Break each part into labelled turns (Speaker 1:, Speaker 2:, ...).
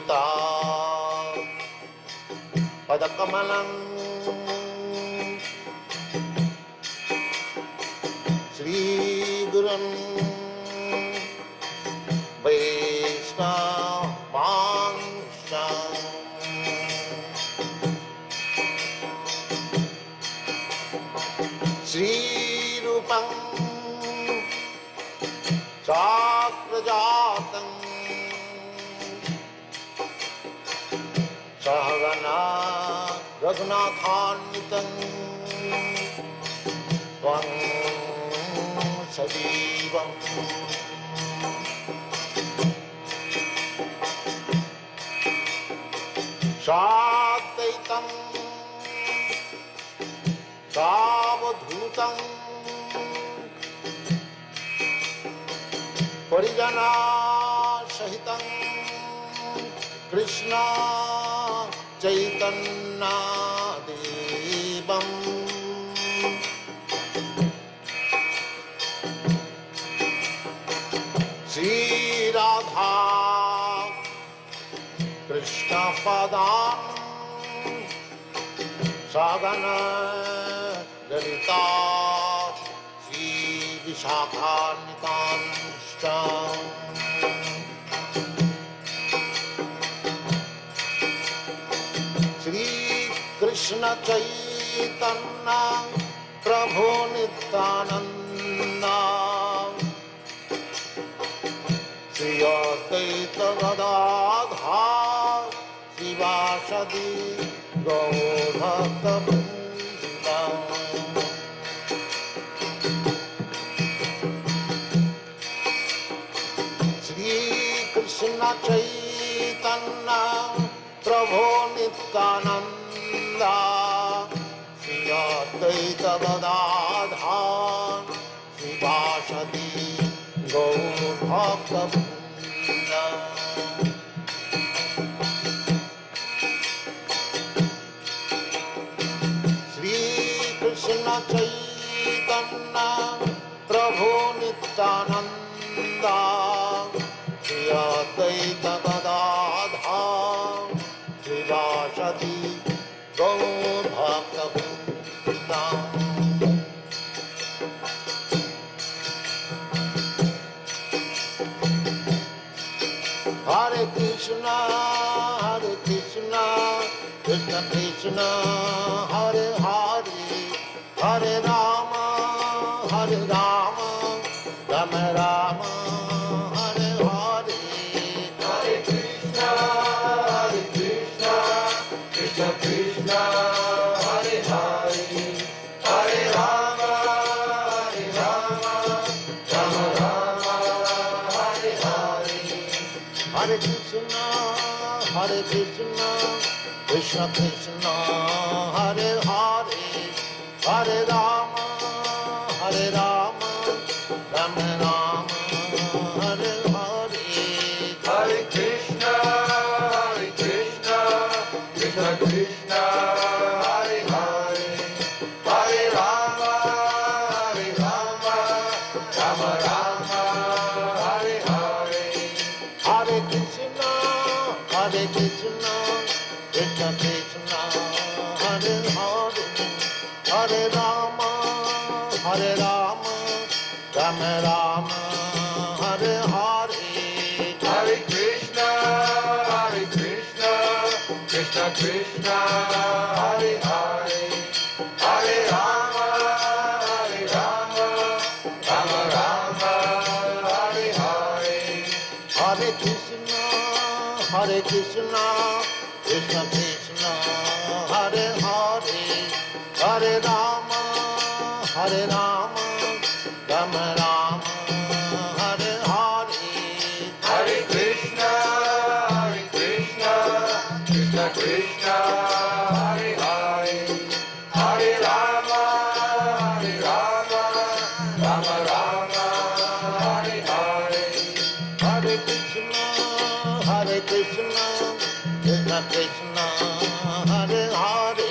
Speaker 1: Yutta Padakamalang Sri Gurun Vaishnavangsam Sri Rupam Sakrajatam Sahagana Raghunathanvitam Tvam Sajivam Sadvaitam Savadhutam Parijana Sahitam Krishna Chaitanya Devam Sri Radha Krishna Padam Sagana Lalita Sri Vishakanitam Sri Krishna Chaitanya Prabhu Nityananda Sri Advaita Gadadhar Sivasadi Gaur Bhakta Vrinda Sri Krishna Chaitanya Prabhu Nityananda Sri Advaita Gadadhar Sivasadi Gaur Bhakta Vrinda Sri Krishna Chaitanya Prabhu Nityananda Sri Advaita Gadadhar Sivasadi Gaur Bhakta Vrinda Hare Krishna, Krishna Krishna, Hare Hare, Hare Rama, Rama Rama, Hare Hare. Hare Krishna, Krishna Krishna, Hare Hare, Hare Rama, Rama Rama, Hare Hare. Hare Krishna, Krishna Krishna, Hare Hare, Hare Rama, Rama Rama, Hare Hare. Hare Krishna, Krishna Krishna, Hare Hare, Hare Rama, Rama Rama, Hare Hare. Hare Krishna, Krishna Krishna, Hare Hare, Hare Rama, Rama Rama, Hare Hare. Hare Krishna, Krishna Krishna, Hare Hare, Hare Rama, Rama Rama, Hare Hare. Hare Krishna, Krishna Krishna, Hare Hare, Hare Rama, Rama Rama, Hare Hare. Hare Krishna, Krishna Krishna, Hare Hare, Hare Rama, Rama Rama, Hare Hare. Hare Krishna, Krishna Krishna, Hare Hare,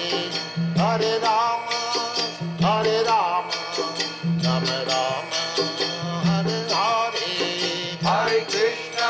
Speaker 1: Hare Rama, Rama Rama, Hare Hare. Hare Krishna,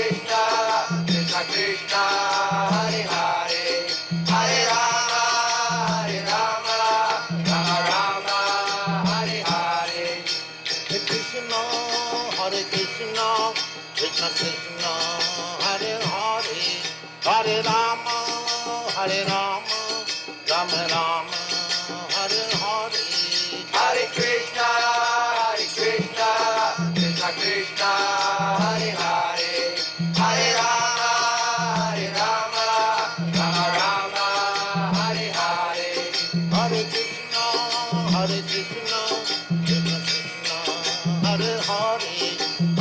Speaker 1: Krishna, Krishna Krishna, Hare Hare, Hare Rama, Hare Rama, Rama Rama, Hare Hare. Hare Krishna, Hare Krishna, Krishna Krishna, Hare Hare, Hare Rama, Hare Rama, Rama Rama, Hare Hare. Hare Krishna, Hare Krishna.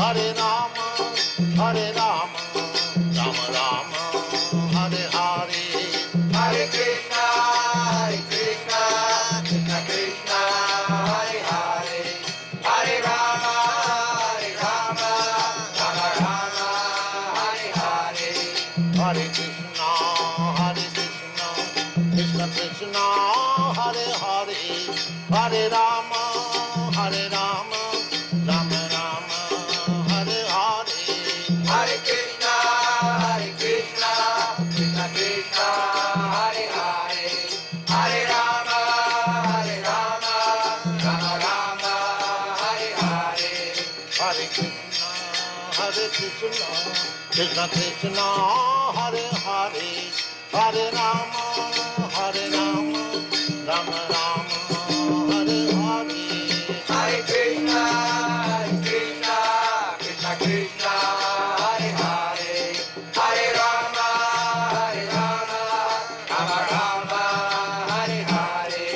Speaker 2: Hare Rama, Hare Rama, Rama Rama, Hare Hare,
Speaker 1: Hare Krishna, Krishna Krishna, Hare Hare, Hare Rama, Rama Rama, Hare Hare.
Speaker 2: Hare Krishna, Krishna Krishna, Hare Hare, Hare Rama, Rama Rama, Hare Hare.
Speaker 1: Hare Krishna, Krishna Krishna, Hare Hare, Hare Rama, Rama Rama, Hare Hare.
Speaker 2: Hare Krishna, Krishna Krishna, Hare Hare, Hare Rama, Rama Rama, Hare Hare.
Speaker 1: Hare Krishna, Krishna Krishna, Hare Hare, Hare Rama, Rama Rama, Hare Hare.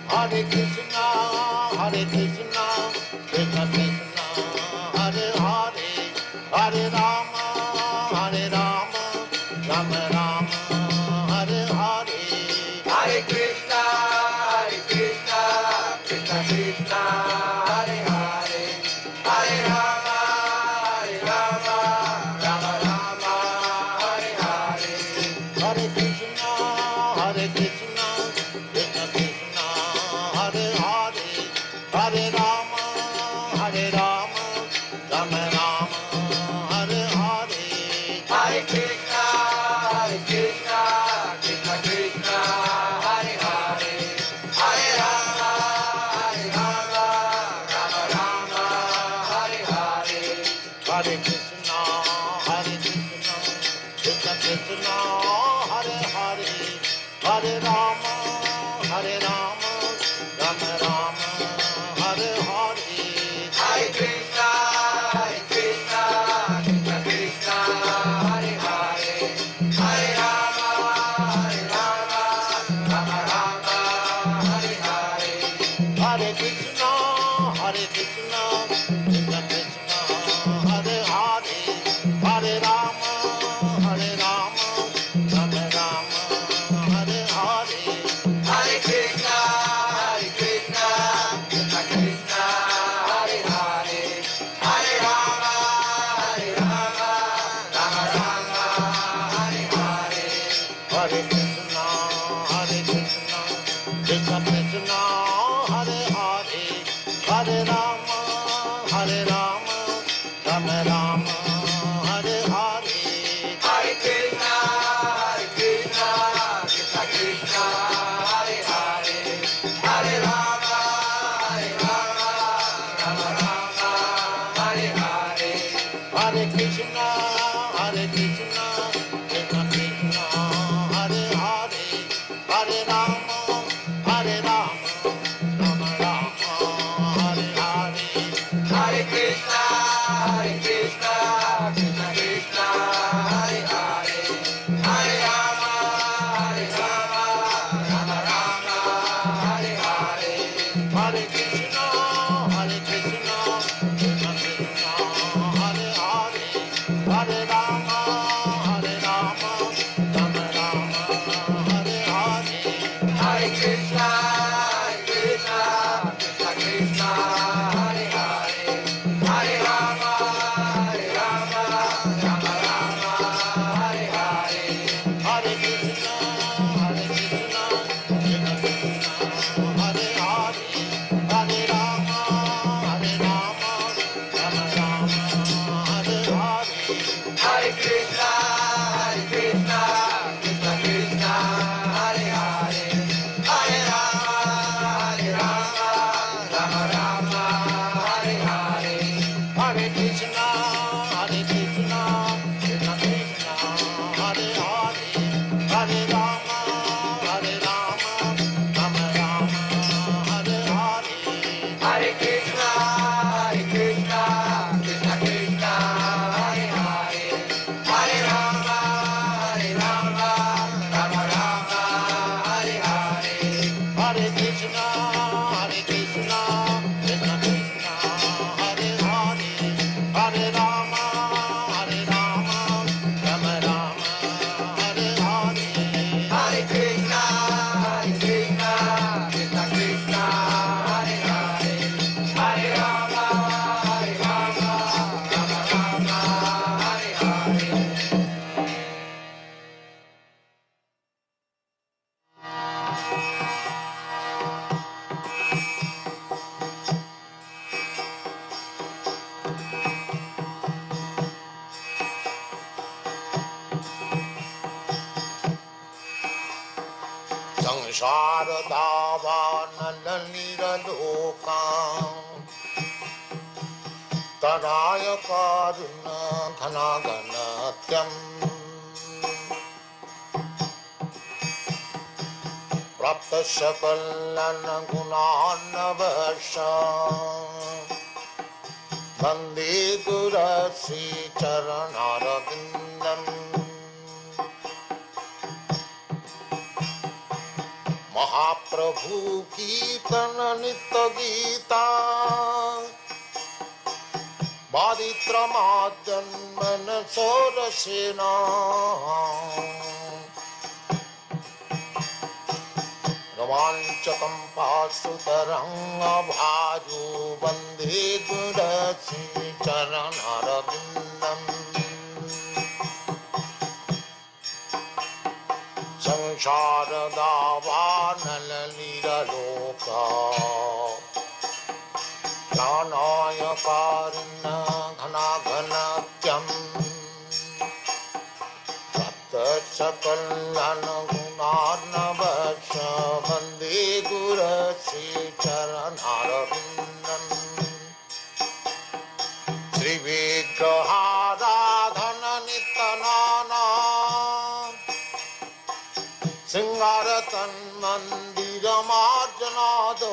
Speaker 2: Hare Krishna, Krishna Krishna, Hare Hare, Hare Rama, Rama Rama, Hare Hare.
Speaker 1: Hare Krishna, Krishna Krishna, Hare Hare, Hare Rama, Rama Rama, Hare Hare.
Speaker 2: Hare Krishna, Krishna Krishna, Hare Hare, Hare Rama, Rama Rama, Hare Hare.
Speaker 1: Hare Krishna, Krishna Krishna, Hare Hare, Hare Rama, Rama Rama, Hare Hare.
Speaker 2: Hare Krishna, Krishna Krishna, Hare Hare, Hare Rama, Rama Rama, Hare Hare.
Speaker 1: Hare Krishna, Krishna Krishna, Hare Hare, Hare Rama, Rama Rama, Hare Hare.
Speaker 2: Hare Krishna, Krishna Krishna, Hare Hare, Hare Rama, Rama Rama, Hare Hare.
Speaker 1: Hare Krishna, Krishna Krishna, Hare Hare, Hare Rama, Rama Rama, Hare Hare.
Speaker 2: Hare Krishna, Krishna Krishna, Hare Hare, Hare Rama, Rama Rama, Hare Hare.
Speaker 1: Hare Krishna, Krishna Krishna, Hare Hare, Hare Rama, Rama Rama, Hare Hare.
Speaker 2: Hare Krishna, Krishna Krishna, Hare Hare, Hare Rama, Rama Rama, Hare Hare.
Speaker 1: Hare Krishna, Krishna Krishna, Hare Hare, Hare Rama, Rama Rama, Hare Hare.
Speaker 2: Hare Krishna, Krishna Krishna, Hare Hare, Hare Rama, Rama Rama, Hare Hare.
Speaker 1: Hare Krishna, Krishna Krishna, Hare Hare, Hare Rama,
Speaker 2: संसारदावानलनिरलोकान् तराय कारुण्य घनाघनत्यम् प्राप्त सकलगुणान्नवश वन्दे गुरश्रीचरणारविन्दम् महाप्रभु कीर्तन नित्य गीता बादित्रमाद्यन्मन सोरसेना रोमाञ्चकं पाशुतरङ्गभाजो वन्दे गुरश्रीचरणारविन्दम् संसारदावानलनिरलोका प्राणाय कारुण्य घनाघनत्यम् प्राप्त सकलगुणार्णवश वन्दे गुरश्रीचरणारविन्दम् श्रीविग्रहाराधन नित्यनाना सिंगारतन्मन्दिरमार्जनादौ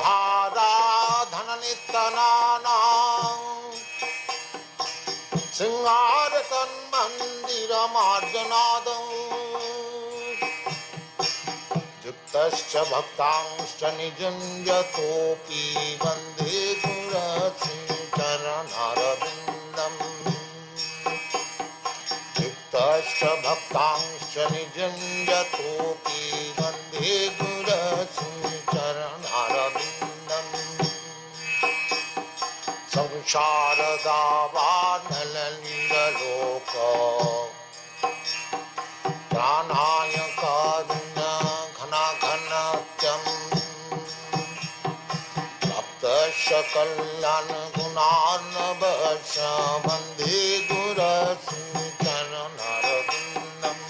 Speaker 2: श्रीविग्रहाराधन नित्यनाना सिंगारतन्मन्दिरमार्जनादौ युक्तश्च भक्तांश्च निजुञ्जतोऽपि वन्दे गुरश्रीचरणारविन्दम् युक्तश्च भक्तांश्च निजुञ्जतोऽपि वन्दे गुरश्रीचरणारविन्दम् संसारदावानलनिरलोका प्राणाय कारुण्य घनाघनत्यम् प्राप्त सकलगुणार्णवश वन्दे गुरश्रीचरणारविन्दम्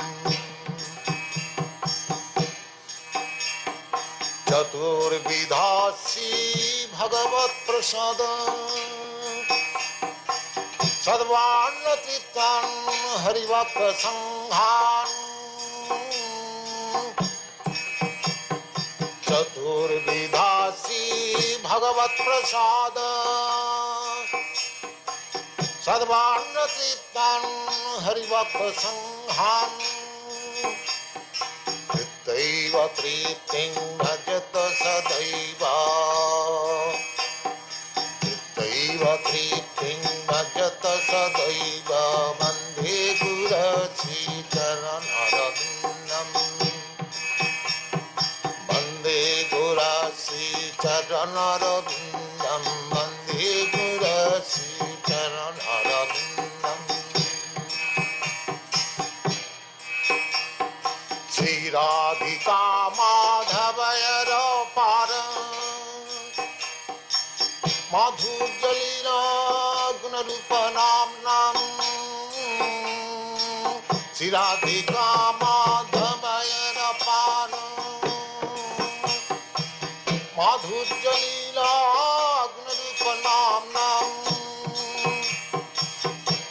Speaker 2: चतुर्विधासी भगवत्प्रसाद सद्वान्नतीर्थान् हरिभक्तसङ्घान् चतुर्विधासी भगवत्प्रसाद सद्वान्नतीर्थान् हरिभक्तसङ्घान् तृप्तैव तृप्तिं भजत सदैव तृप्तैव तृप्तिं भजत सदैव वन्दे गुरश्रीचरणारविन्दम् वन्दे गुरश्रीचरणारविन्दम् वन्दे गुरश्रीचरणारविन्दम् श्रीराधिका माधवयरपार माधुर्यलीला गुणरूपनाम्नाम् श्रीराधिका माधवयरपार माधुर्यलीला गुणरूपनाम्नाम्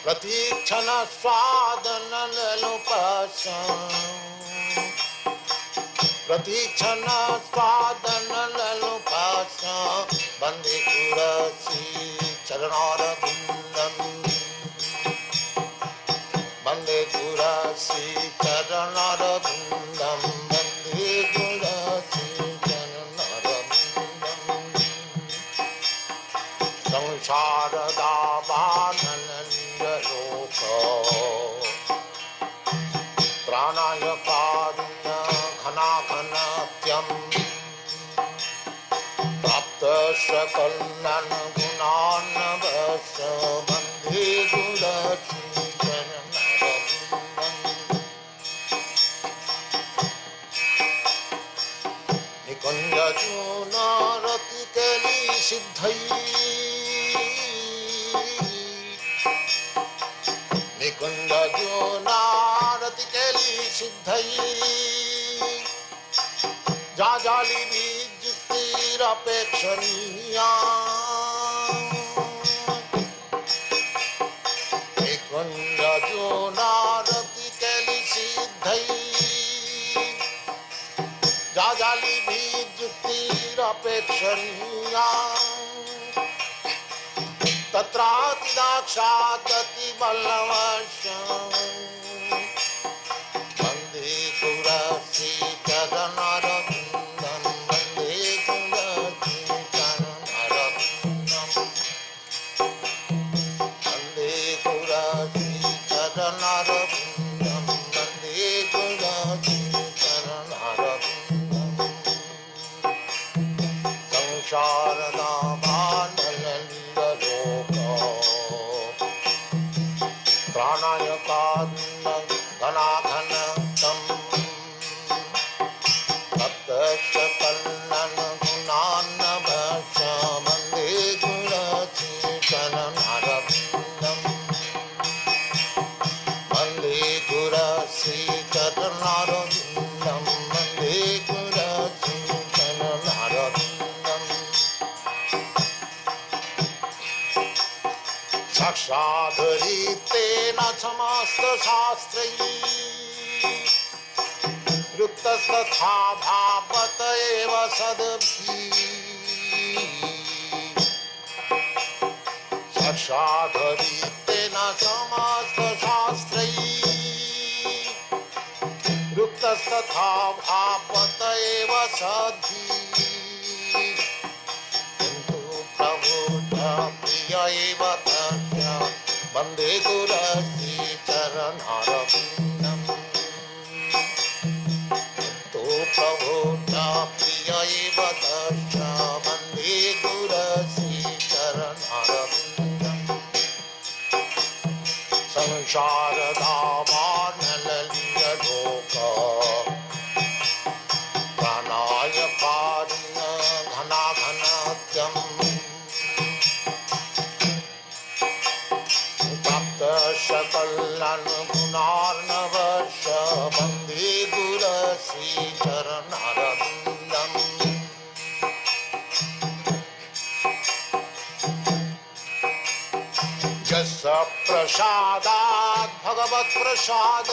Speaker 2: प्रतीक्षण स्वादनलोपश प्रतीक्षण स्वादनलोपश वन्दे गुरश्रीचरणारविन्दम् वन्दे गुरश्रीचरणारविन्दम् वन्दे गुरश्रीचरणारविन्दम् संसारदावानलनिरलोका प्राणाय कारुण्य घनाघनत्यम् प्राप्त सकलगुणार्णवश वन्दे गुरश्रीचरणारविन्दम् निकुञ्जजूनरतिकेली सिद्धै कुंड जो नारति केली सिद्धई जा जाली भी जुक्तिरपेक्षणीया कुंड जो नारति केली सिद्धई जा जाली भी जुक्तिरपेक्षणीया तत्रातिदाक्षादति बलवशं वन्दे गुरश्रीचरणरविन्दं वन्दे गुरश्रीचरणरविन्दं वन्दे गुरश्रीचरणरविन्दं वन्दे गुरश्रीचरणरविन्दं प्राणायकान्न घनाघनतं तप्तश्चकल्लन गुणान्नभक्ष वन्दे गुरश्रीचरणरविन्दं वन्दे गुरश्रीचरणरविन्दं वन्दे गुरश्रीचरणरविन्दं साक्षादरीतेन समस्तशास्त्रैः युक्तस्तथा भावत एव सद्भिः साक्षादरीतेन समस्तशास्त्रैः युक्तस्तथा भावत एव सद्भिः प्रिय एव तस्य वन्दे गुरश्रीचरणरविन्दं तो प्रभो प्रिय एव तस्य वन्दे गुरश्रीचरणरविन्दं संसारधामार्णललितलोक प्राणायकारिण घनाघनत्यं सकलन गुणार्णवश वन्दे गुरश्रीचरणरविन्दं यस्य प्रसादात् भगवत्प्रसाद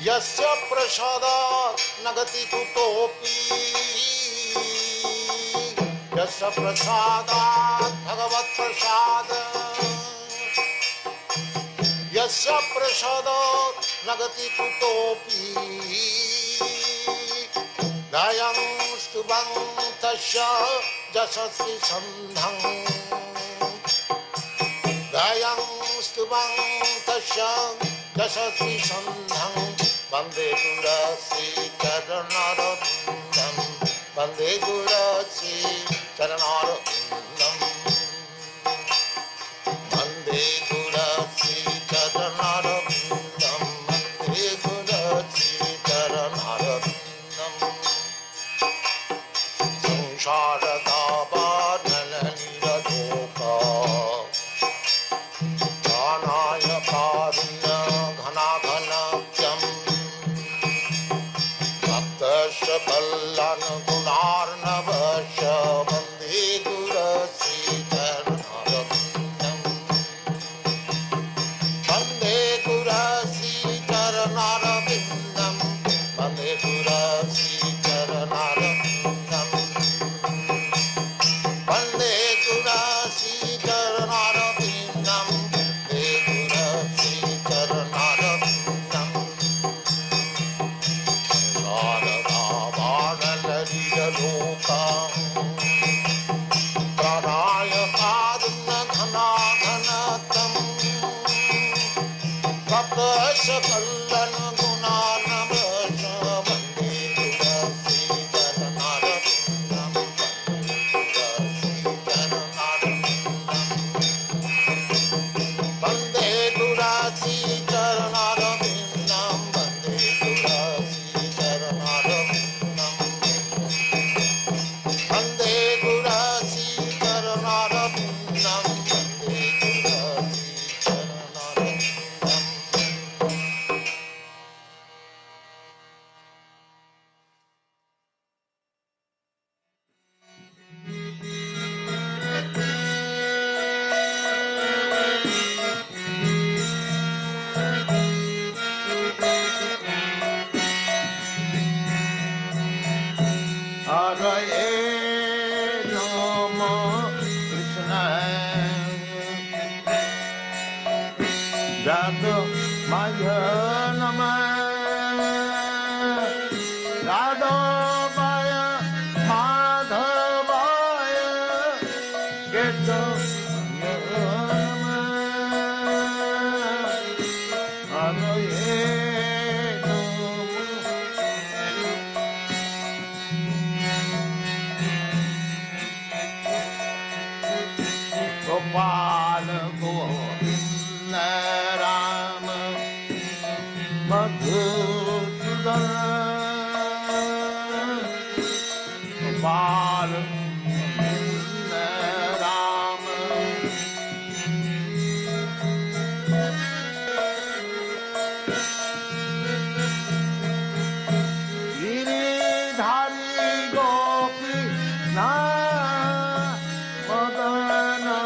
Speaker 2: यस्य प्रसादात् न गति कुतोऽपि यस्य प्रसादात् भगवत्प्रसाद यस्य प्रसादात् न गति कुतोऽपि दयं स्तुवं तस्य यशस्वी सन्धं दयं स्तुवं तस्य यशस्वी सन्धं वन्दे गुरश्रीचरणरविन्दं वन्दे गुरश्रीचरणरविन्दं वन्दे गुरश्रीचरणरविन्दं वन्दे गुरश्रीचरणरविन्दं संसारतापानलनिरलोक प्राणायकारिण घनाघनत्यं भक्तश्चकल्लन गुणार्णवश वन्दे गुरश्रीचरणरविन्दं वन्दे गुरश्रीचरणरविन्दं वन्दे गुरश्रीचरणरविन्दं वन्दे गुरश्रीचरणरविन्दं वन्दे गुरश्रीचरणरविन्दं शारदावाणललितलोका प्राणायकारिण घनाघनतं तप्तश्चकल्लन गुणार्णवश वन्दे गुरश्रीचरणरविन्दं वन्दे गुरश्रीचरणरविन्दं वन्दे गुरश्रीचरणरविन्दं Hare Rama Krishna Jadavaya Namah Jadavaya Madhavaya Ketavaya Namah Hare Gopal Govinda Rama Madhusudan Gopal Govinda Rama Giridhari Gopi Na Madana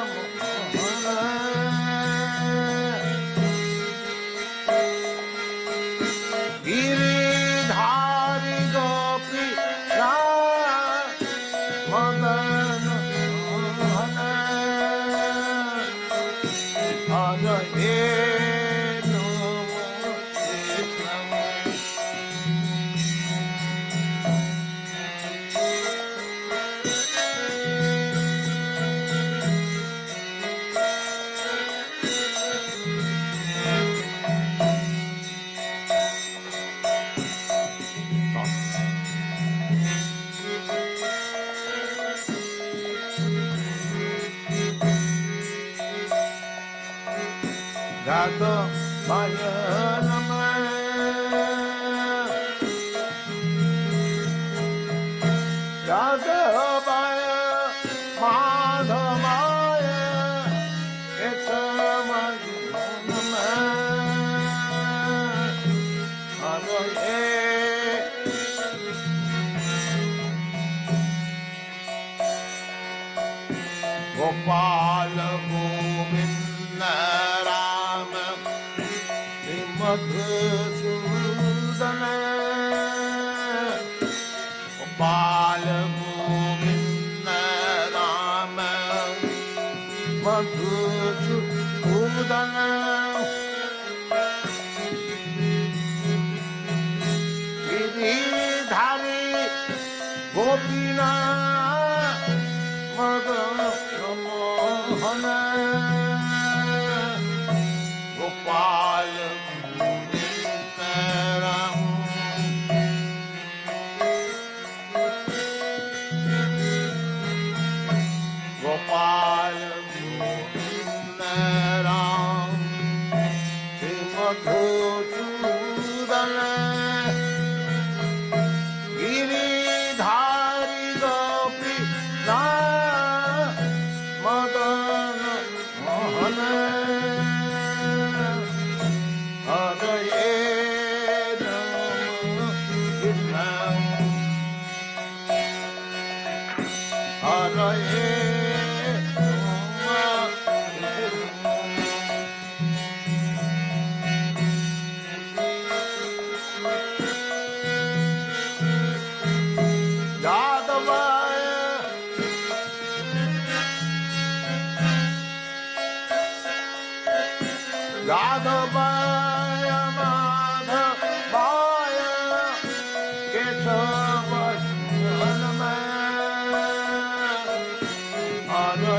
Speaker 2: Giridhari Gopi Madana Hare Jadavaya Namah Jadavaya Madhavaya Ketavaya Namah Hare Gopal Govinda Rama Madhusudan Gopal Govinda Rama Madhusudan Giridhari Gopina Madana Gopal Govinda Rama Gopal Govinda Rama Madhusudan Giridhari Gopi Madana Mohana Hare Rama Krishna Hare Jadavaya Madhavaya Ketavaya Namah Hare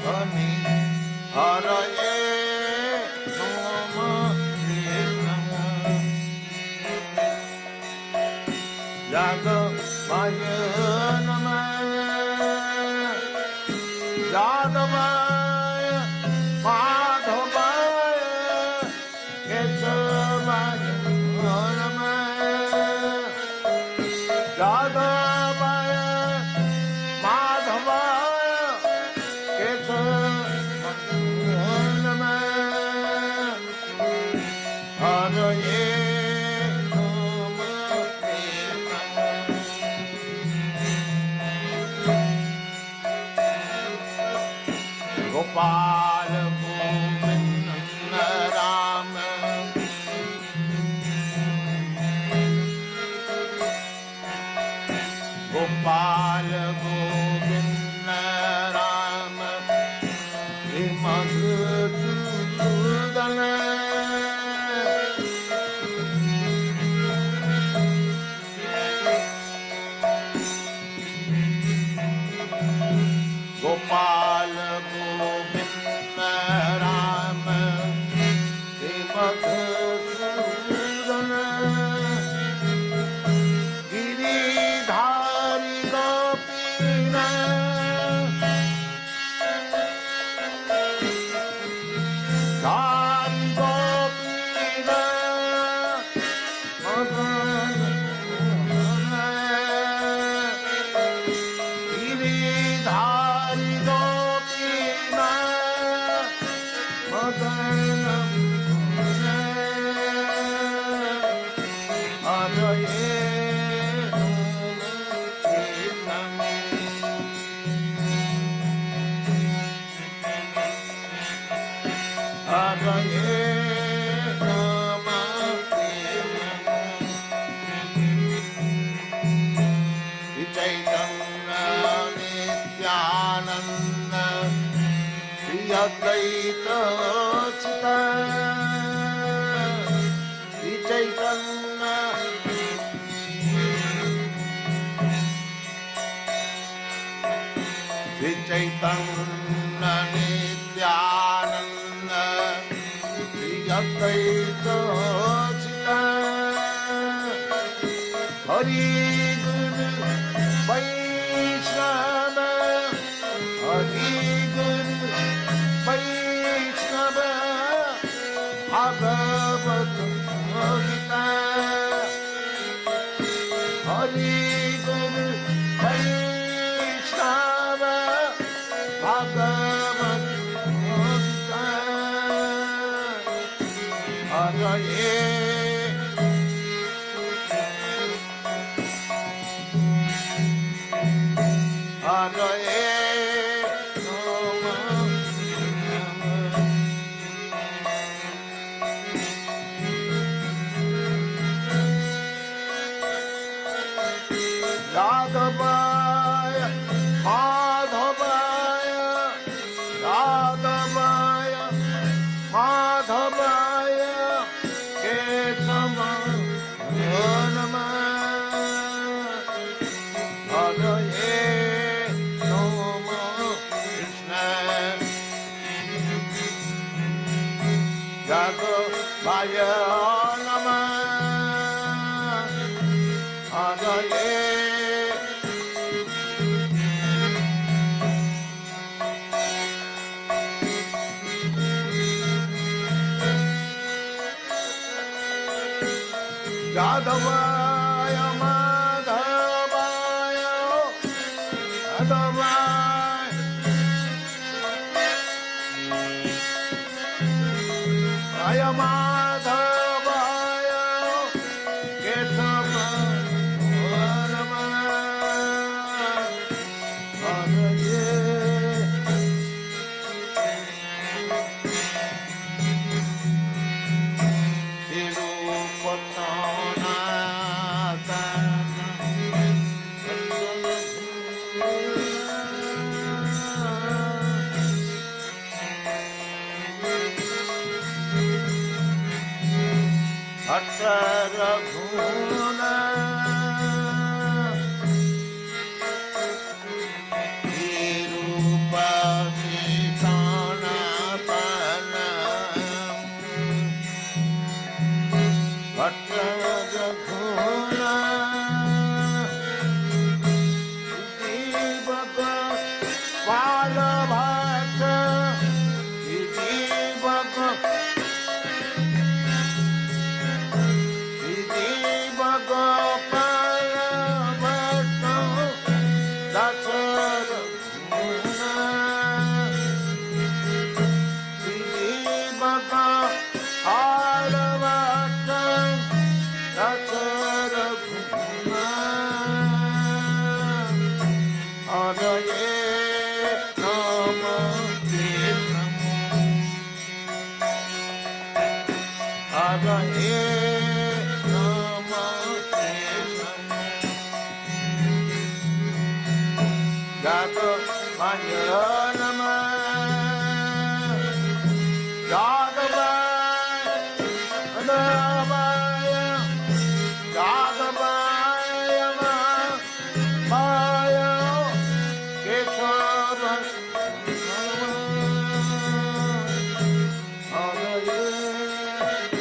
Speaker 2: Hani Hare Rama Krishna Jadavaya Namah Jadavaya Madhavaya Ketavaya Namah Jadavaya Madhavaya Ketavaya Namah Hare Madhusudan Giridhari Gopinath धारी गोपीनाथ मदन गिरिधारी गोपीनाथ मदन हरये हरये चैतन्य नित्यानंद श्री अद्वैत चिता श्री चैतन्य श्री चैतन्य नित्यानंद श्री अद्वैत चिता हरि गुरु वैष्णव हरि गुरु वैष्णव भागवत गीता हरि गुरु वैष्णव भागवत गीता हरये हरये राघवाय माधवाय राघवाय माधवाय केशवाय नमः हरये राघवाय नमः हरये राघवाय माधवाय माधवाय आय माधवाय केशवाय नमः हरये रघुना रूपा भट्ट रघुना बाल भट्ट गोपाल भट्ट दशर गुना गोपाल भट्ट दशर गुना हरये नमः हरये राघवाय नमः राघवाय राघवाय राघवाय माय केशव हरये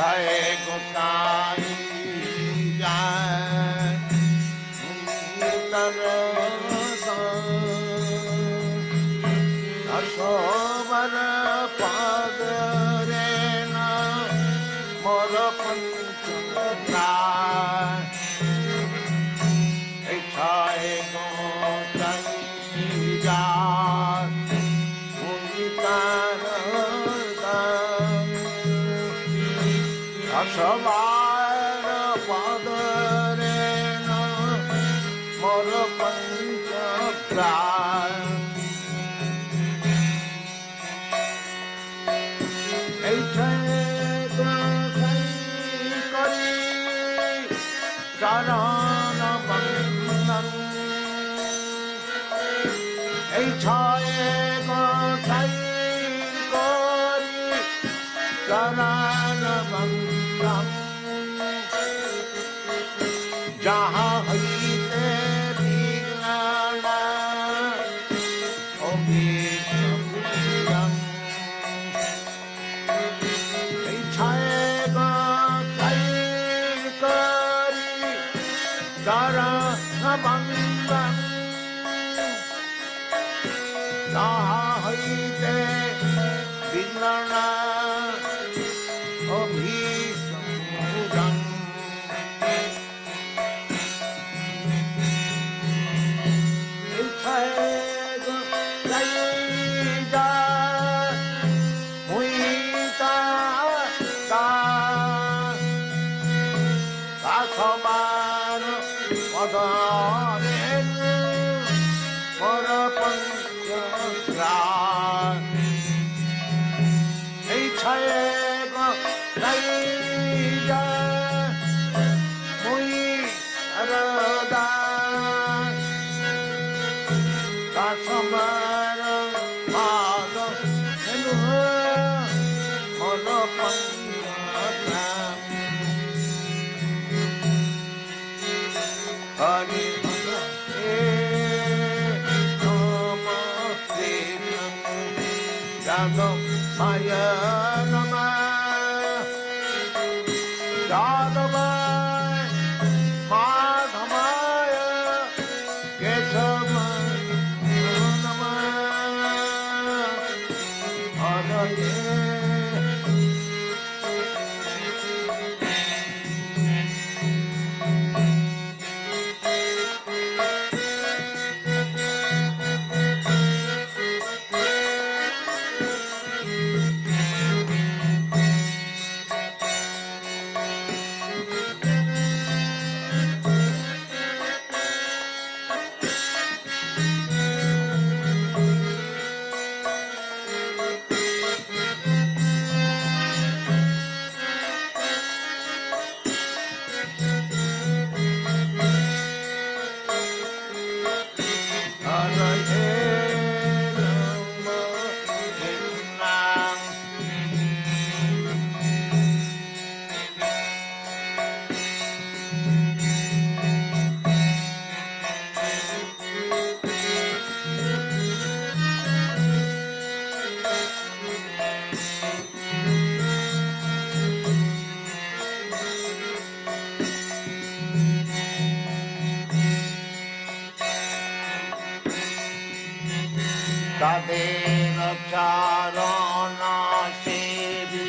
Speaker 2: जय गोसाई जय अशोभर पद रे न मोर पंचमुद्राय छाए गोसाई जय अशोभर पद रे न मोर पंचमुद्राय चरण बंदन छाए गोसाई करी चरण बंदन जहाँ हईते विज्ञान अभिषेकं छाए गोसाई करी चरण बंदन जहाँ हईते विज्ञान अभिषेकं समान पदरेनु मोर पंचमुद्राय छय गोसाई मुई अरदास समान पदरेनु मोर पंचमुद्राय हरि यादवाय नमः यादवाय माधवाय केशवाय नमः हरये तादेव चारण सेवी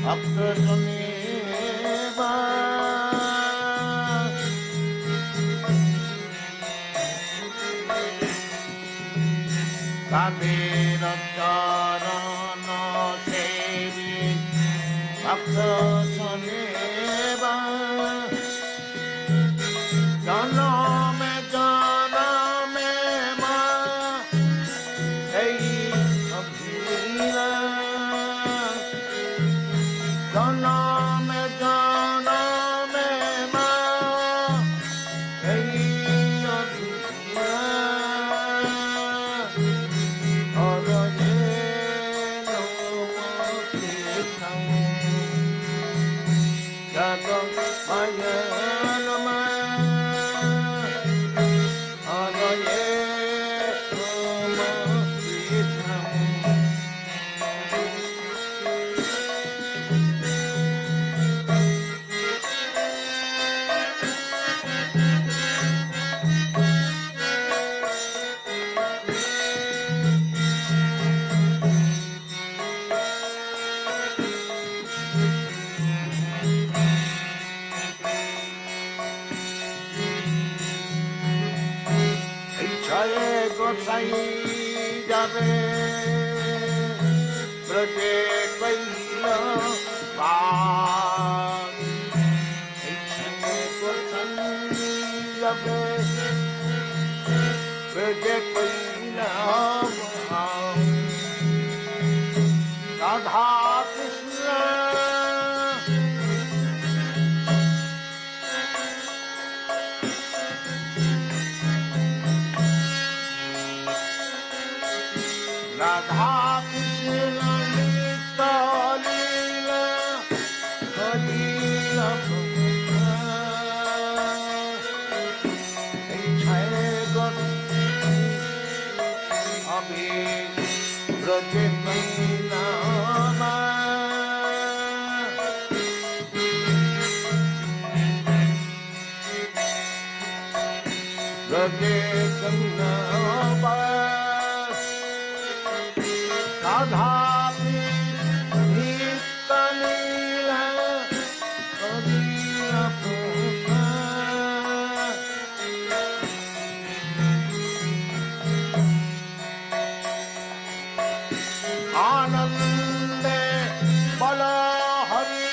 Speaker 2: भक्त सुनेवा तादेव चारण सेवी भक्त सुनेवा जनम जनम जनम जनम জয়ে গোসাই যাবে ব্রজে কইল বাস জয়ে গোসাই যাবে ব্রজে কইল বাস রাধা কৃষ্ণ রাধা কৃষ্ণ নিত্য লীলা করিল ইচ্ছায় আমি ব্রজে কইলাম ব্রজে কইলাম রাধা নিত্য লীলা করিল আনন্দে বল হরি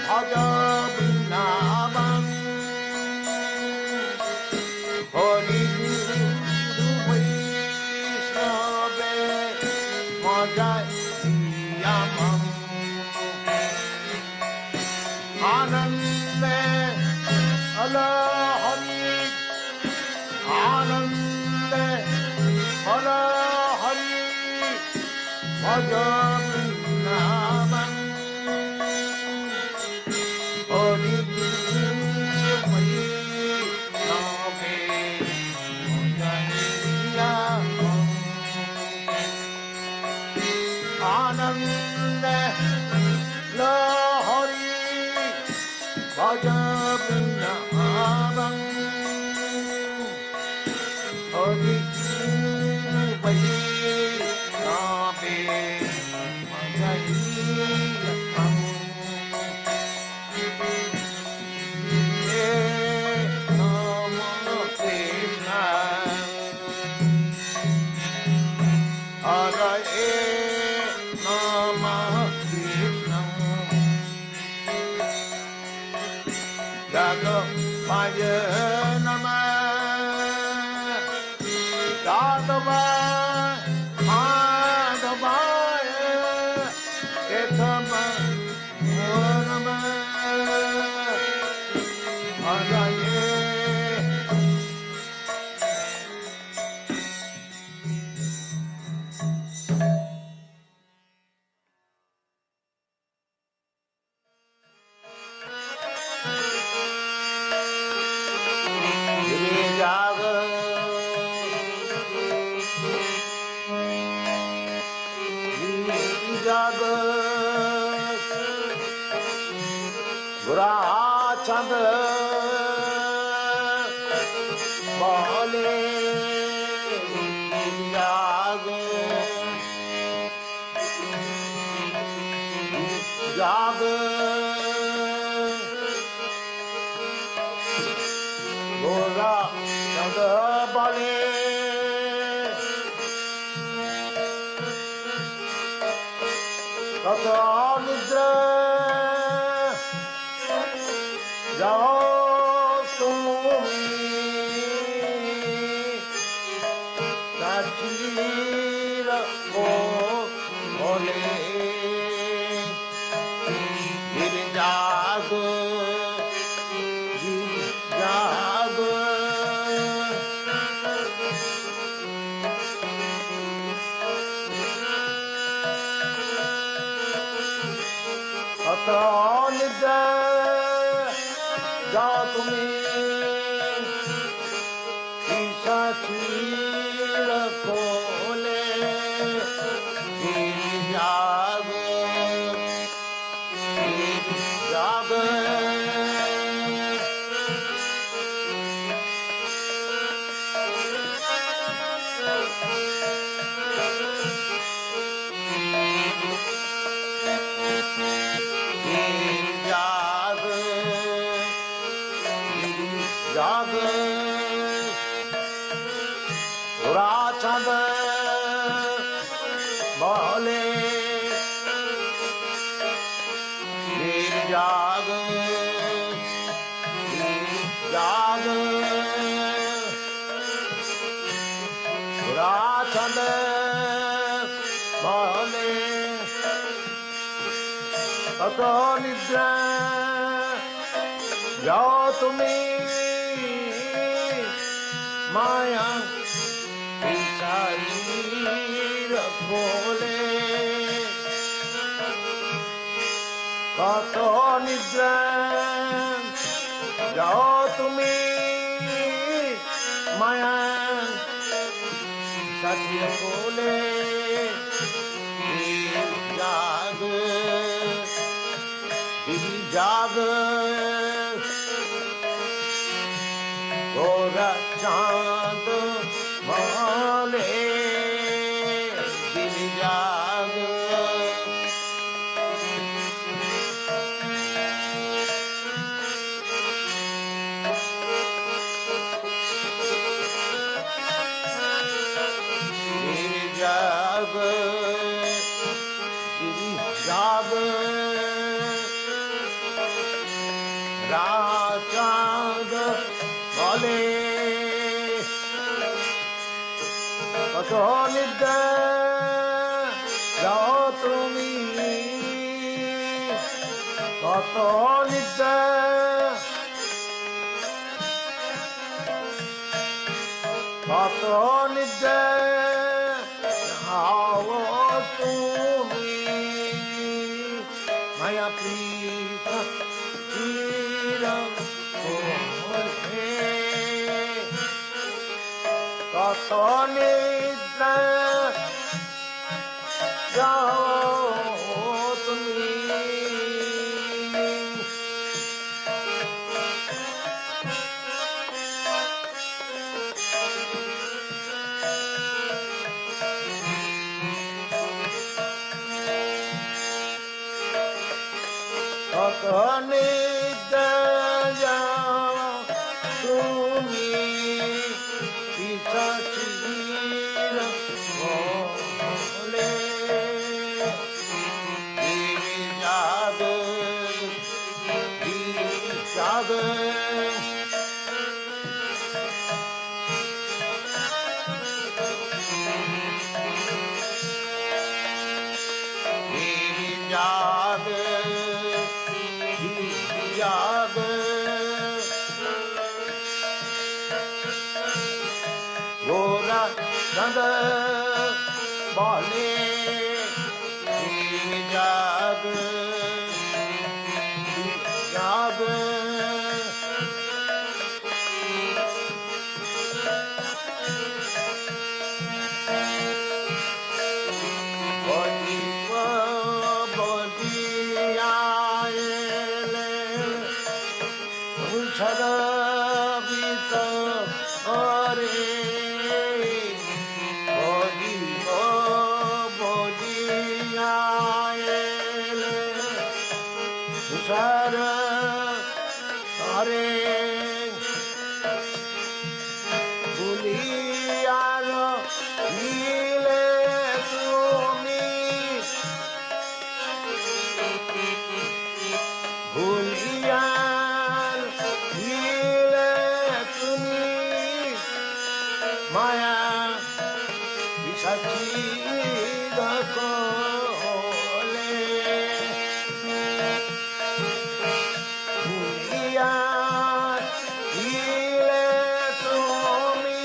Speaker 2: ভজ বৃন্দাবন হরি গুরু বৈষ্ণবে মজাইয়ামম আনন্দে বল হরি আনন্দে বল হরি ভজ বৃন্দাবন হরি গুরু বৈষ্ণবে মজাইয়ামম আনন্দ লহরি ভজ বৃন্দাবন হরি বৈষ্ণবে মজাইয়ামম হে নম কৃষ্ণ হরে Namah Krishna Jadavaya Namah Jadavaya Ketamaya Namah Haraye Chand bole jag jag Gora Chand bole Tata nidra जाओ साचीर को बोले गिर जाग अतल जा तुम्हें साचीर खोले जाग जाग जाग চাঁদ বলে জাগ জাগ চাঁদ বলে কত নিদ্রা যাও তুমি মায়া বিচারীর কোলে কত নিদ্রা যাও তুমি মায়া সাথীর কোলে জাগ দিদি জাগ গোরা চাঁদ বলে দিদি জাগ জাগ দিদি জাগ চাঁদ বলে কত নিদ্রা যাও তুমি কত নিদ্রা কত নিদ্রা যাও তুমি মায়া প্রিয়া কত নিদ্রা যাও তুমি কত নিদ্রা যাও তুমি পিছাচির বলে জাগ জাগ জাগ জাগ গোরা চাঁদ বলে জাগ জাগ ছড়াবিত করে বলিব বলিয়ালে তুষার করে ভুলিয়ার দিলে তুমি ভুলিয়ার দিলে তুমি মায়া বিষাচির কোলে ভুলিয়ার দিলে তুমি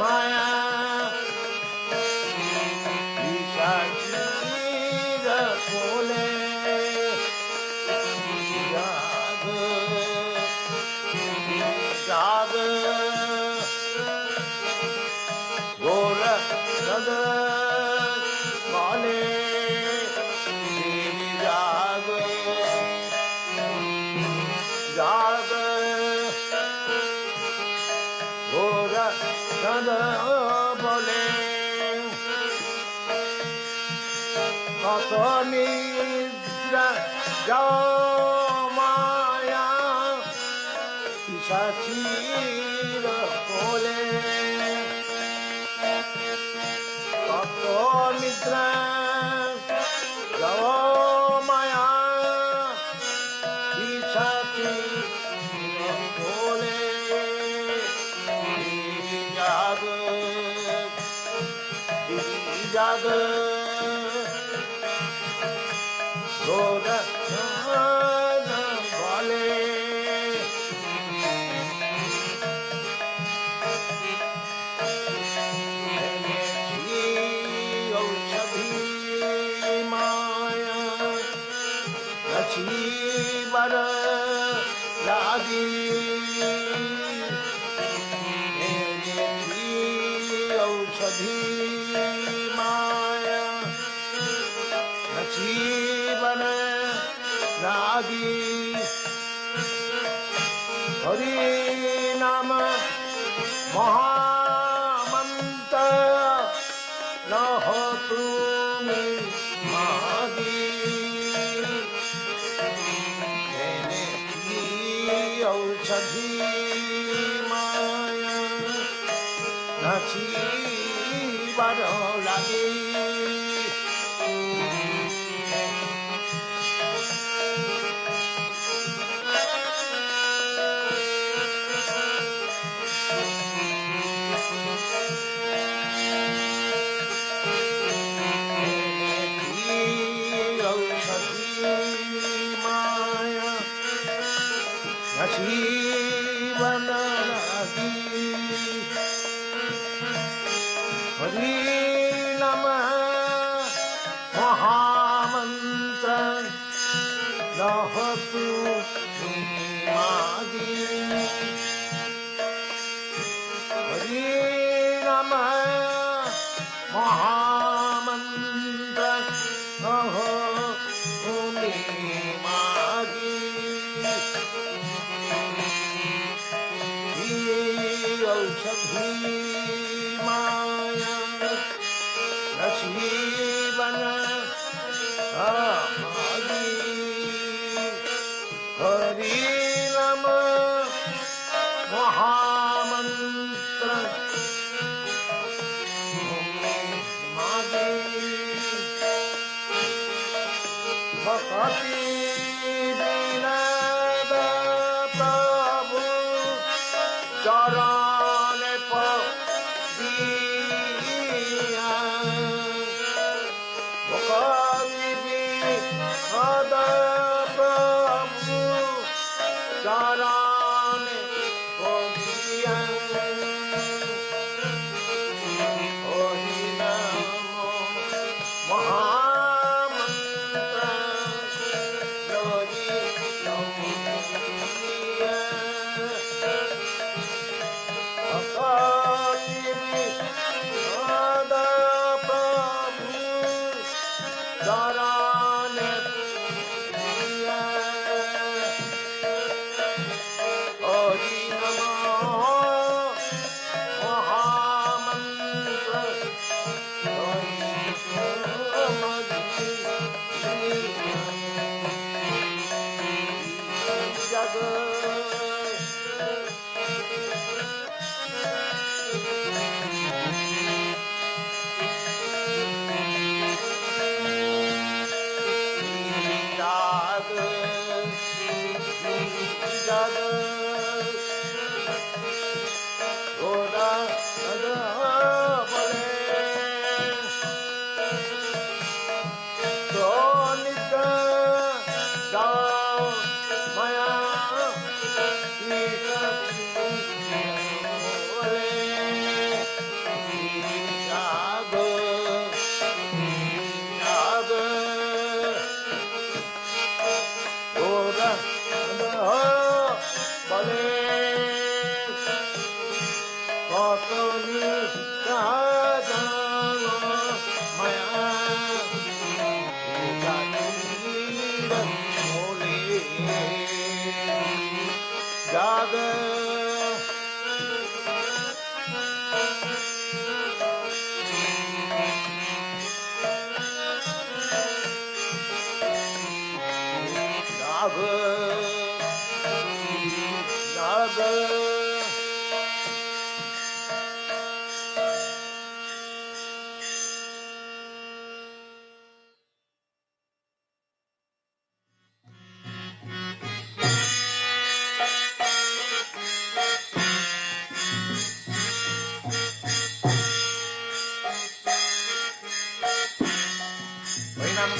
Speaker 2: মায়া বিষাচির কোলে জাগ জাগ গোরা চাঁদ বলে জাগ জাগ গোরা চাঁদ বলে কত নিদ্রা যাও মায়া পিশাচির কোলে जग गोर बोले औषधि माया बर लागी औषधि माया जीवन लागी हरि नाम महामंत्र न हो तुमी मागी औषधि माया नाची बारो लागी जीवन लगी हरि नम महामंत्र न हो तुमी मागी हरि नम महामंत्र न हो तुमी मागी औषधि माया जीवन आगी हरि नाम महामंत्र मागे भक्ति विनद प्रभु चरण पदिया भक्ति विनद प्रभु चरण पदिया हरि नाम महामंत्र लगी लौकिया भक्ति विनद प्रभु चरण पदिया हरि नमः महामंत्र जग जग गोरा बोले तो नित जाओ माया बोले जाग जाग गोरा बोले कतनी जानो माया बोले जाग जाग जाग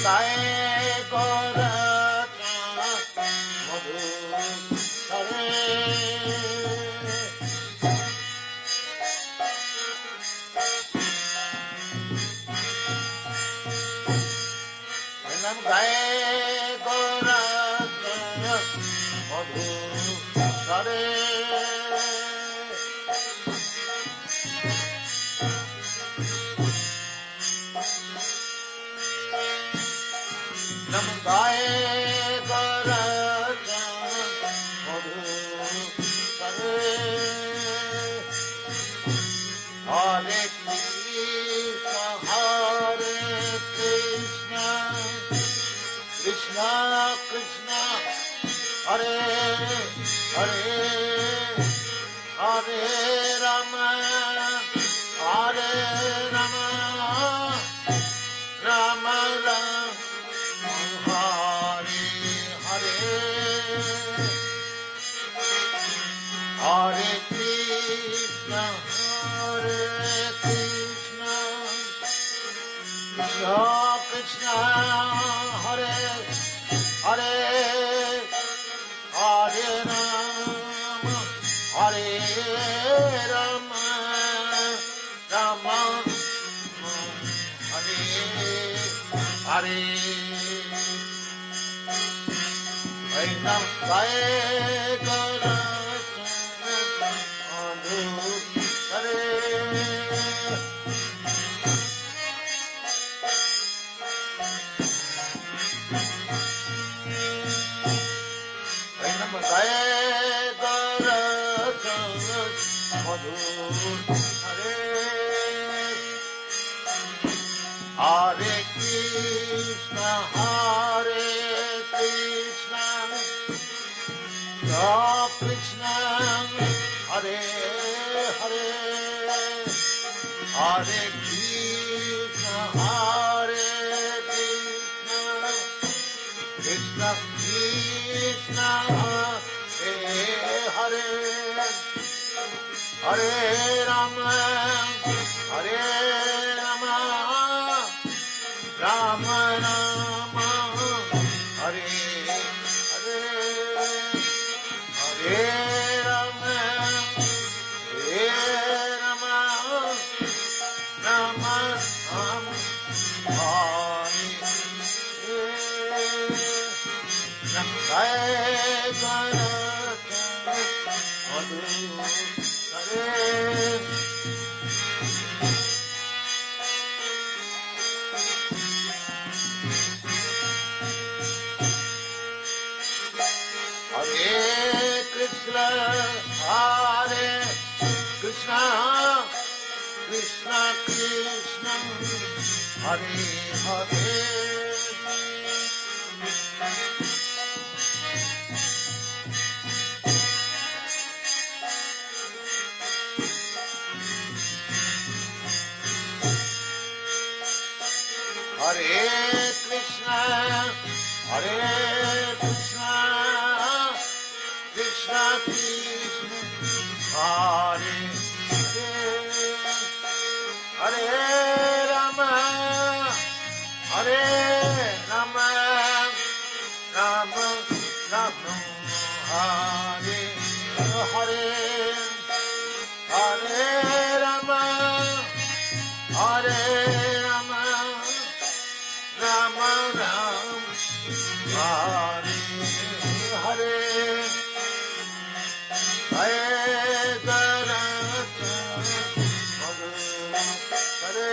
Speaker 2: गाए गौर मधु करे नम गाए गौर मधु करे नम गाए गौर मधु करे हरे कृष्ण कृष्ण कृष्ण हरे हरे हरे राम हरे राम राम राम हरे हरे हरे कृष्ण कृष्ण कृष्ण हरे हरे हरे राम राम हरे हरे नम गाए गौर मधु करे नम गाए गौर मधु करे हरे कृष्ण कृष्ण हरे हरे हरे कृष्ण कृष्ण कृष्ण हरे हरे राम राम राम हरे हरे हरे राम राम राम हरे नम गाए गौर मधु करे हरे कृष्ण कृष्ण कृष्ण हरे हरे हरे कृष्ण कृष्ण कृष्ण हरे हरे राम राम राम हरे हरे हरे राम राम राम हरे हरे हरे गरत मधु करे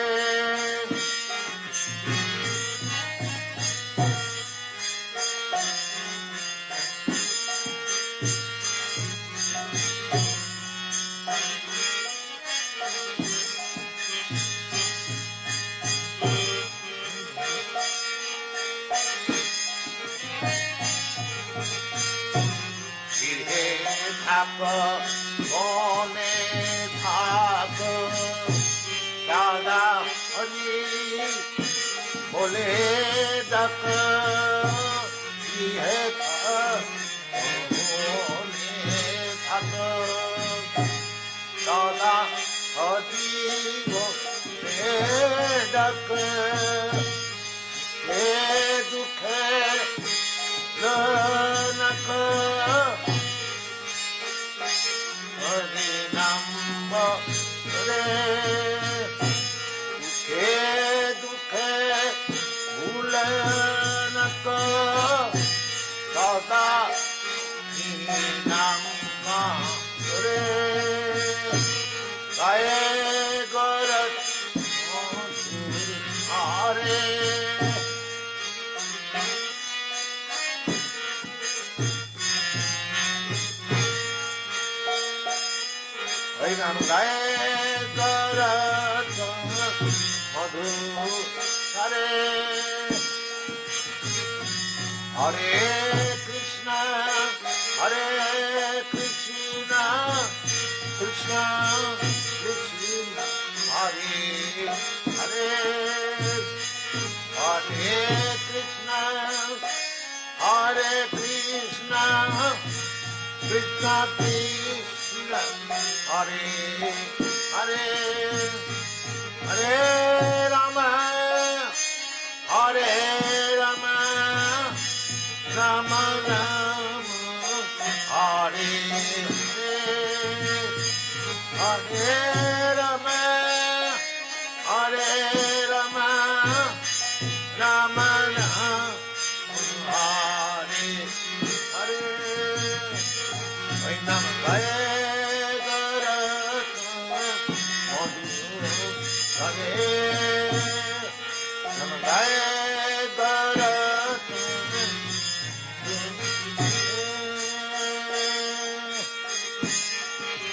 Speaker 2: মনে থাক দাদা হরি বলে ডাক ইহে মনে থাক দাদা হরি বলে ডাক लनक हरि नाम रे दुखे भूलनक सदा नाम रे गाए गरज हरे नाम गाए गरज मधु हरे हरे कृष्ण कृष्ण कृष्ण हरे हरे हरे कृष्ण कृष्ण कृष्ण हरे हरे हरे राम हरे राम राम राम हरे हरे राम हरे राम राम राम हरे हरे नाम गाए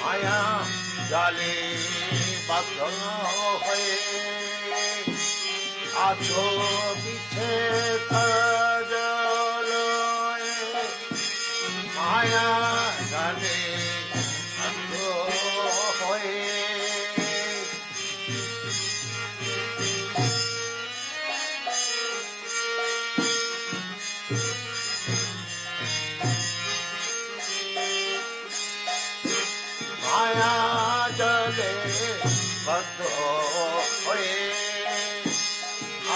Speaker 2: माया जाले बद्ध हये आछो पीछे सजलोए माया जाले बद्ध हये माया जले बद्ध हये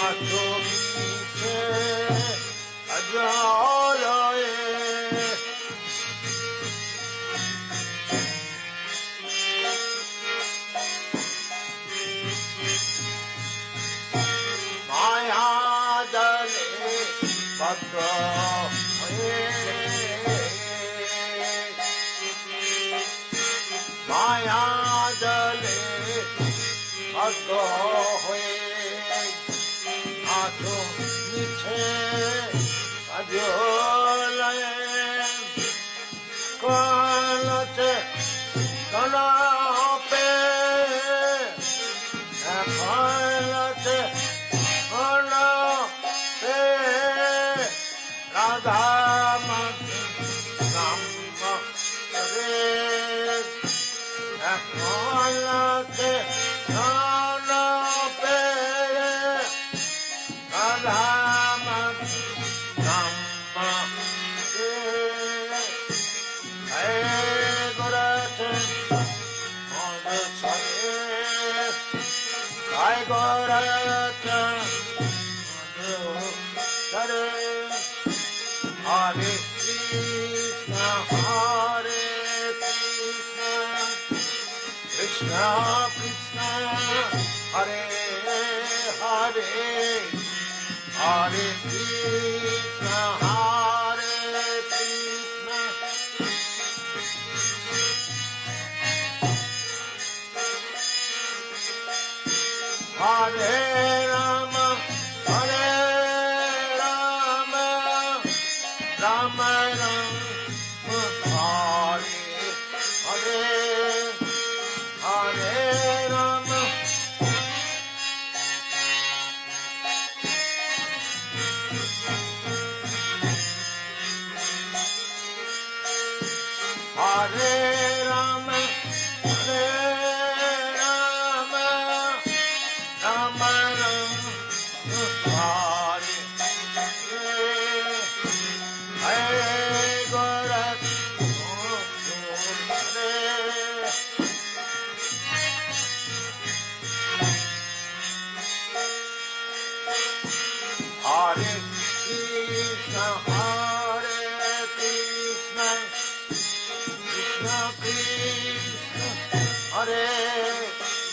Speaker 2: आँखों पीछे अजलोए माया जले बद्ध हये माया जले बद्ध हये आँखों नीचे अजोलए कलचे कला पे कलचे कला पे राधा नाम रे कलचे कला पे राधा नाम रे हे गोरख मन छे हाय गोरख हरे हरे कृष्ण कृष्ण कृष्ण हरे हरे हरे कृष्ण हरे राम राम राम हरे हरे हरे राम हरे राम हरे Ram Ram Ram Hare Hare Gorakh Hare Hare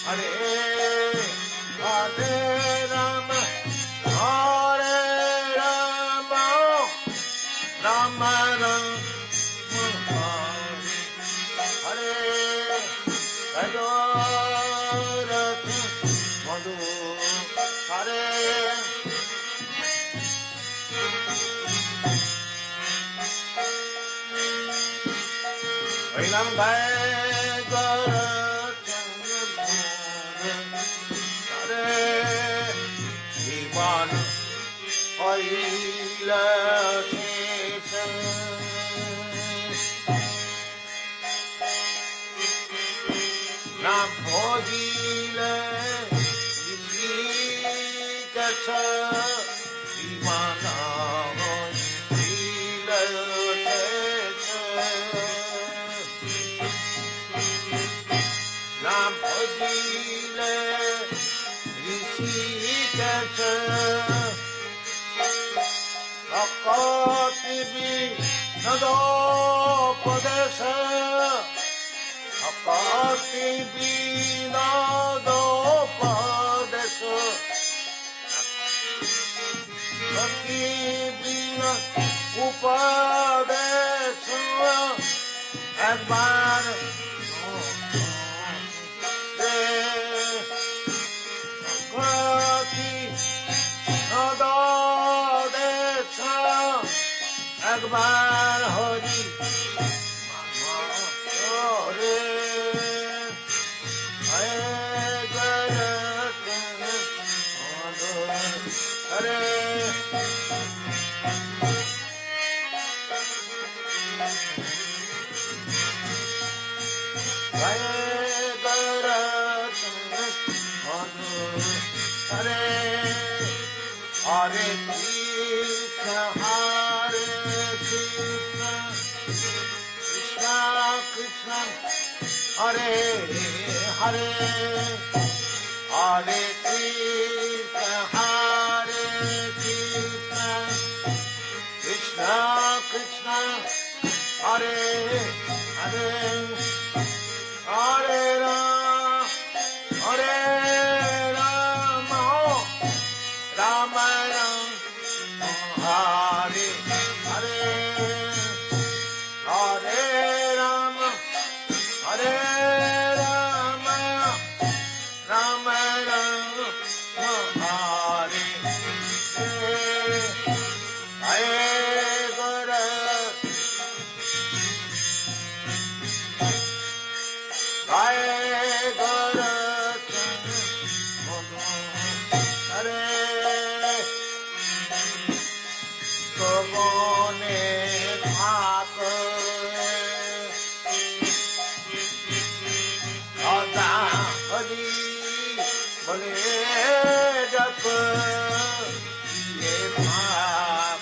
Speaker 2: Hare Hare Rama, Hare Rama, Rama Rama Hare Hare, Madhu Hare. Nam Bhai Hare Iman Oila Nam Bhojile Isikasa Iman Oila Nam Bhojile Isikasa Akatibi Nadopadesa Akatibi Nadopadesa Akatibi Upadesa Akbar Akbar Hari Hare Hare Hare Krishna Hare Krishna Krishna Krishna Hare Hare Hare Krishna Hare Krishna Krishna Krishna Hare Hare Hare Rama Hare Rama Rama Rama Hare Hare Hare Rama Hare Rama Rama Rama Hare Hare Hare Guru Hare Guru Hare Gogone Thake Ada Hari Bale Jak Ye Thak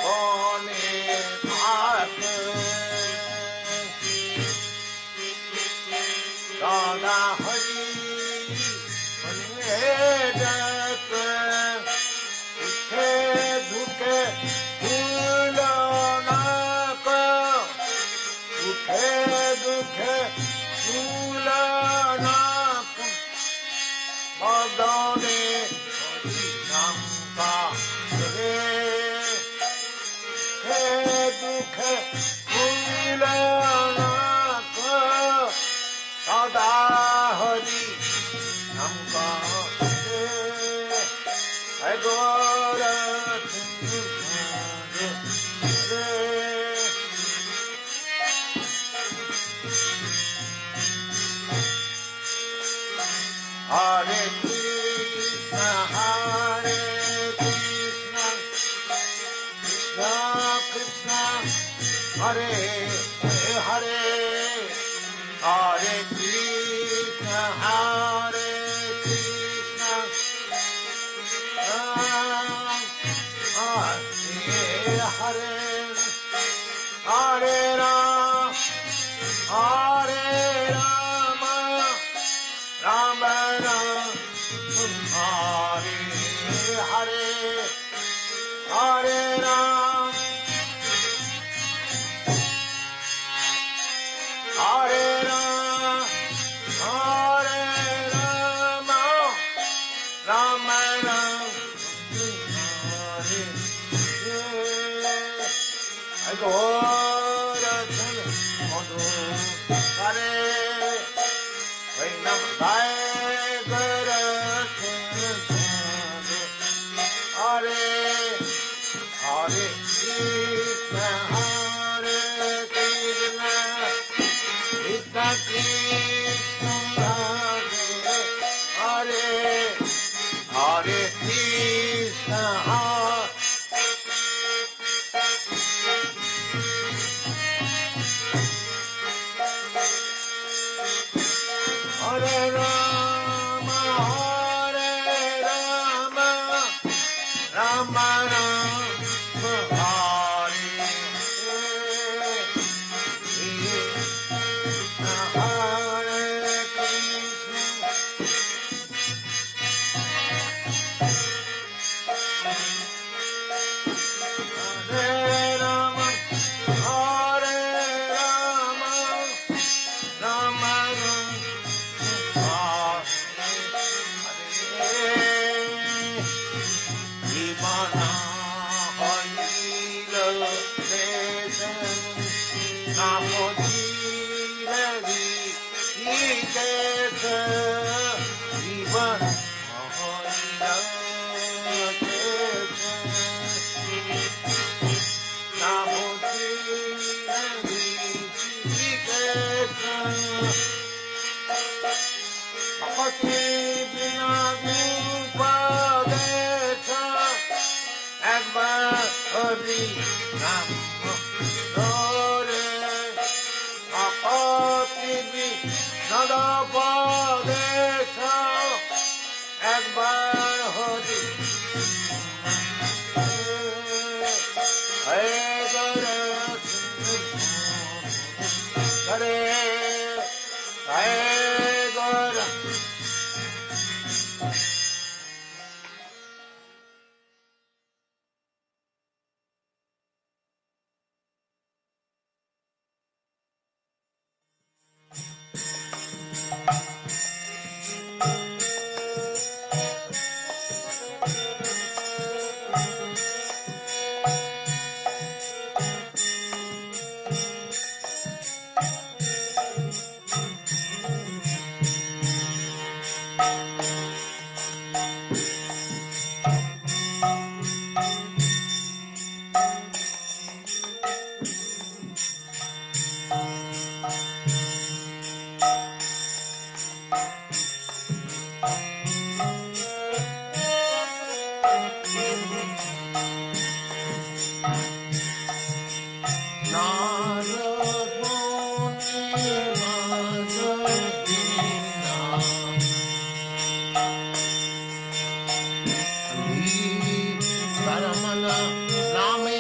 Speaker 2: Gone Thake Ada Hari Bale Jak Dukhe Dukhe Pulanak Madane Namka Dukhe Pulanak Sada Hari Namka Agora Hare Krishna Hare Krishna Krishna Krishna Hare Hare Hare Krishna Hare Krishna Hare Hare Rama Hare Rama Rama Rama Hare Hare Hare Rama Hare Rama Hare Rama Gorathan Madhu Hare Vai Nam Vai Gorathan Madhu Hare Hare Krishna Hare Krishna Krishna Krishna Hare Hare Krishna Hare Rama Rama Rama Hare Krishna Hare Krishna Hare Rama Hare Rama Rama Rama Dimana Haila Desan Namo Jilari Ikesa Dimana Haila Desan Namo Jilari Ikesa Apati Bina Upadesa Ekbar Hari Nam Dore Apati Bina Upadesa Ekbar Hari Hare Hare Hare Rama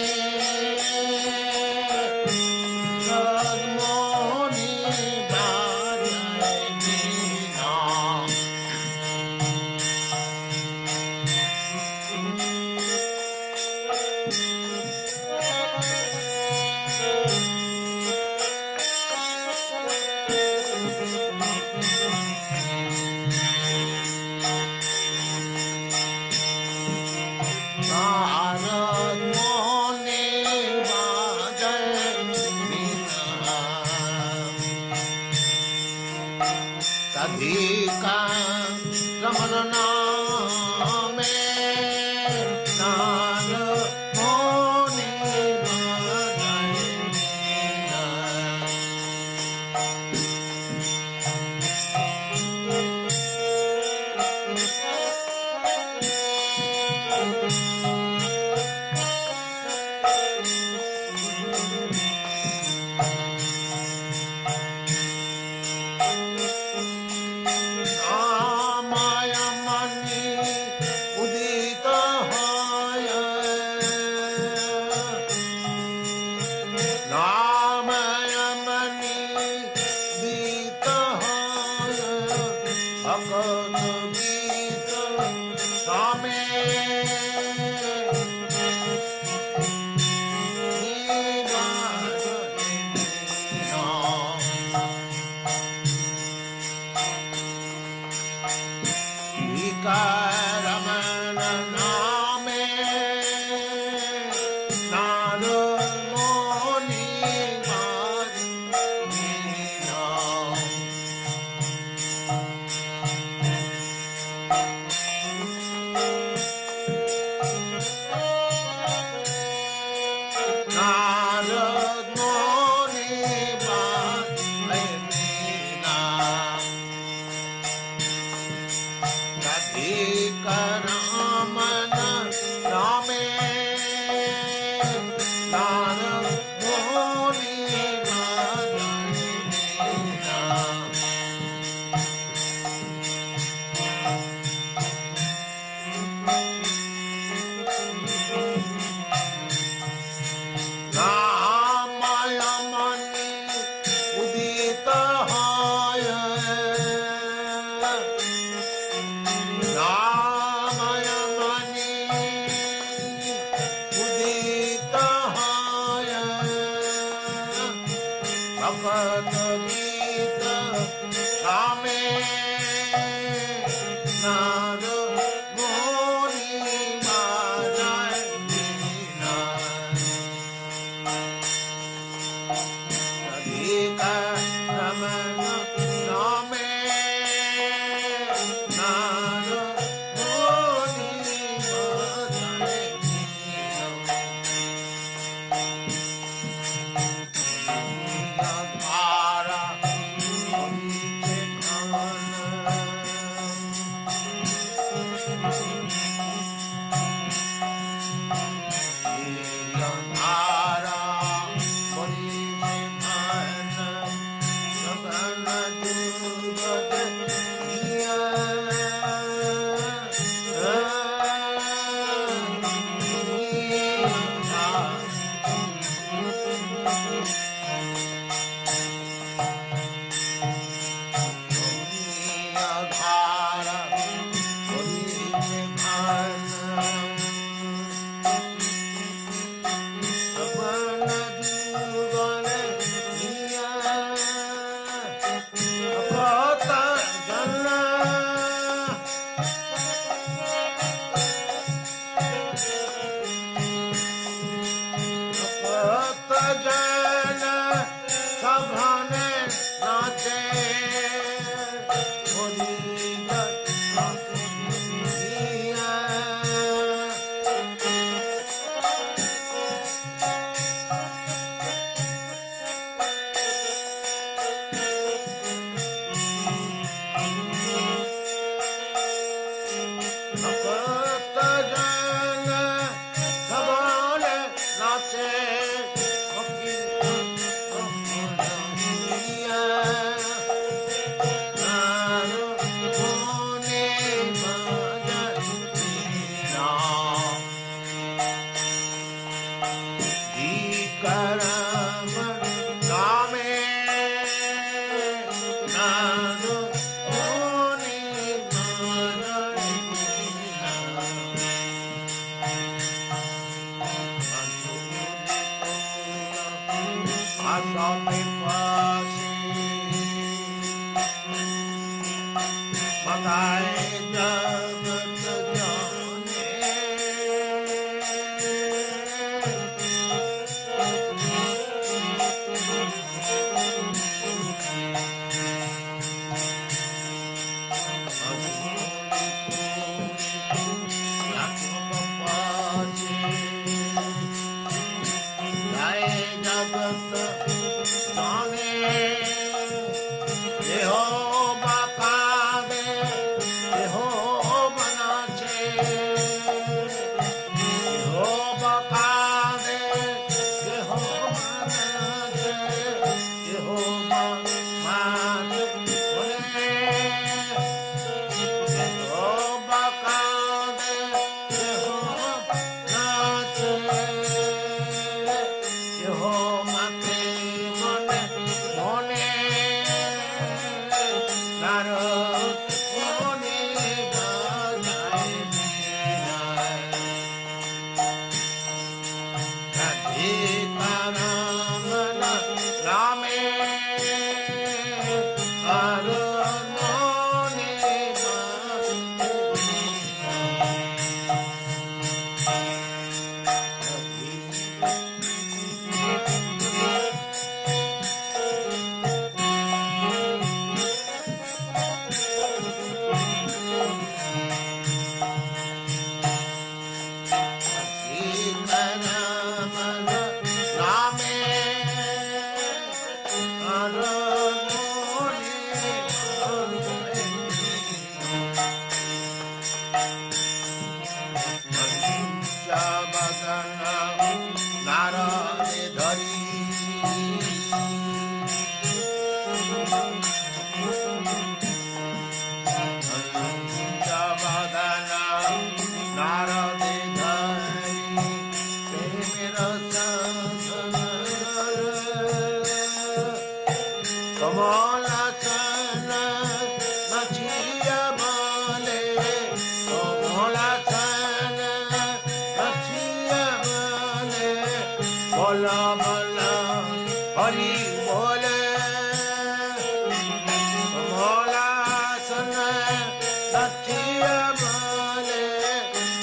Speaker 2: सचिया बोले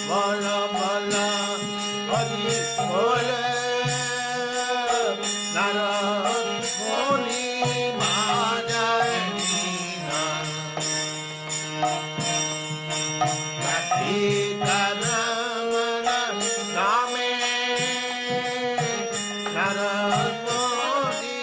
Speaker 2: बोला बोला हरि बोले नारद मुनि बाजाए वीणा सीताराम नामे नारद मुनि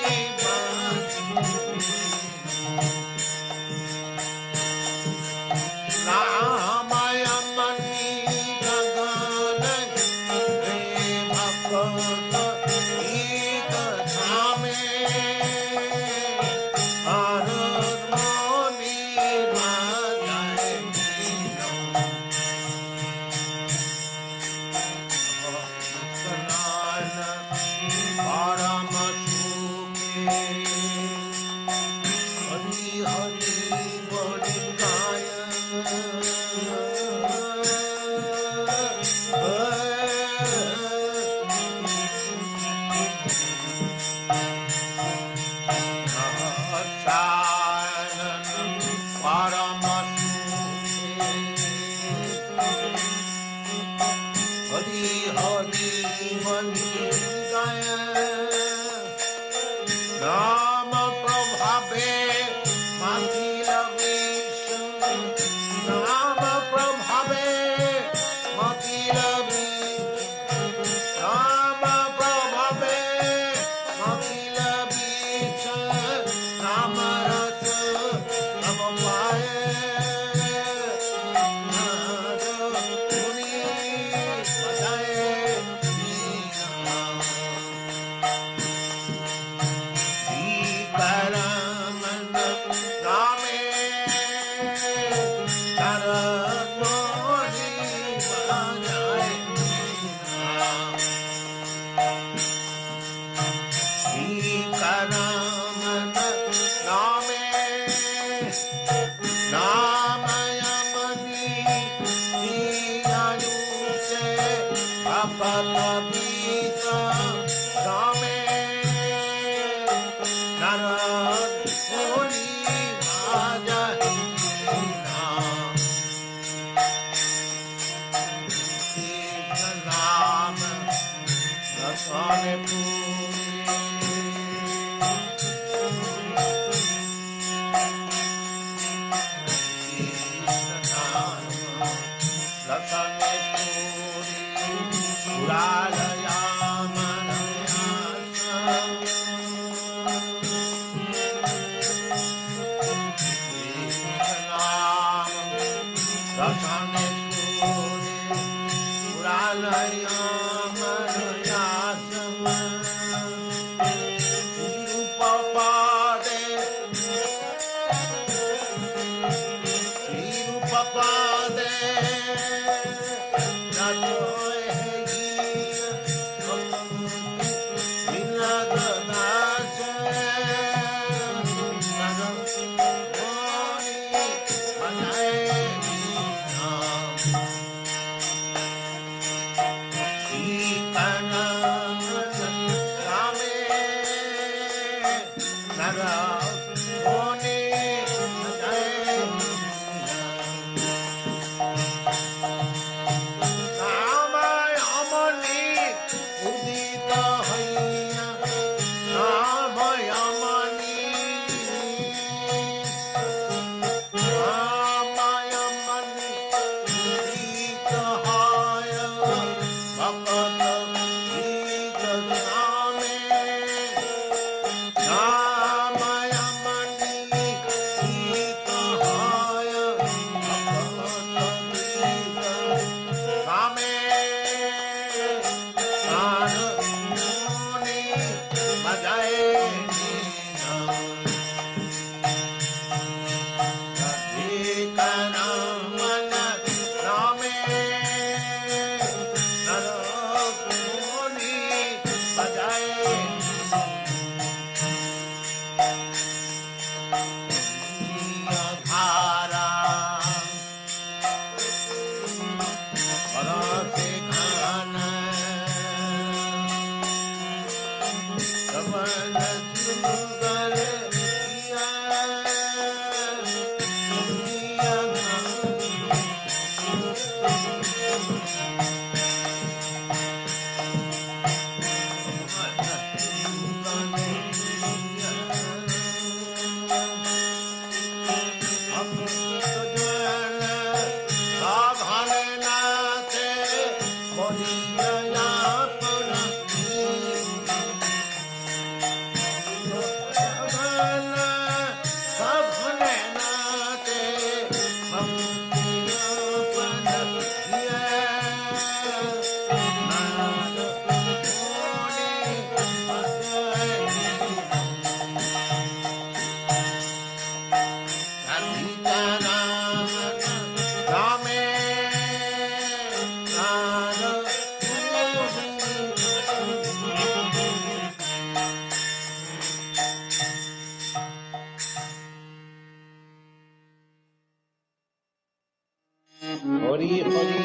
Speaker 2: हरि हरि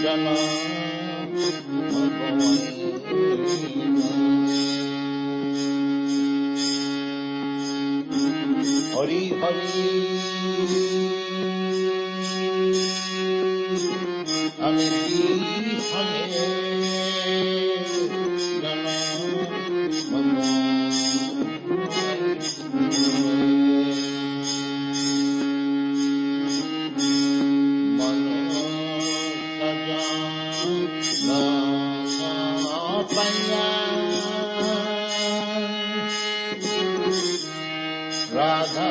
Speaker 2: जन हरि हरि राधा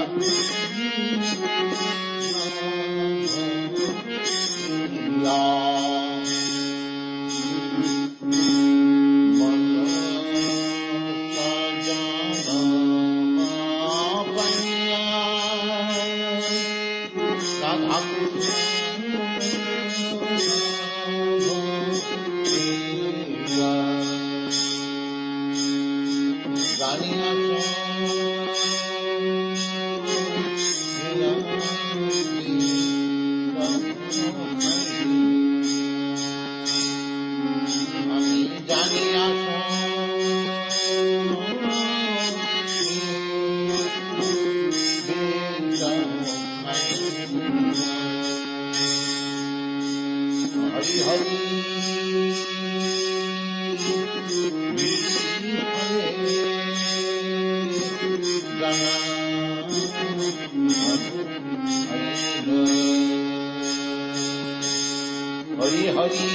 Speaker 2: हरि हरि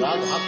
Speaker 2: राधा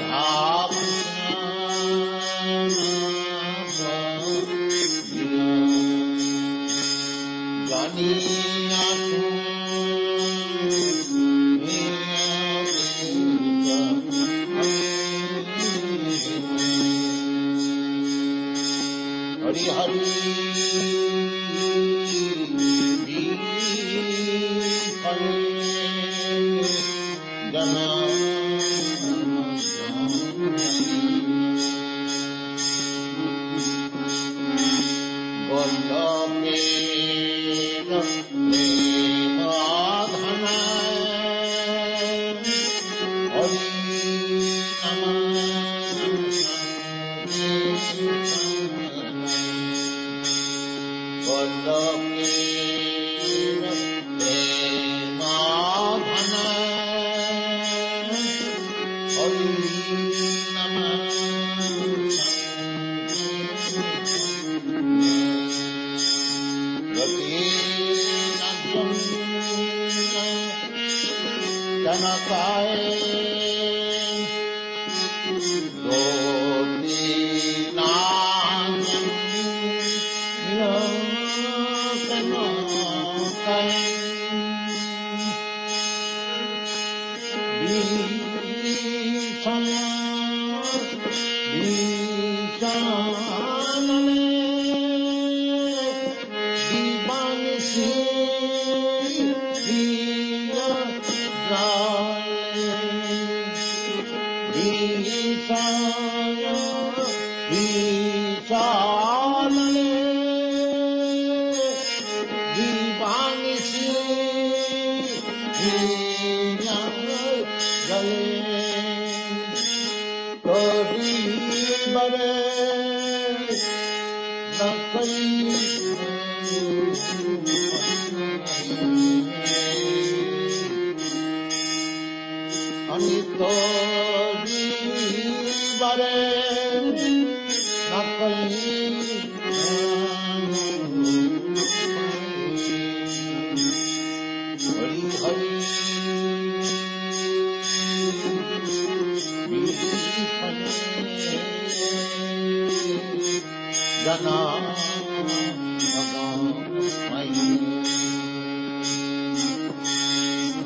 Speaker 2: हरि हरि जना Hari Hari jana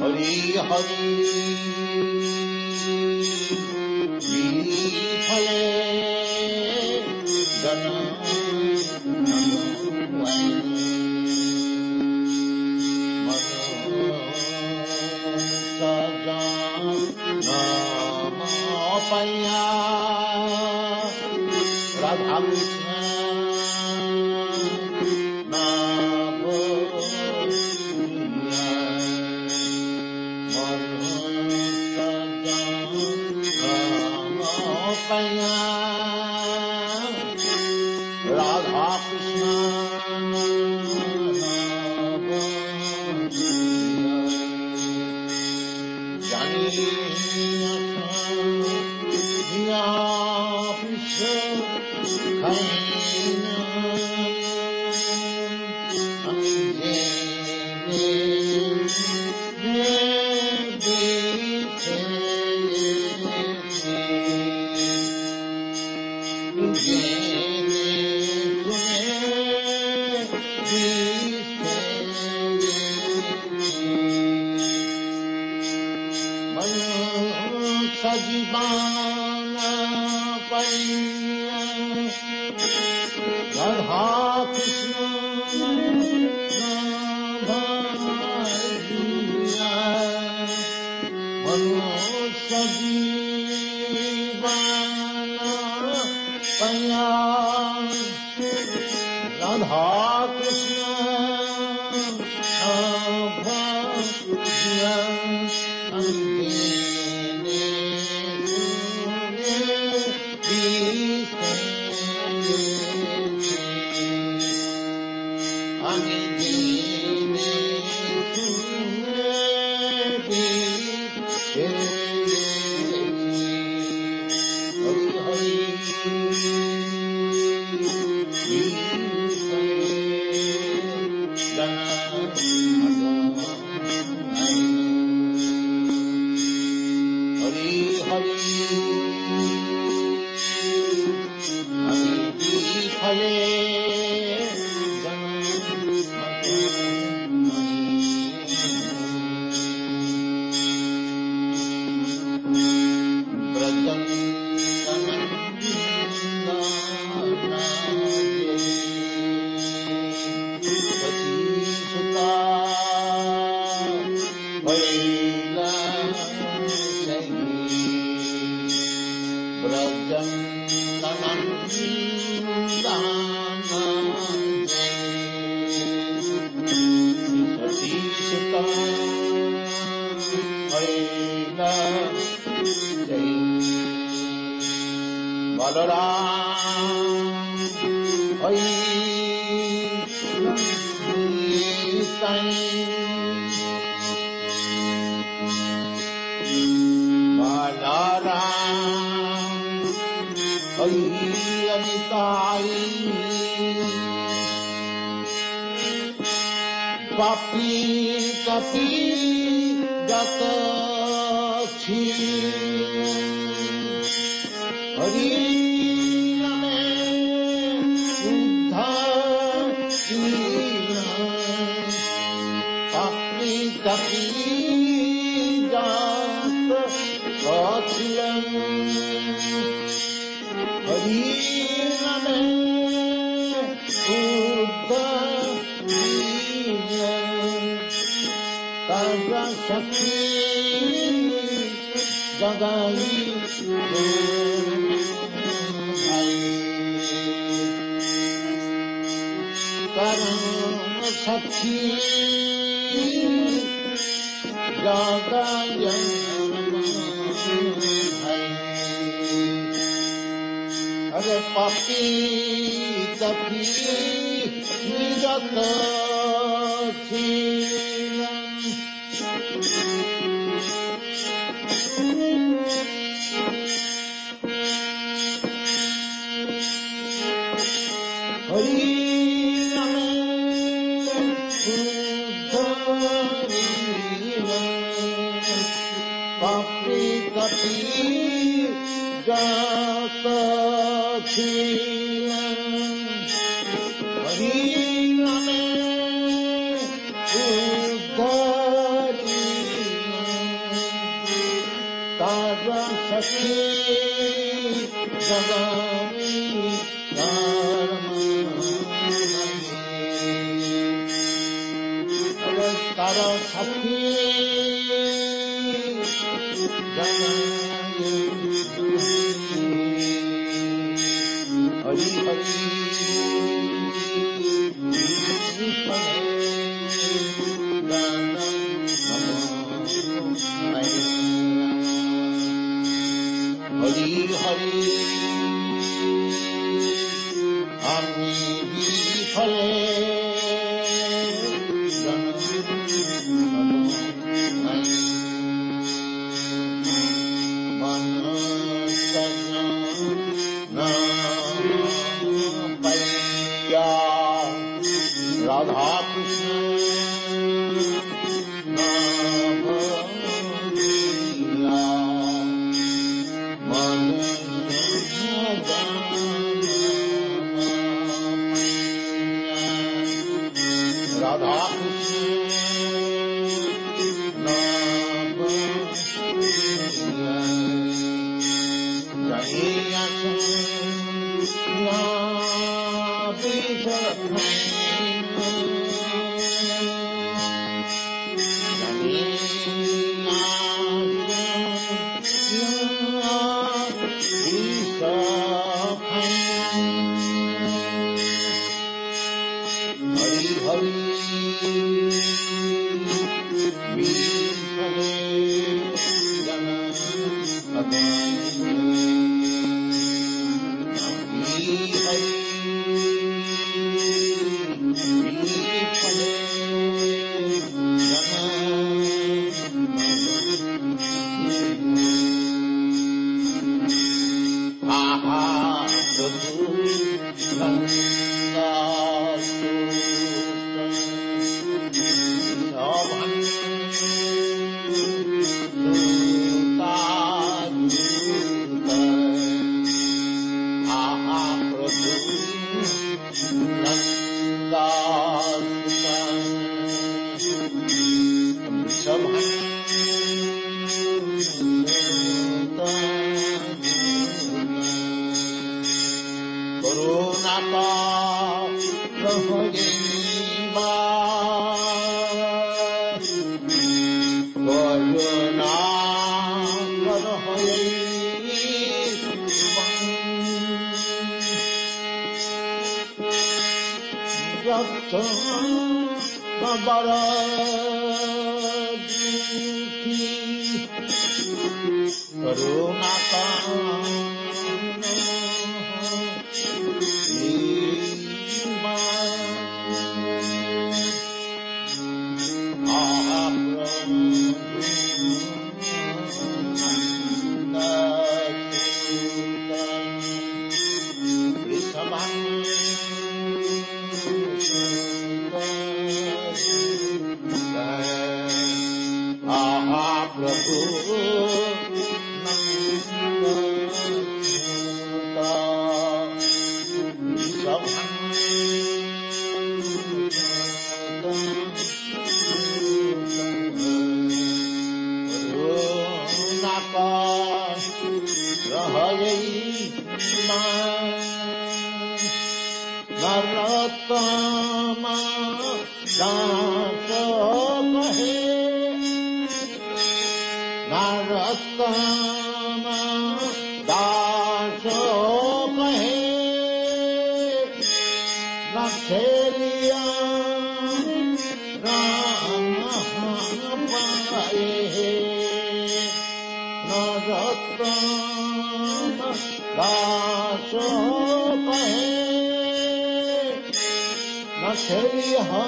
Speaker 2: Hari Hari Phale jana Paya Radha Krishna Paya Radha Krishna Sajibana Paya Radha Krishna Bhaiya Mano Sajibana Paya Radha Krishna Bhaiya Papi tapi jata chi Hari name uddha china Papi tapi jata chilan Hari name uddha Karya Shakti Jagai Karya Shakti Jagai Are Papi Tapi Nijata Chilan Hari name uddharina papi tapi jata chilan शरीर में उद्धरी तार सखी जगमी तार सखी हरि हरि हरि हरि আমি বিফলে राधा कृष्ण नाम लिया मन राधा कृष्ण नाम लिया जहिया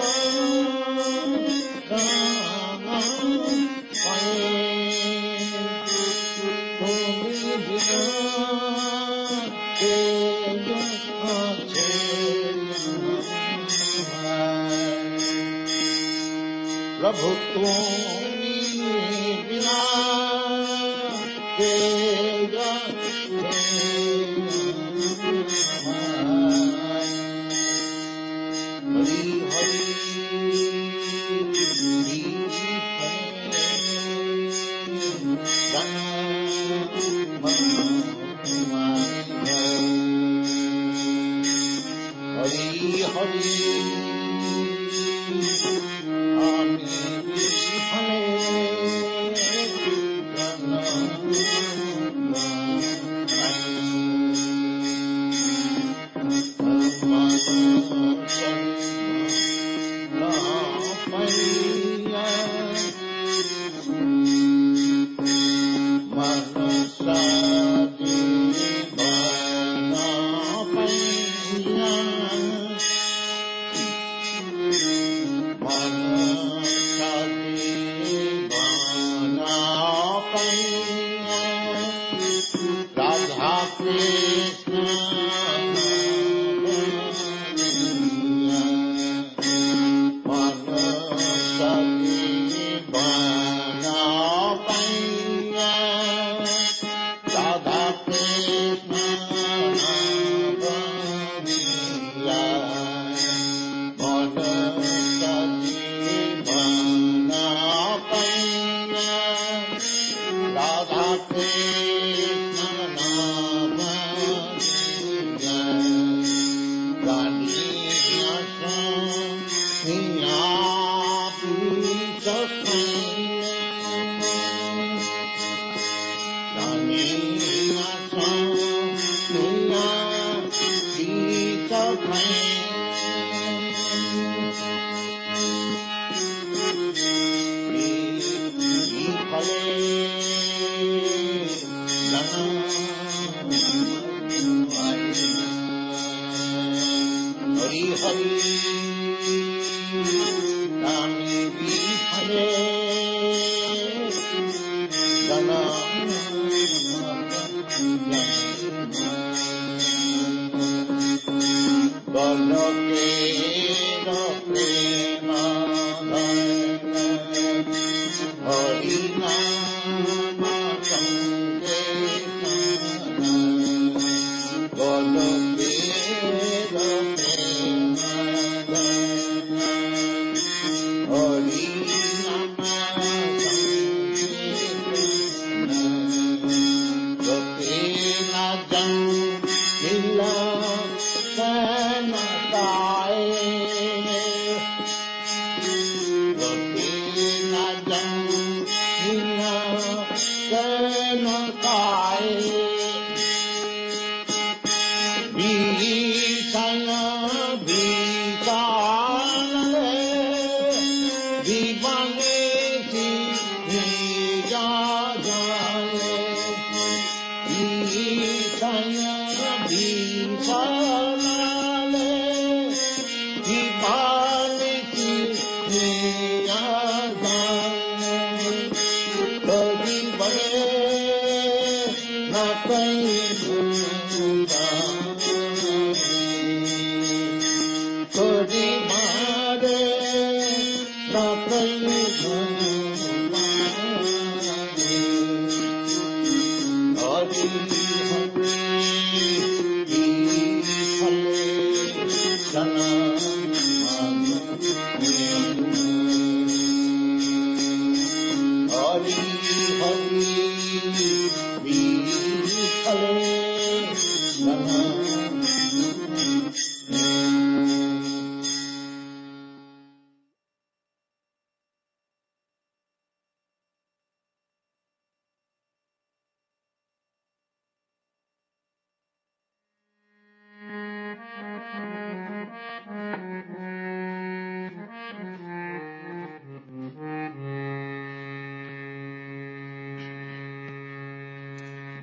Speaker 2: प्रभु तुम्ही बिना तेरा Krishna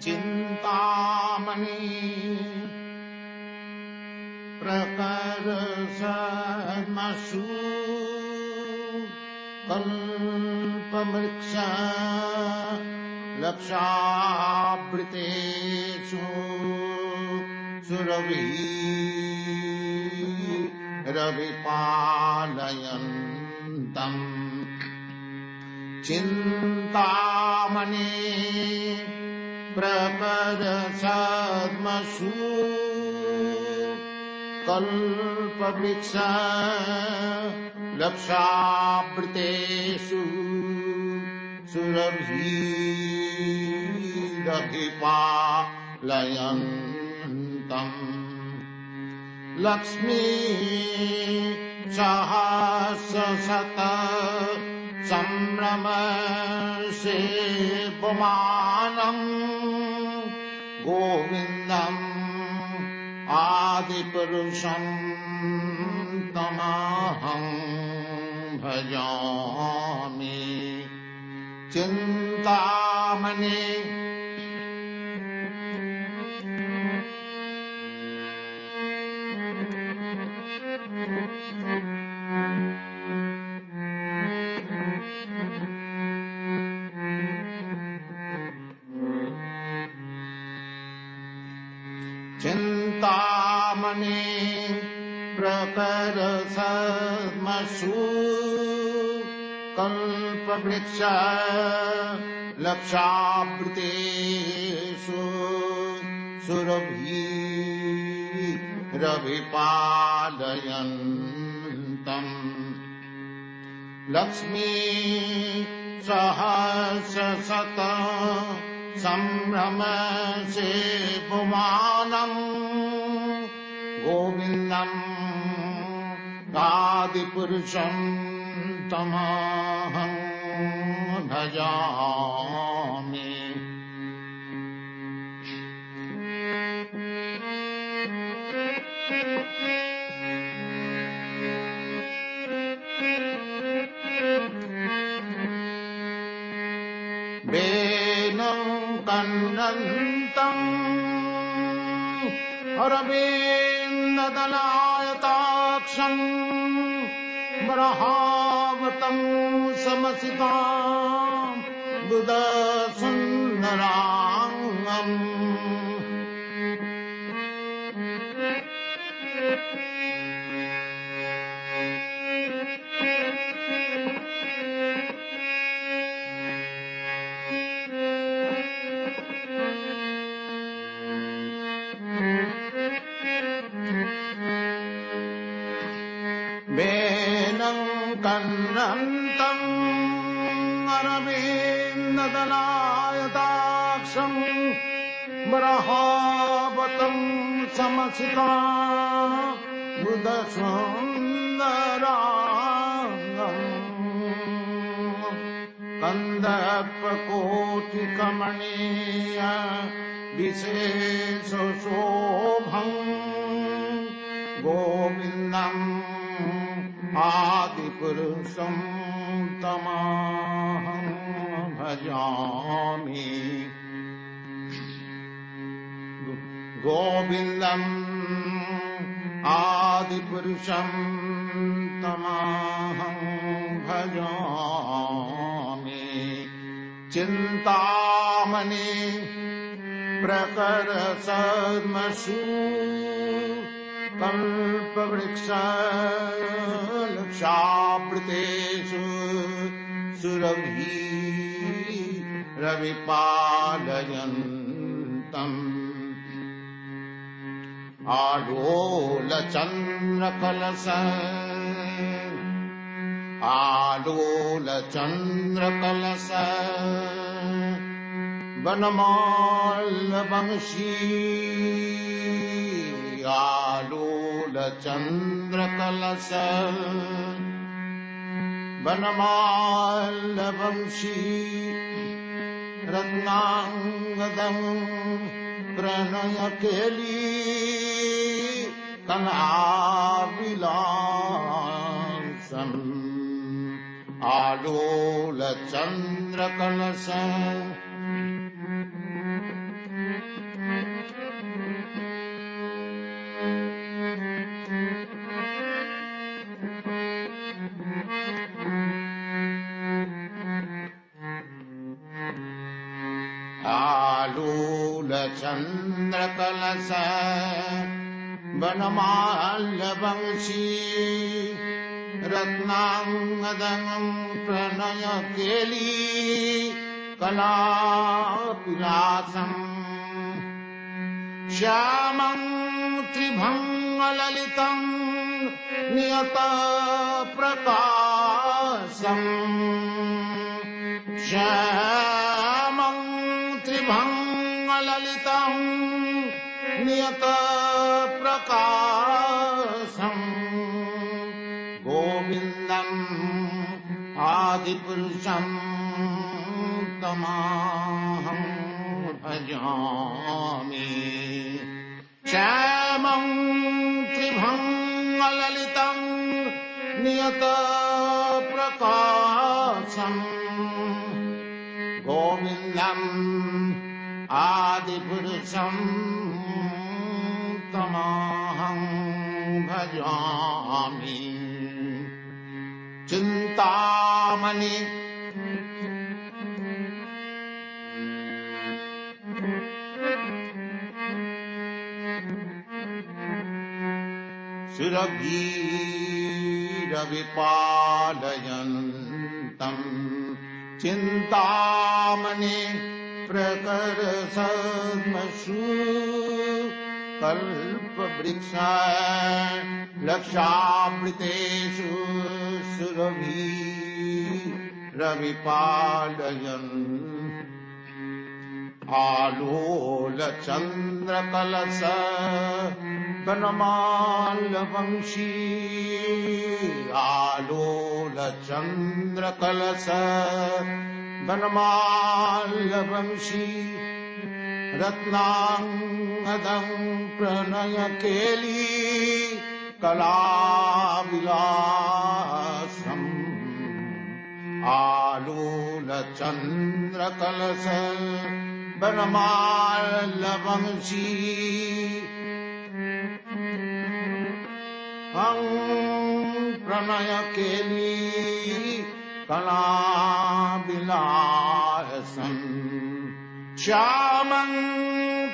Speaker 2: चिंतामणि प्रकर सर्मसु कल्पवृक्ष लक्षावृतेषु सुरभिः रविपालयन्तम् चिंतामणि प्रपरसद्मसु कल्पवृक्ष लक्षावृतेषु सुरभिरभिपालयन्तम् लक्ष्मी सहस्रशत संभ्रम सेवमानम् गोविन्दम् आदिपुरुषम् तमहं भजामि चिन्तामणि प्रकरसद्मसु कल्पवृक्ष लक्षावृतेषु सुरभिरभिपालयन्तम् लक्ष्मी सहस्रशत सम्भ्रमसे पुमानम् गोविन्दम् आदिपुरुषं तमहं भजामि। वेणुं कण्डन्तम् अरविन्ददलायताक्षम् बरहावतं समसितां बुधसुन्दराङ्गम् वेणुं कण्डन्तम् अरविन्ददलायताक्षम् बरहावतं समसितां बुधसुन्दराङ्गम् कन्दर्पकोटिकमनीय विशेषशोभम् गोविन्दम् आदिपुरुषं तमहं भजामि। गोविन्दम् आदिपुरुषं तमहं भजामि। चिन्तामणि प्रकरसद्मसु कल्पवृक्ष लक्षावृतेषु सुरभिरभिपालयन्तम् आलोलचन्द्रकलश वनमाल्यवंशी आलोलचन्द्रकलश वनमाल्यवंशी रत्नाङ्गदम् प्रणयकेली कलाविलासम् आलोलचन्द्रकलश आलोलचन्द्रकलश वनमाल्यवंशी रत्नाङ्गदम् प्रणयकेली कलाविलासम् श्यामं त्रिभङ्गललितम् नियतप्रकाशम् श्यामं त्रिभङ्गललितम् नियतप्रकाशम् गोविन्दम् आदिपुरुषं तमहं भजामि। श्यामं त्रिभङ्गललितम् नियतप्रकाशम् गोविन्दम् आदिपुरुषं तमहं भजामि। चिन्तामणि सुरभीरविपालयन्तम् चिन्तामणि प्रकरसद्मसु कल्पवृक्षाय लक्षावृतेषु सुरभीरविपालयन् आलोलचन्द्रकलश वनमाल्यवंशी आलोलचन्द्रकलश वनमाल्यवंशी रत्नांगदं प्रणयकेली कलाविलासम् आलोलचन्द्रकलश वनमाल्यवंशी प्रणयकेली कलाविलासम् श्यामं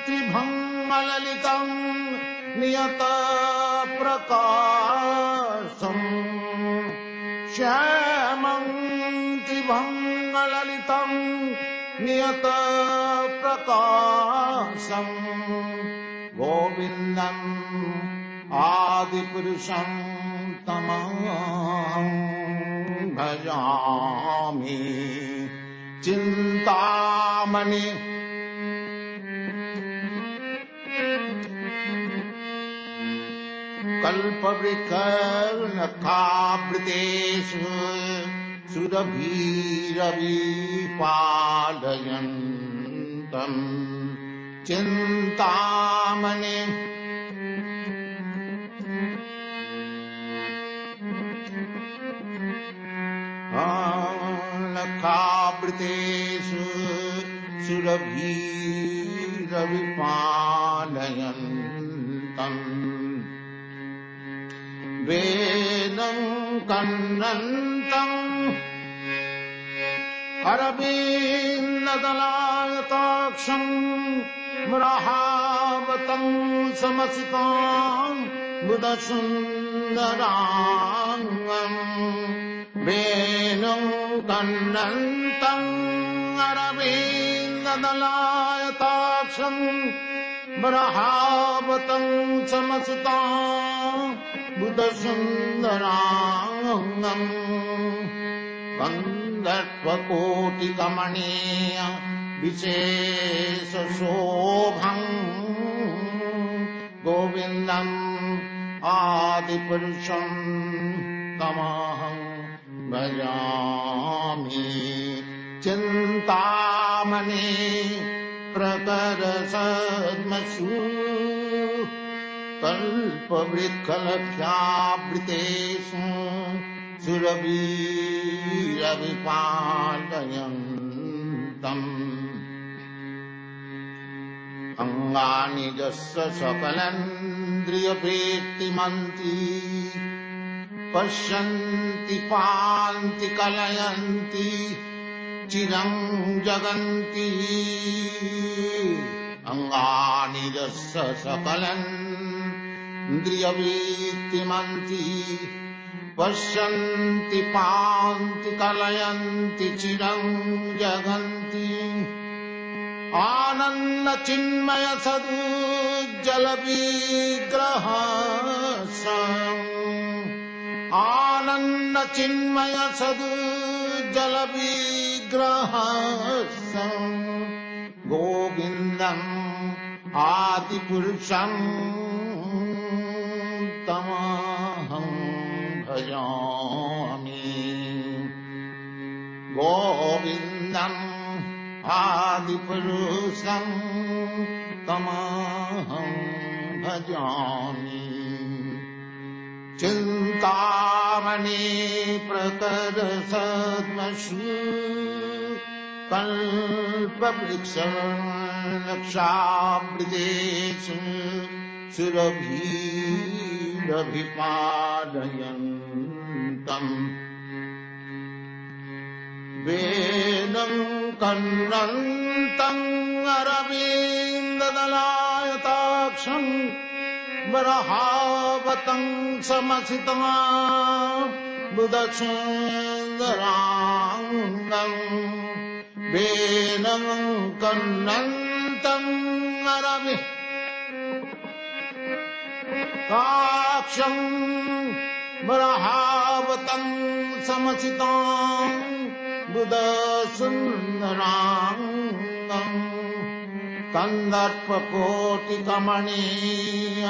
Speaker 2: त्रिभङ्गललितं नियतप्रकाशम् श्यामं त्रिभङ्गललितं नियतप्रकाशम् गोविन्दम् आदिपुरुषं तमहं भजामि चिन्तामणि कल्पवृक्षलतावृतेषु सुरभीरविपालयन्तम् चिन्तामणि लतावृतेषु सुरभीरविपालयन्तम् वेदं कन्नन्तम् अरविन्ददलायताक्षं मृहावतं समसितां बुधसुन्दराङ्गम् वेणुं कन्नन्तम् अरविन्ददलायताक्षं मृहावतं समसितां बुधसुन्दराङ्गम् गन्धर्वकोटिकमनीय विशेषशोभम् गोविन्दम् आदिपुरुषं तमहं भजामि चिन्तामणि प्रकरसद्मसु कल्पवृक्षलतावृतेषु सुरभीरविपालयन्तम् अङ्गानि यस्य सकलेन्द्रियवृत्तिमन्ति पश्यन्ति पान्ति कलयन्ति चिरं जगन्ति अङ्गानि यस्य सकलेन्द्रियवृत्तिमन्ति पश्यन्ति पान्ति कलयन्ति चिरं जगन्ति आनन्दचिन्मय सदुज्जलविग्रह आनन्दचिन्मय सदुज्जलविग्रह गोविन्दम् आदिपुरुषं तमहं भजामि गोविन्दम् आदिपुरुषं तमहं भजामि चिन्तामणि प्रकरसद्मसु कल्पवृक्षलतावृतेषु सुरभीरविपालयन्तम् वेदं कन्नन्तम् अरविन्ददलायताक्षं बरहावतं समसितं बुधसुन्दराङ्गं वेनं कन्नन्तं अरवि काक्षं बरहावतं समसितं बुधसुन्दराङ्गं कन्दर्पकोटिकमणीय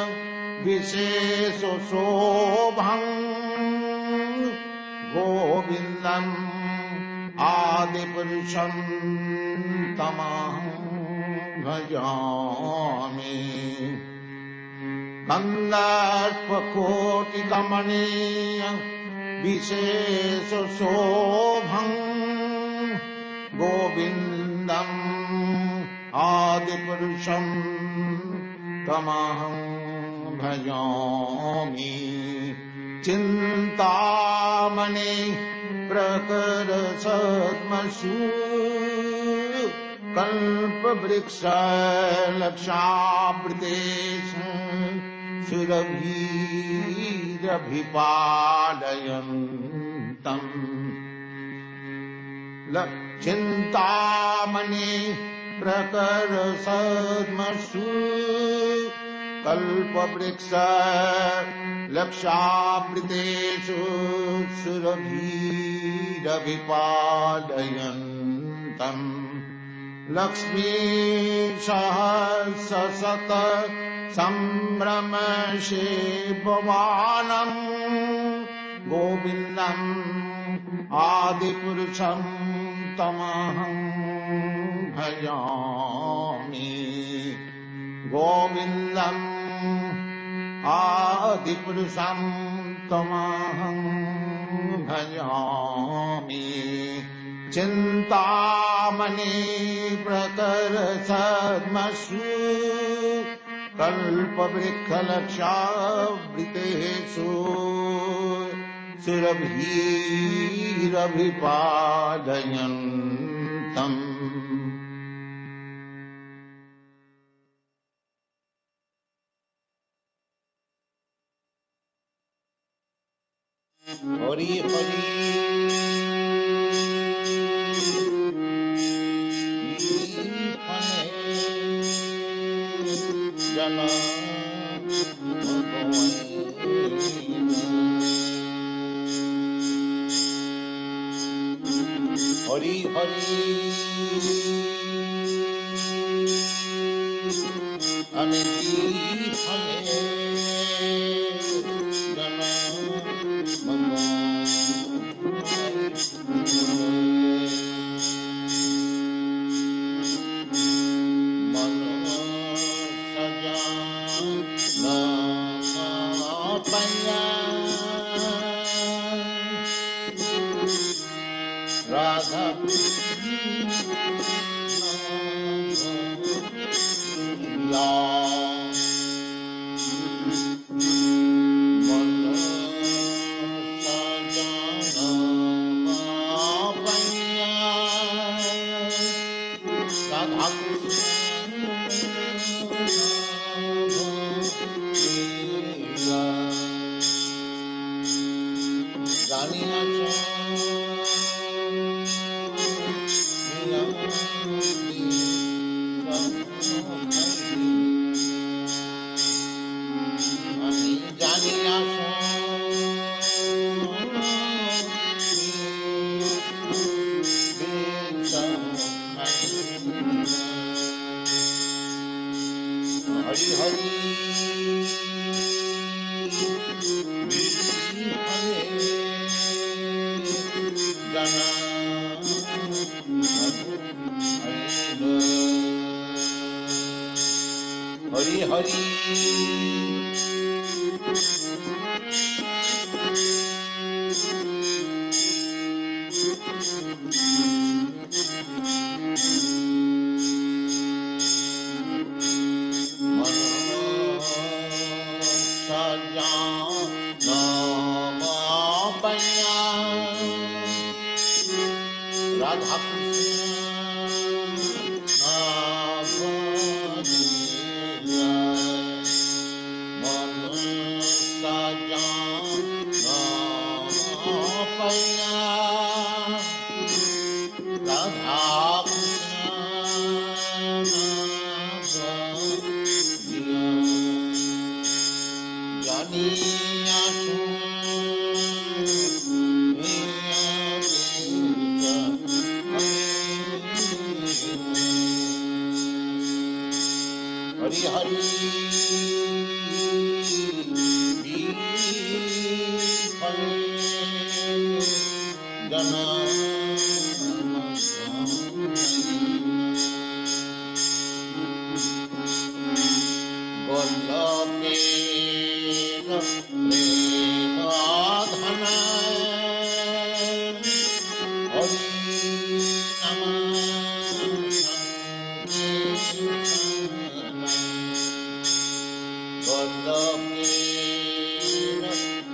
Speaker 2: विशेषशोभं गोविन्दम् आदिपुरुषं तमहं भजामि कन्दर्पकोटिकमणीय विशेषशोभं गोविन्दम् आदिपुरुषं तमहं भजामि चिन्तामणि प्रकरसद्मसु कल्पवृक्षलक्षावृतेषु सुरभिरभिपालयन्तम् चिन्तामणि प्रकरसद्मसु कल्पवृक्ष लक्षावृतेषु सुरभिरभिपालयन्तम् लक्ष्मी सहस्रशत सम्भ्रमसेव्यमानं गोविन्दम् आदिपुरुषं तमहं भजामि गोविन्दम् आदिपुरुषं तमहं भजामि चिन्तामणि प्रकरसद्मसु कल्पवृक्षलक्षावृतेषु सुरभिरभिपालयन्तम् हरि हरि जन हरि हरि अनिति हरे जन राधा हरि हरि हरि हरि राधा कृष्ण हरि हरि जना गोलोके प्रेम धन हरि गोलोके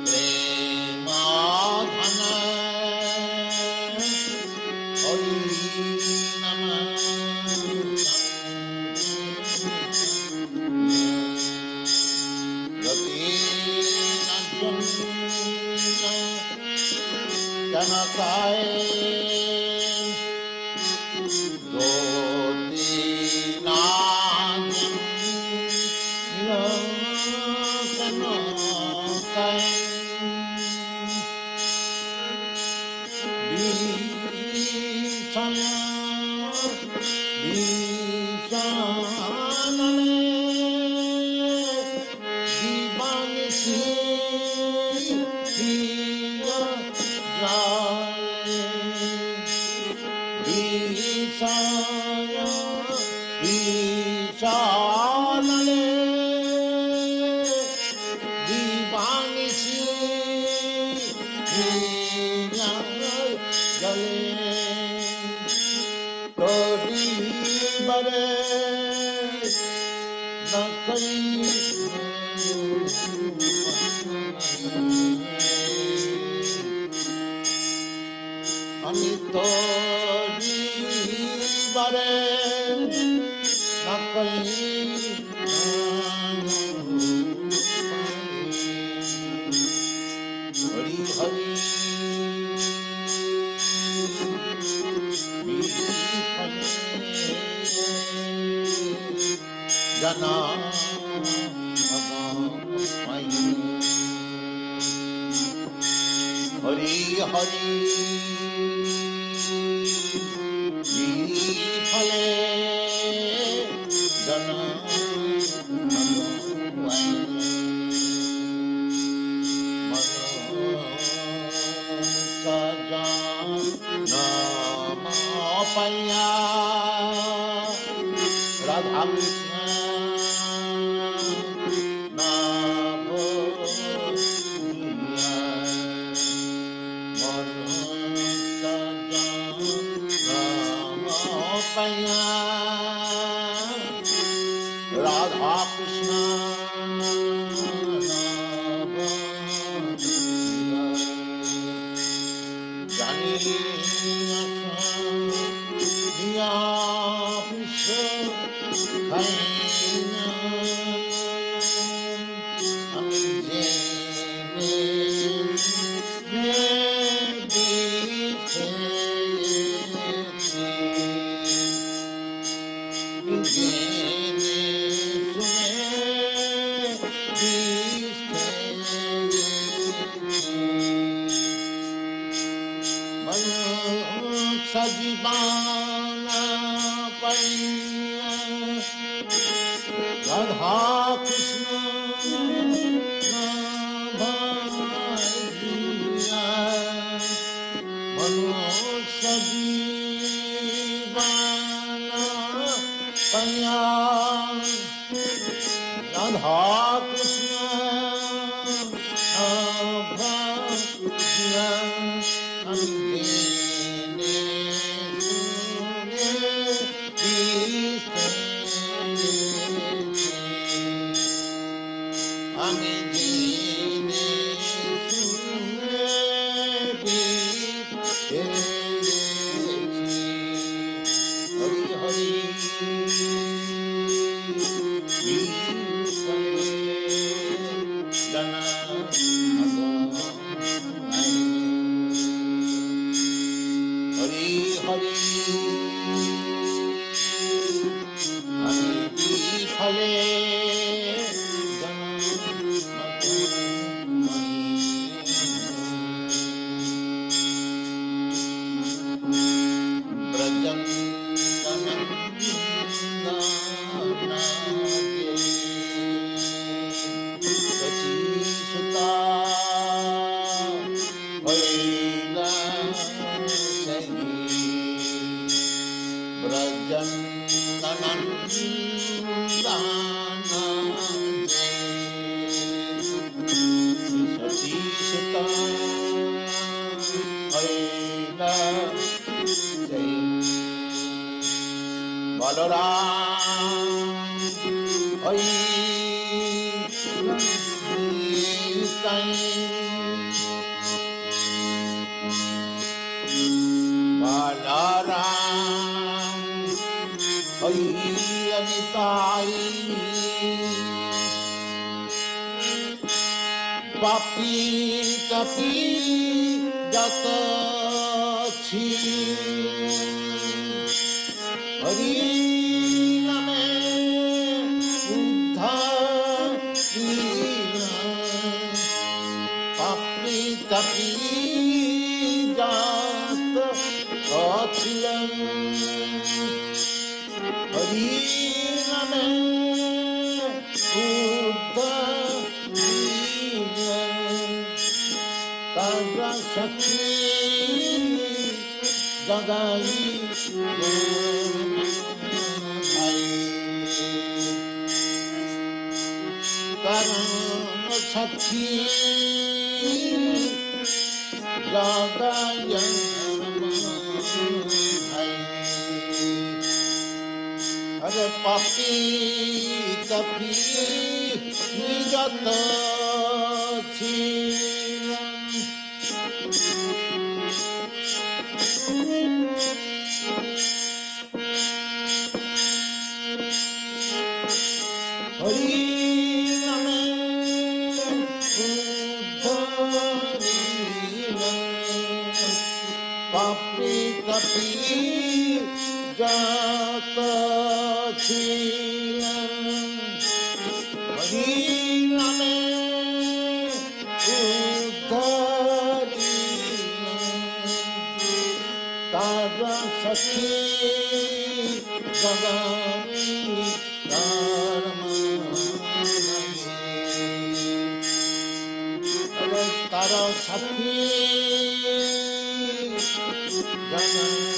Speaker 2: प्रेम धन Hari जनकाय Papi tapi jata chi Hari name uddharina Papi tapi jata chi Hari name uddharina Taja sakhi jagai Karam sakhi jagai Hare papi tapi nijata chi Hari name uddharina papi tapi jata chi Hari name uddharina Taja sakhi jagami Tara sakhi jagami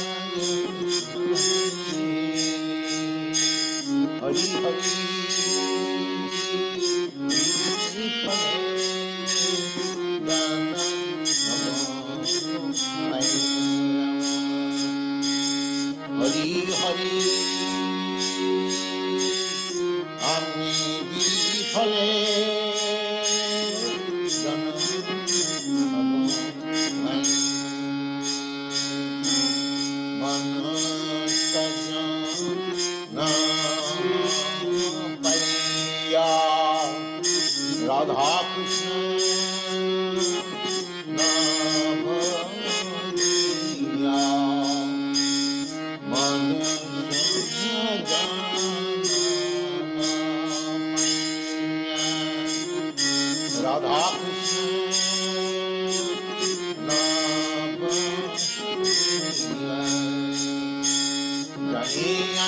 Speaker 2: Hari Hari Hari Hari Ami Bifale Radha Krishna Namaniya Manasya Janamaniya Radha Krishna Namaniya Janiya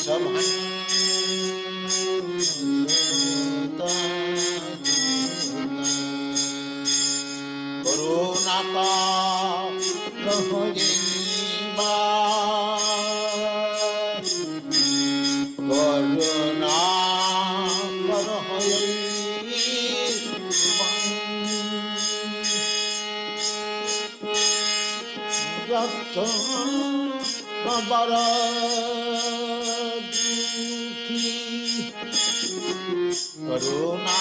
Speaker 2: Chandra Karunaka जगत बर दुखी करुणा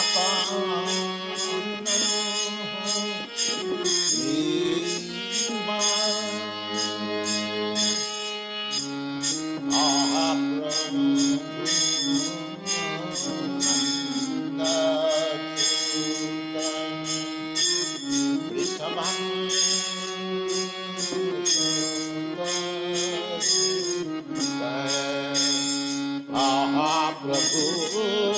Speaker 2: प्रभु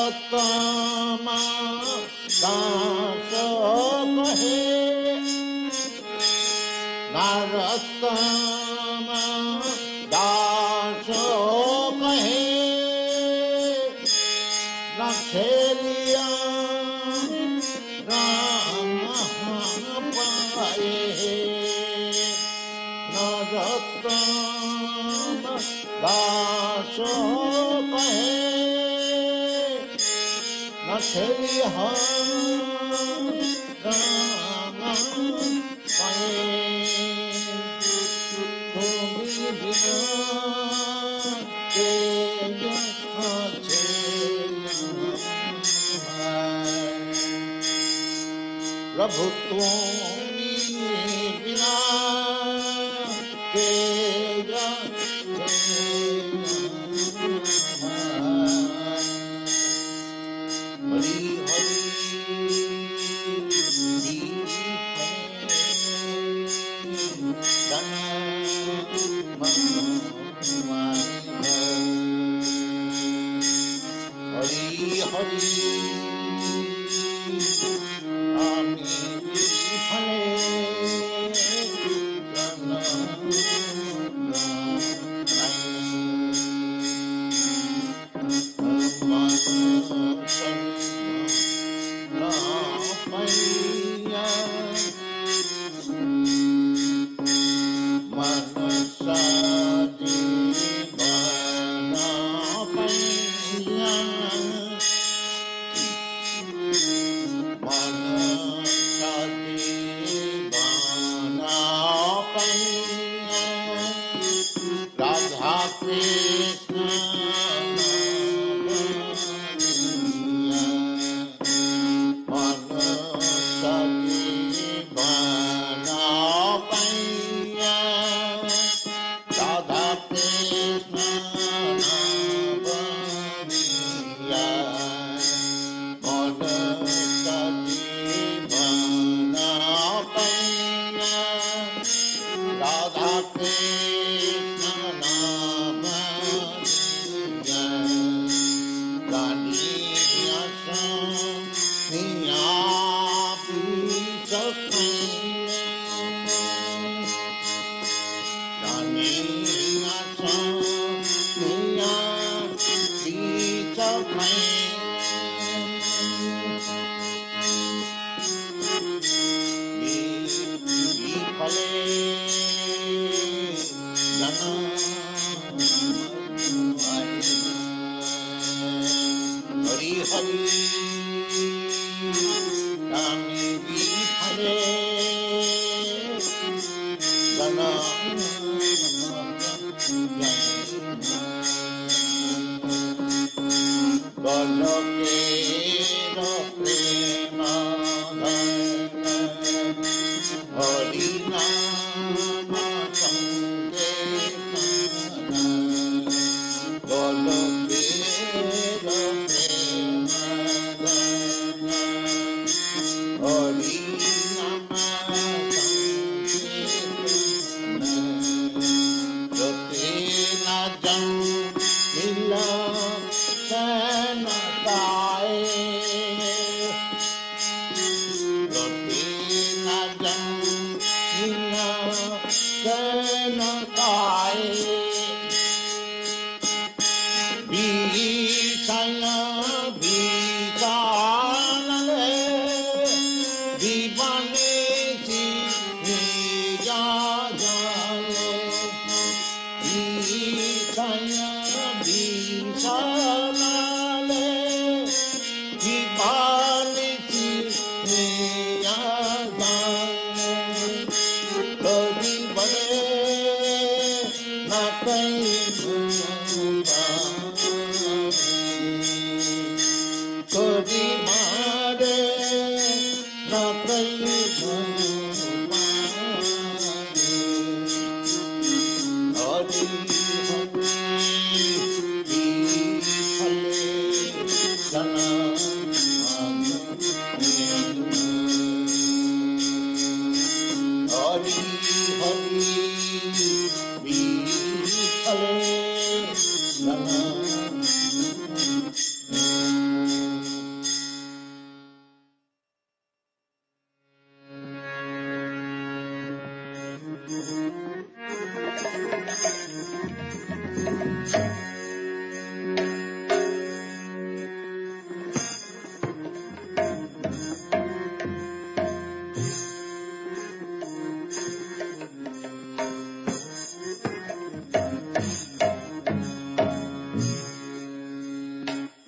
Speaker 2: नरोत्तमा दास कहे नरोत्तमा दास कहे नक्षलिया राम पाए नरोत्तमा दास कहे नक्षलिया राम पाए प्रभु तुम बिना हरि हरि हरि राधा कृष्ण हरि हरि रामी हरे गना गोलोके प्रेम हरि नाम गोलोके हरि नाम जोते न जन मिला न पाए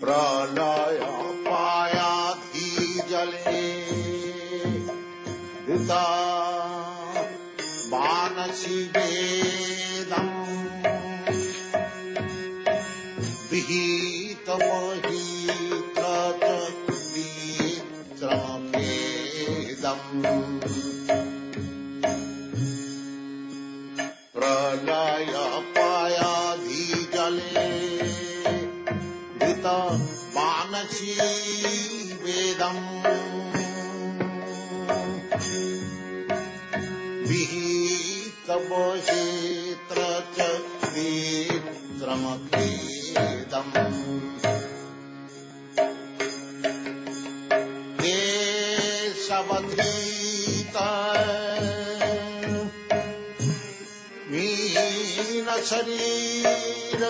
Speaker 2: प्रलय पायाधि जले धृता वानसि वेदम् विहित प्रलय पायाधि जले धृता वानसि वेदम् विहितवहेत्र च नेत्रमखेदम् केशवधृत मीन शरीर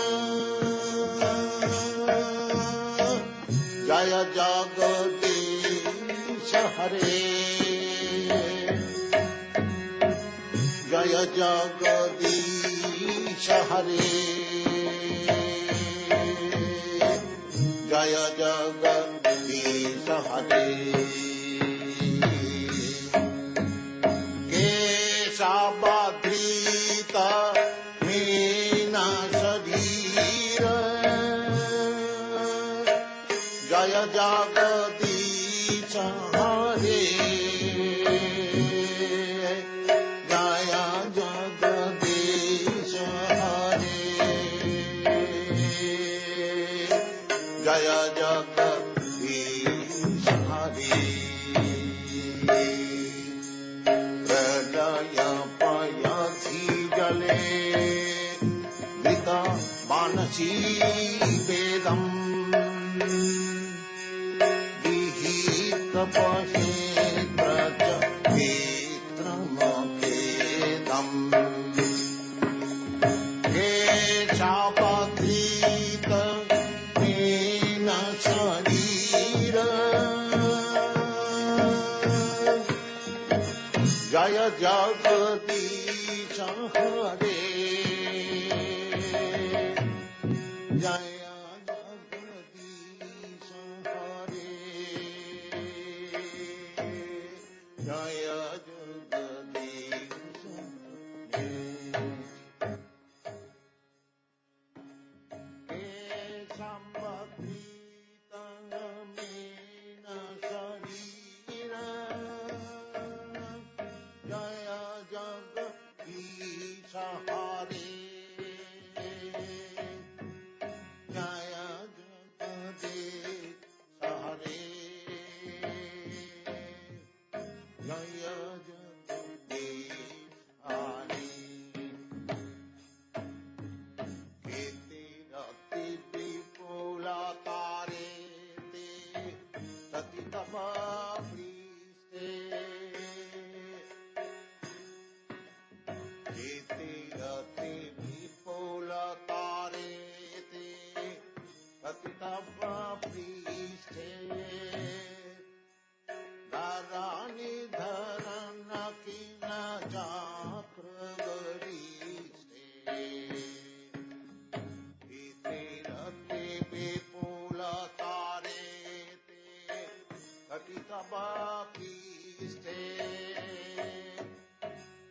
Speaker 2: जय जगदीश हरे जय जगदीश हरे जय जगदीश हरे केशवधृत मीन शरीर जय जगदीश हरे जय जगदीश हरे जय जगदीश हरे प्रलय पायाधि जले धृता वानसि वेदम् विहितवहेत्र च नेत्रमखेदम् केशवधृत मीन शरीर जय जगदीश हरे जय जगदीश हरे जय जगदीश केशवधृत मीन शरीर जय जगदीश हरे जय जगदीश हरे जय जगदीश हरे केते रति विपुला तारे ते सति तव प्रीस्ते केते रति विपुला तारे ते सति तव प्रीस्ते धरानि धरन किन चाक्र गरीस्ते केते रति विपुला तारे ते सति तव प्रीस्ते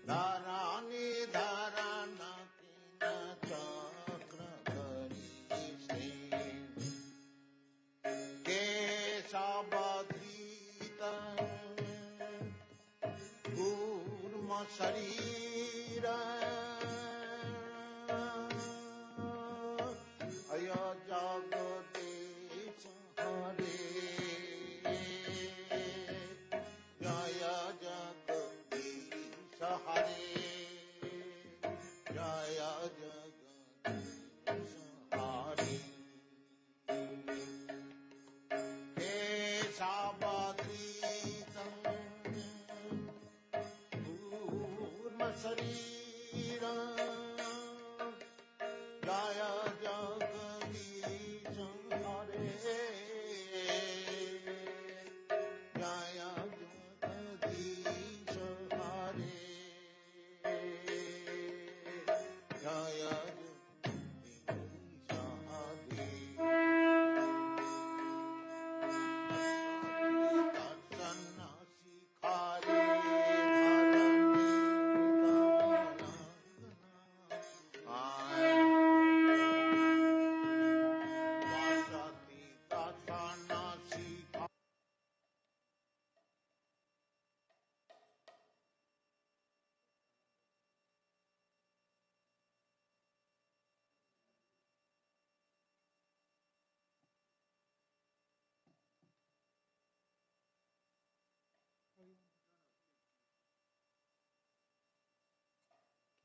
Speaker 2: धरानि धरन किन चाक्र गरीस्ते केशवधृत कूर्म शरीर अय जगदीश हरे जय जगदीश हरे जय जगदीश हरे केशवधृत कूर्म शरीर जय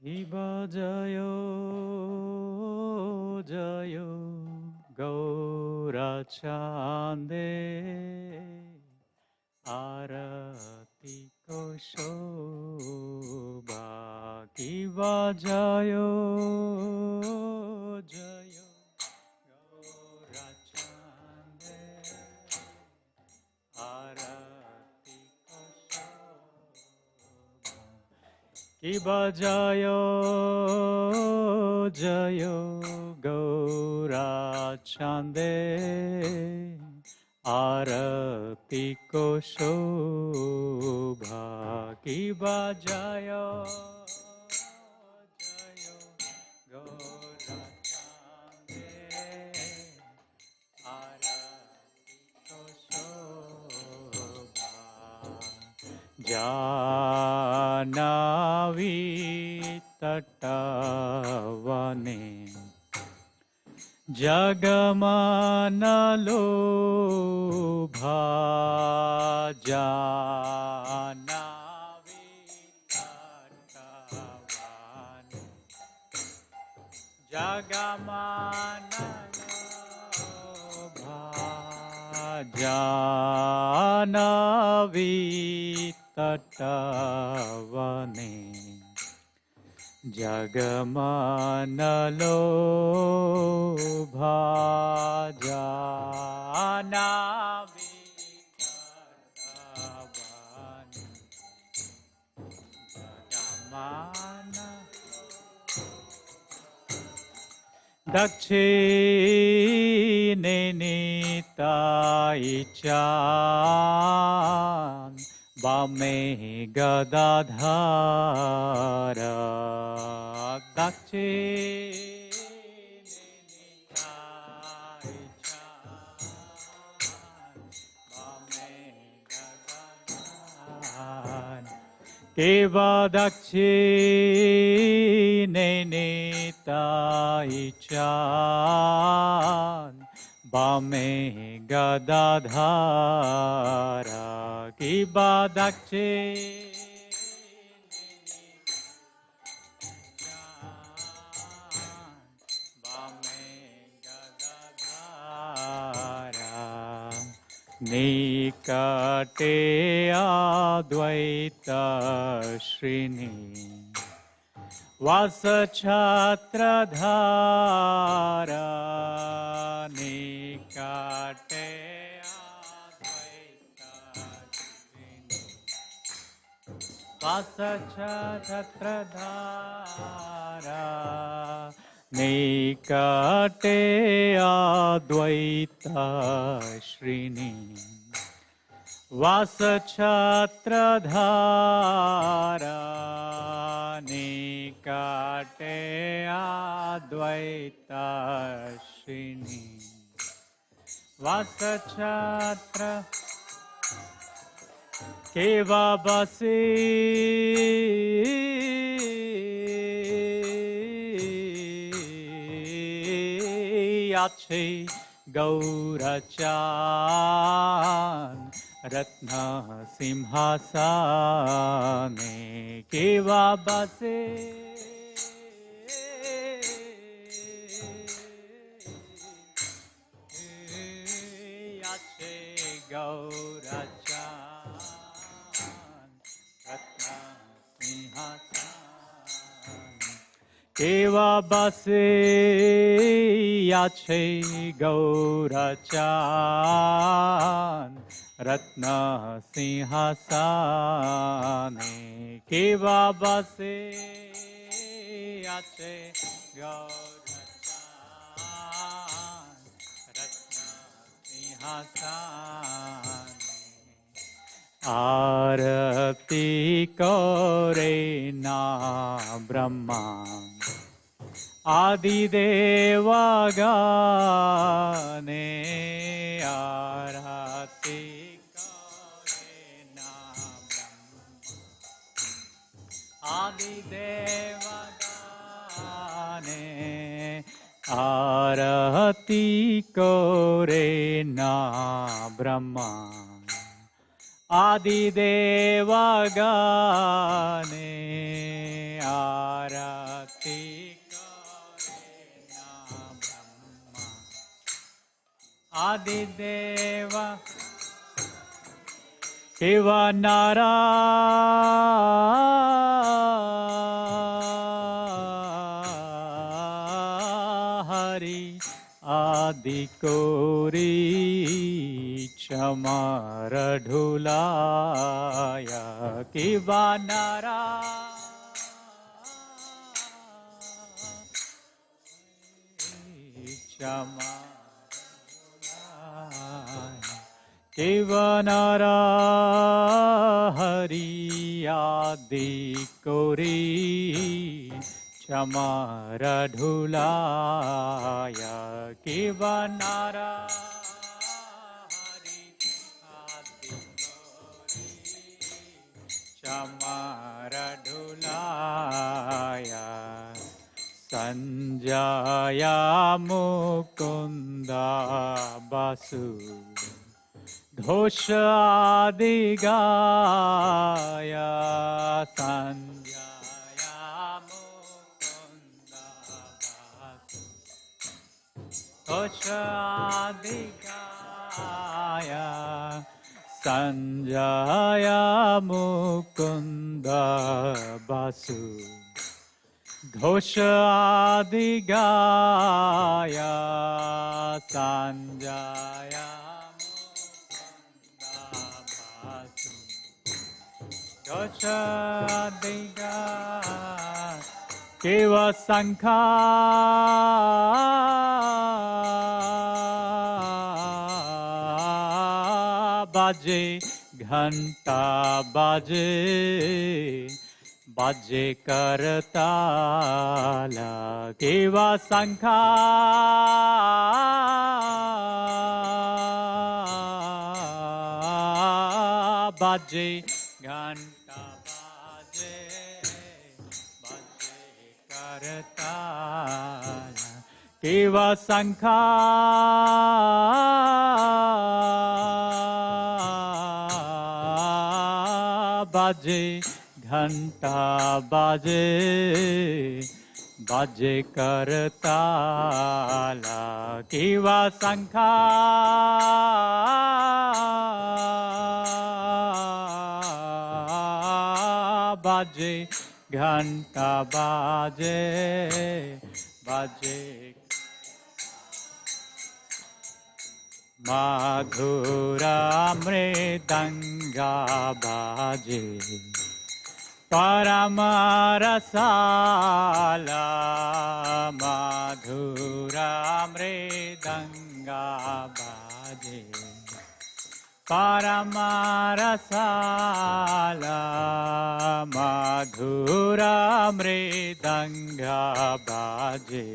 Speaker 3: Iba Jayo Jayo Gaura Chande Arati ko shobha Iba Jayo Jayo Gaura Chande Arati ko shobha Kiba Jayo Jayo Gaura Chande Arati ko shobha Kiba Jayo Jayo Gaura Chande Arati ko shobha Janavi tatavane Jagamanalobha Janavi tatavane Jagamanalobha Janavi tatavane Jagamanalobha Janavi tatavane Jagamana Dakshine Nitai Chan Bame Gadadhara Dakshine Nitai Chan Bame Gadadhara Keva dakshine nitai chan Bame gadadhara Keva dakshine Bame gadadhara Nikate Advaita Srini Vasachhatradhara Nikate Advaita Srini Vasachhatradhara Nikate Advaita Srini Vasachhatradhara Nikate Advaita Srini Vasachatra Keva Basi Yache Gaurachan Ratna Simhasane Keva Base Yache Gaurachan Ratna Simhasane Keva Base Yache Gaurachan Ratna Simhasane Keva Base Yache Gaurachan Ratna Simhasane Arati kore na Brahma Adi Deva gane Arati kore na Brahma Adi Deva gane Arati kore na Brahma Adi Deva gane आरती करे ना ब्रह्मा आदिदेव शिव नारा हरि आदि कोरी चमर ढुलाया शिव नारा चमर शिव नारा हरि आदि कोरी चमर ढुलाया शिव नारा हरि आदि कोरी चमर ढुलाया संजया मुकुंदा बासु घोष आदि गाया संजया मुकुंदा बासु घोष आदि गाया संजया मुकुंदा बासु घोष आदि गाया संजया घोष आदि गाया केव शंखा बाजे घंटा बाजे बाजे करताला केवा शंखा बाजे घंटा बाजे बाजे करताला केवा शंखा बाजे घंटा बाजे बाजे करताला केवा शंखा बाजे घंटा बाजे बाजे मधुरा मृदंगा बाजे परम रसाला मधुरा मृदंगा बाजे परम रसाला मधुरा मृदंगा बाजे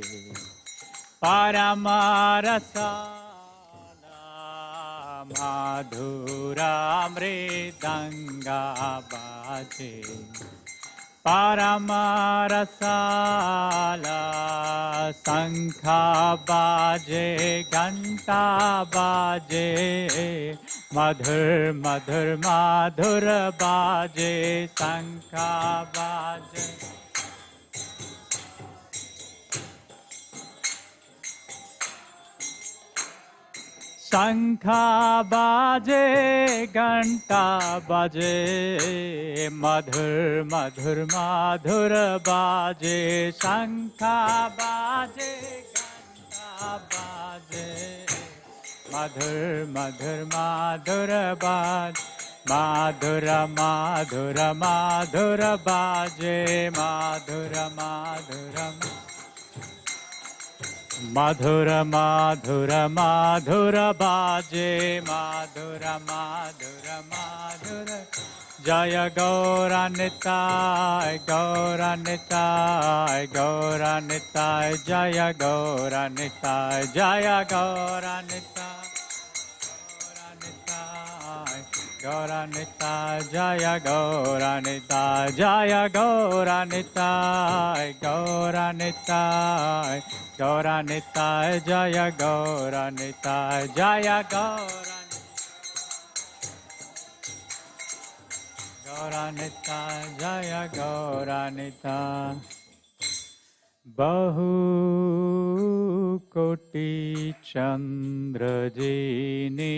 Speaker 3: परम रसाला मधुरा मृदंगा बाजे परम रसाला शंखा बाजे घंटा बाजे मधुर मधुर माधुर बाजे शंखा बाजे शंखा बाजे घंटा बाजे मधुर मधुर माधुर बाजे शंखा बाजे घंटा बाजे मधुर मधुर माधुर बाज माधुर माधुर माधुर बाजे माधुर माधुर मधुर माधुर माधुर बाजे माधुर माधुर माधुर जय गौरानिताय गौरानिताय गौरानिताय जय गौरानिताय जय गौरानिताय गौरानिताय जय गौरानिताय जय गौरानिताय गौरानिताय गौरानिताय जय गौरानिताय जय Gauranita Jaya Gauranita Bahu Koti Chandra Jini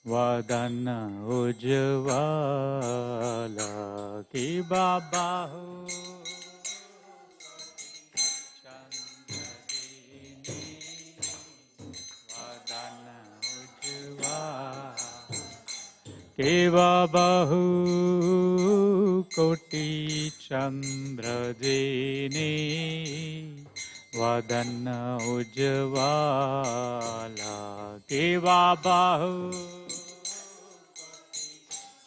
Speaker 3: Vadana Ujjvala Ki Babahu Chandra Jini Vadana Ujjvala Keva bahu koti chandra jini vadana ujjvala Keva bahu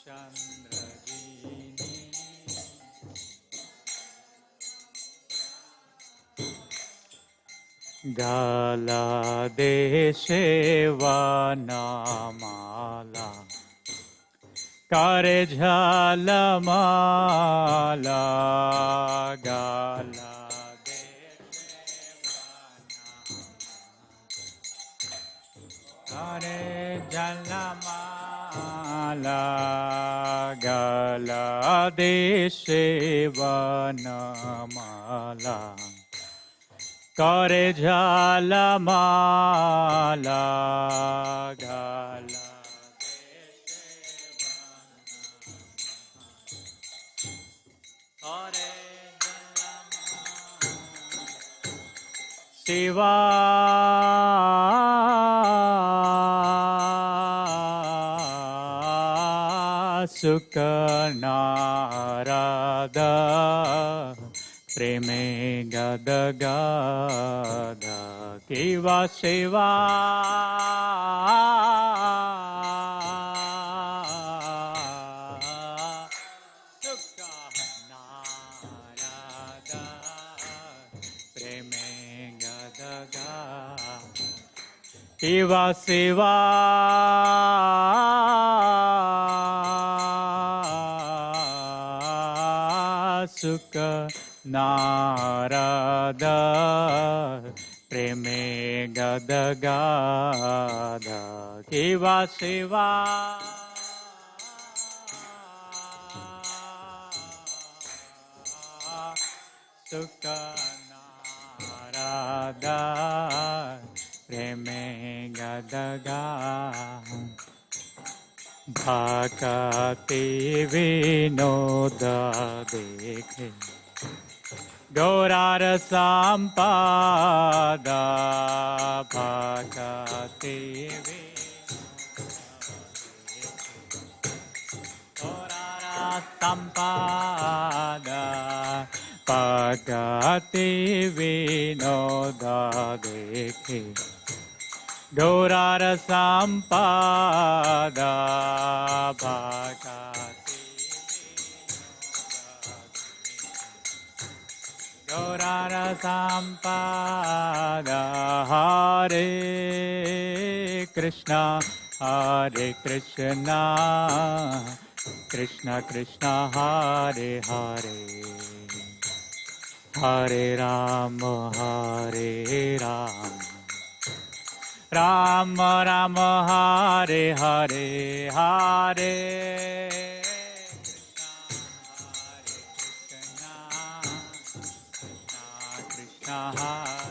Speaker 3: chandra jini Gala deshe vanamala Kare jhalamala gala Kare jhalamala gala deshe vanamala Kare jhalamala gala Shiva Sukha Narada Preme Gada Gada Kiva Shiva Shiva Shiva Sukha Narada Preme Gada Gada Shiva Shiva Sukha Narada Preme Gadaga Bhakati Vinoda Dekhe Gaurara Sampada Bhakati Gaurara Sampada Bhakati Vinoda Dekhe Gaurara Sampada Bhakati Gaurara Sampada Hare Krishna Krishna Krishna Hare Hare Hare Rama Hare Rama Rama Rama Hare Hare Hare Krishna Hare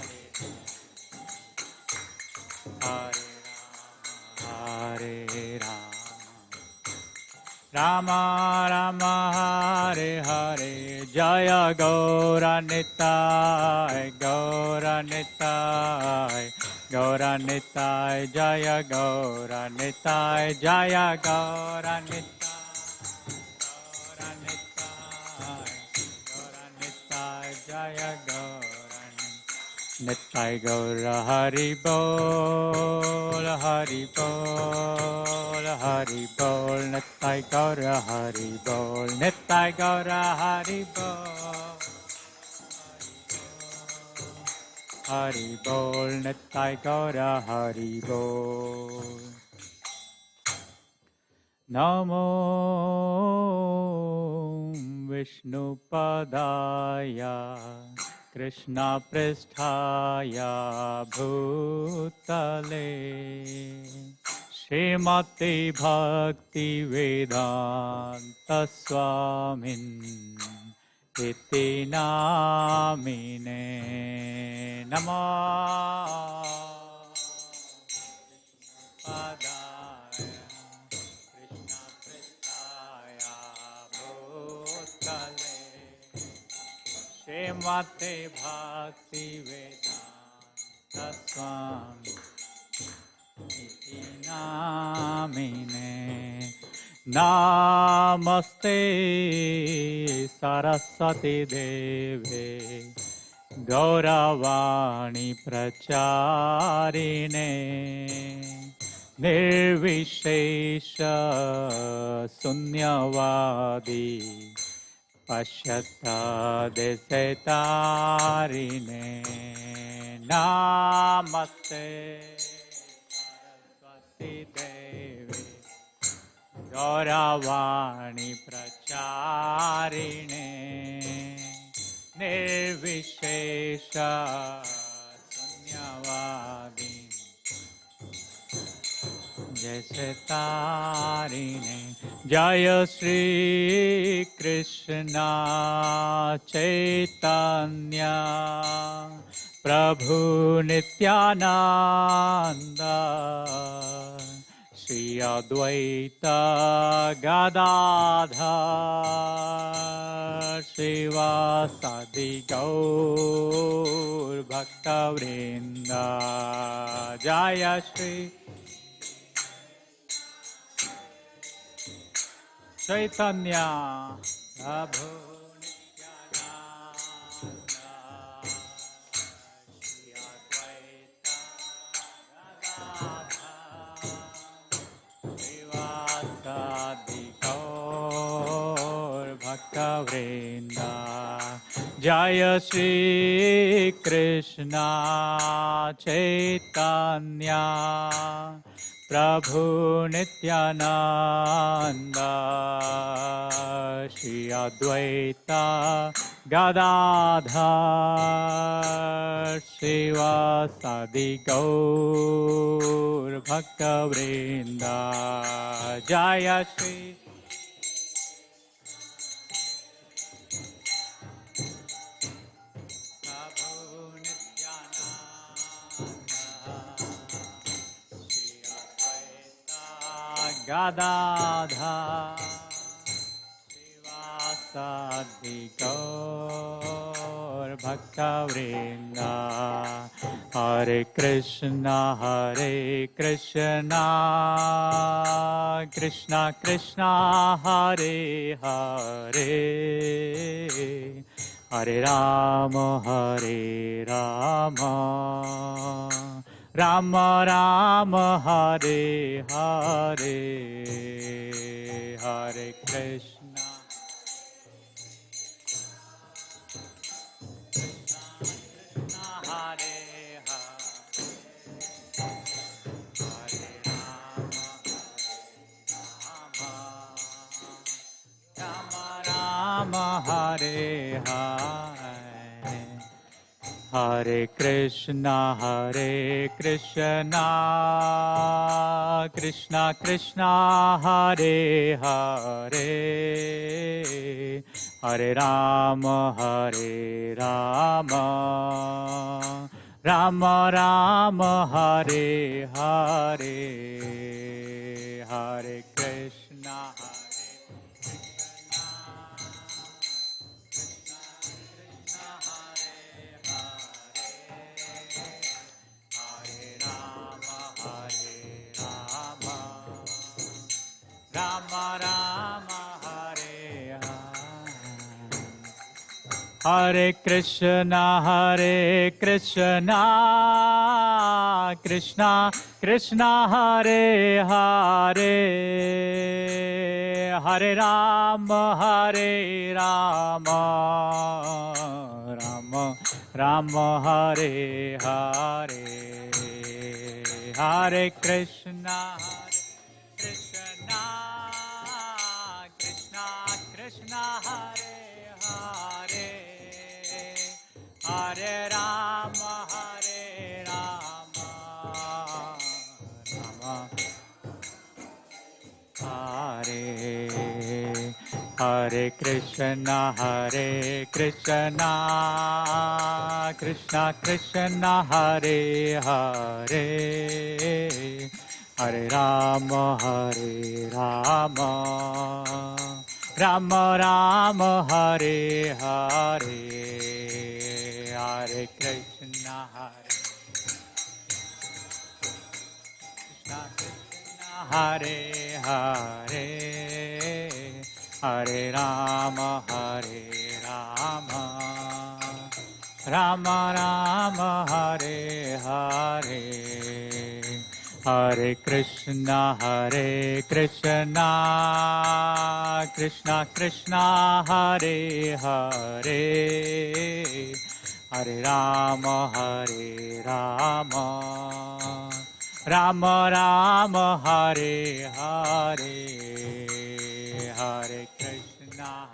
Speaker 3: Hare Hare Rama Rama Hare Hare Jaya Gauranitai Gauranitai Gauranitai Jaya Gauranitai Jaya Gauranitai Gauranitai Jaya Gauranitai Nitai Gaura Hari Bol Hari Bol Hari Bol Nitai Gaura Hari Bol Nitai Gaura Hari Bol Hari Bol Nitai Gaura Hari Bol Namo Vishnupadaya Krishna Pristhaya Bhutale Srimati Bhakti Vedanta Swamin Iti Namine Namah Padaya Krishna Pristaya Bhutale Srimati Bhakti Vedanta Swami Iti Namine Namaste Saraswati Deve Gauravani Pracharine Nirvishesha Sunyavadi Pashyata Desetarine Namaste Saraswati Devi Gauravani Pracharine Nirvishesha Sunyavadi जैसे तारिणे जय श्री कृष्णा चैतन्य प्रभु नित्यानंद श्री अद्वैत गदाधर श्रीवासादि गौर भक्तवृंद जय श्री चैतन्य प्रभु नित्यानंद श्री अद्वैत गदाधर श्रीवासादि गौर भक्तवृंद जय श्री कृष्ण चैतन्य प्रभु नित्यानंद श्री अद्वैत गदाधर श्रीवासादि गौर भक्तवृंद जय Shri Gadadha Sivasadi Gaur Bhaktavrinda Hare Krishna Krishna Krishna Hare Hare Hare Rama Rama Rama Hare Hare Hare Krishna Krishna Hare Hare Hare Rama Rama Hare Hare Hare Krishna Krishna Krishna Hare Hare Hare Rama Rama Rama Hare Hare Hare Krishna Rama Rama Hare Hare Hare Krishna Krishna Krishna Hare Hare Hare Rama Rama Rama Hare Hare Hare Krishna Krishna Krishna Hare Hare Hare Rama Rama Hare Krishna, Krishna Krishna, Hare Hare, Hare Rama, Rama Rama, Hare Hare, Hare Krishna, Hare Hare, Hare Rama, Rama Rama, Hare Hare, Hare Krishna, Krishna Krishna, Hare Hare, Hare Rama, Rama Rama, Hare Hare, Hare Krishna,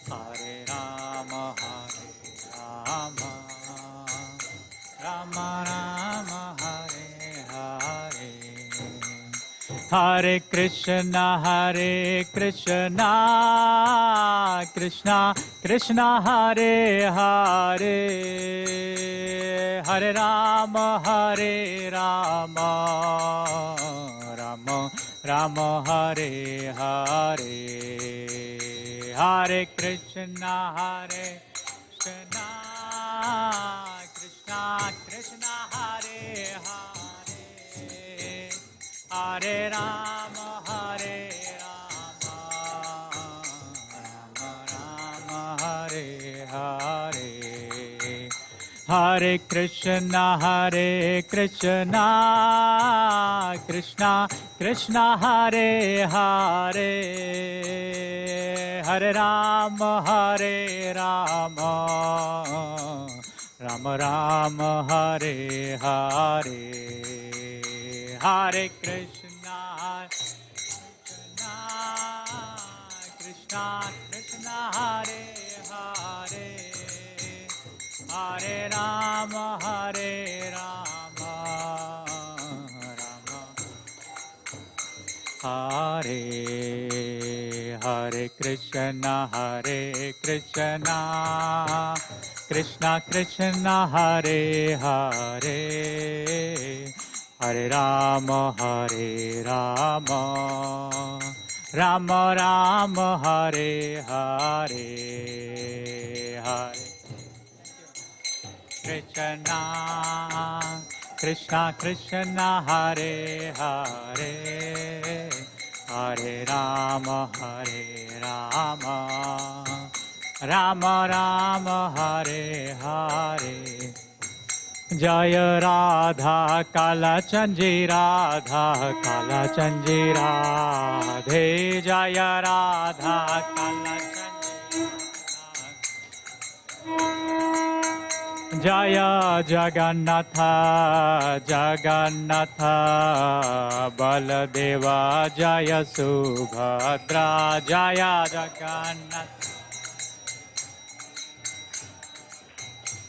Speaker 3: Hare Rama, Rama Rama, Hare Hare, Hare Krishna, Krishna Krishna, Hare Hare, Hare Rama, Rama Rama, Hare Hare, Hare Krishna, Krishna Krishna, Hare Hare, Hare Rama, Rama Rama, Hare Hare, Hare Krishna, Krishna Krishna, Hare Hare, Hare Rama, Rama Rama, Hare Hare, Hare Krishna, Krishna Krishna, Hare Hare, Hare Rama, Rama Hare, Hare Krishna, Krishna Krishna, Hare Hare, Hare Rama, Rama Rama, Hare Hare, Hare Krishna, Krishna, Hare Hare, Hare Rama, Rama Rama, Hare Hare, Jaya Radha Kala Chanji Radhe, Jaya Radha Kala Jaya Jagannatha Baladeva, Jaya Subhadra, Jaya Jagannatha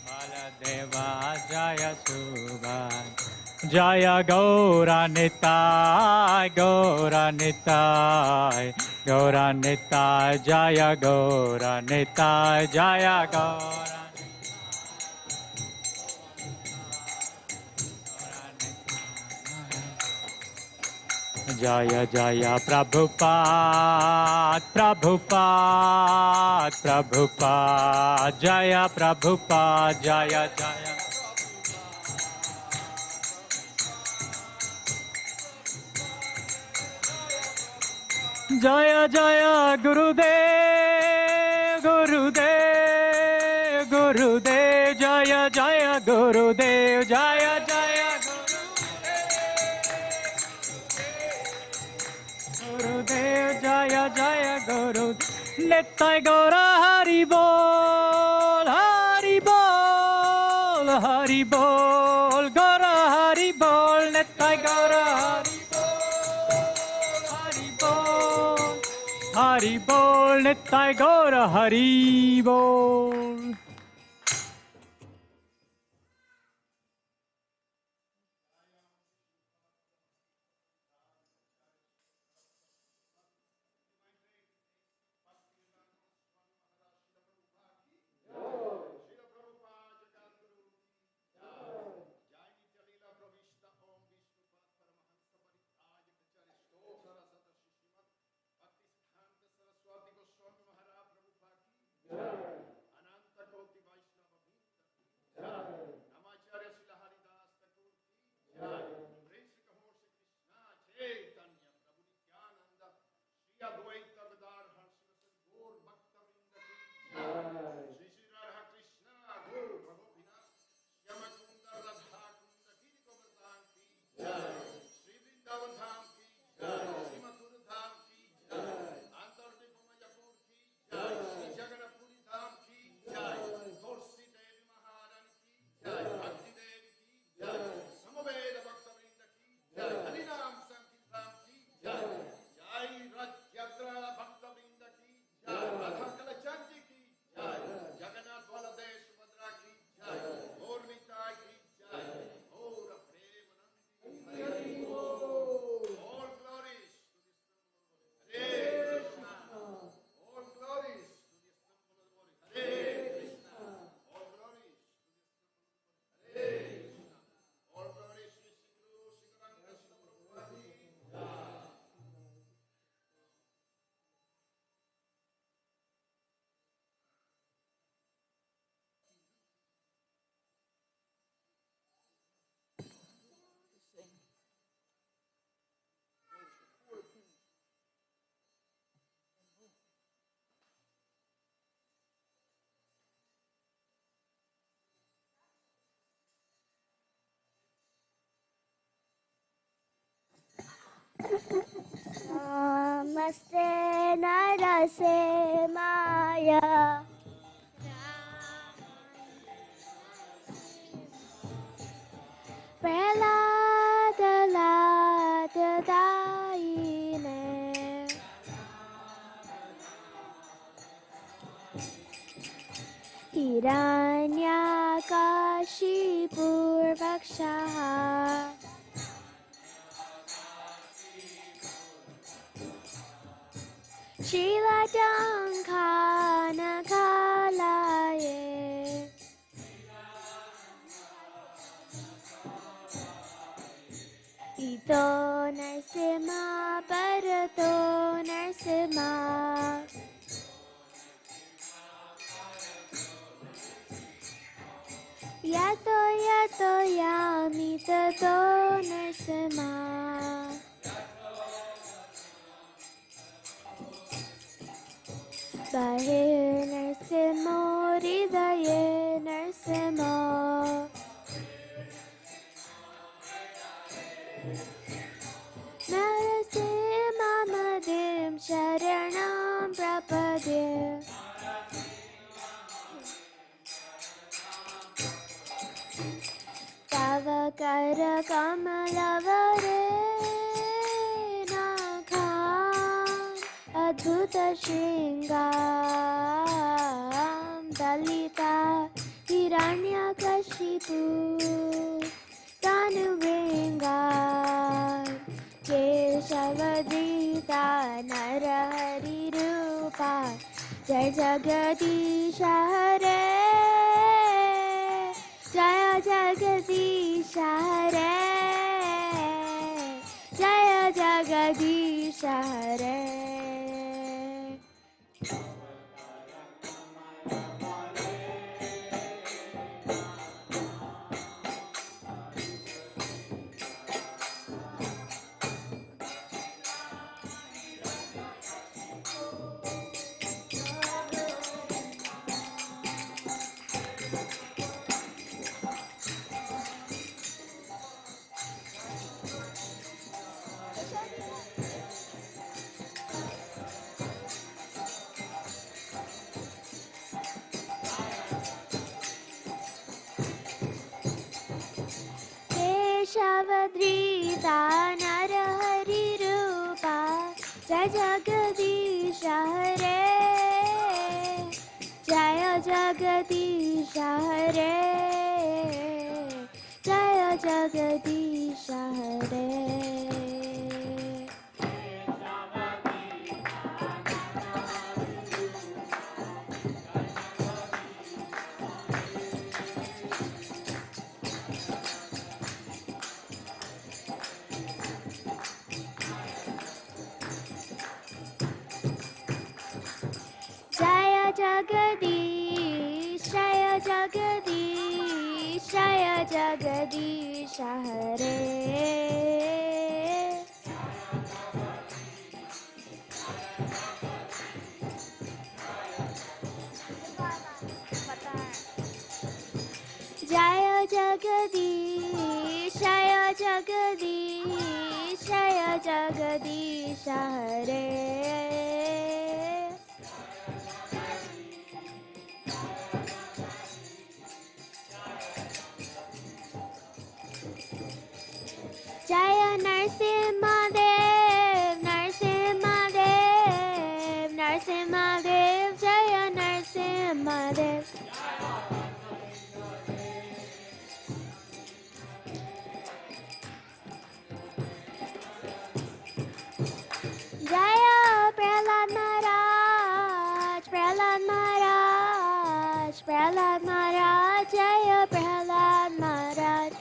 Speaker 3: Baladeva, Jaya Subhadra, Jaya Gaura Nitai, Jaya Gaura Nitai, Jaya Gaura Jaya Jaya Prabhupada, Jaya Prabhupada, Jaya Jaya Jaya Jaya Gurudev, Jaya Jaya Gurudev, Jaya Jaya Gurudev, Jaya Jaya Guru, Nittai Gaura Hari Bol, Hari Bol, Gaura Hari Bol, Nittai Gaura Hari Bol, Nittai Gaura Hari Bol.
Speaker 4: Namaste Narase Maya. Prahlada Lada Daine. Hiranyakashipurvakshaha. Shiladangkanakalaye. Ito Narsima Bharato Narsima. Yato yato yami tato Narsima. Bahir Narsimo Hridaye Narsimo. Narasimhamadem Sharanam Prapadye. Tava Kara Kamalavare Nakham Adbhuta Shringam Dalita Hiranyakashipu Tanuvengam Keshavadita Narahari Rupa Jai Jagadisha Hare Jaya Jagadisha Hare Jaya Jagadisha Hare. Keshavadrita Narahari Rupa Jai Jagadisha Hare Jaya Jagadisha Hare Jaya Jagadisha Hare. Jaya Jagadish, Jaya Jagadish, Jaya Jagadish Hare. Jaya Jagadish, Jaya Jagadish, Jaya Jagadish Hare. Jaya Narsimhadev, Narsimhadev, Narsimhadev, Jaya Narsimhadev. Jaya Prahlad Maharaj, Prahlad Maharaj, Prahlad Maharaj, Jaya Prahlad Maharaj.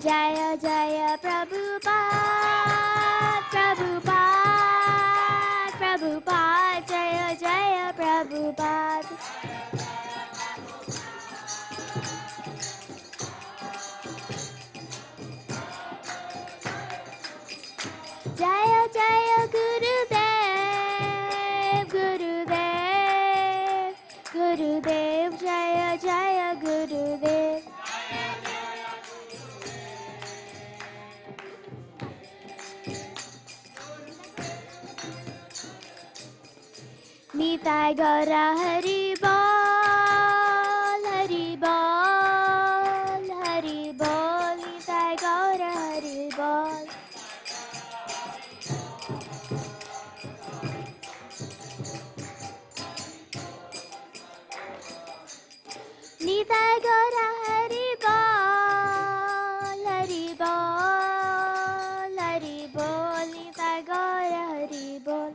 Speaker 4: Jaya Jaya Prabhupada, Prabhupada, Prabhupada, Jaya Jaya Prabhupada. Jaya Jaya Gurudev, Gurudev, Gurudev. Nitai Gaura Hari Bol, Hari Bol, Hari Bol, Nitai Gaura Hari Bol. Nitai Gaura Hari Bol, Hari Bol, Hari Bol, Nitai Gaura Hari Bol.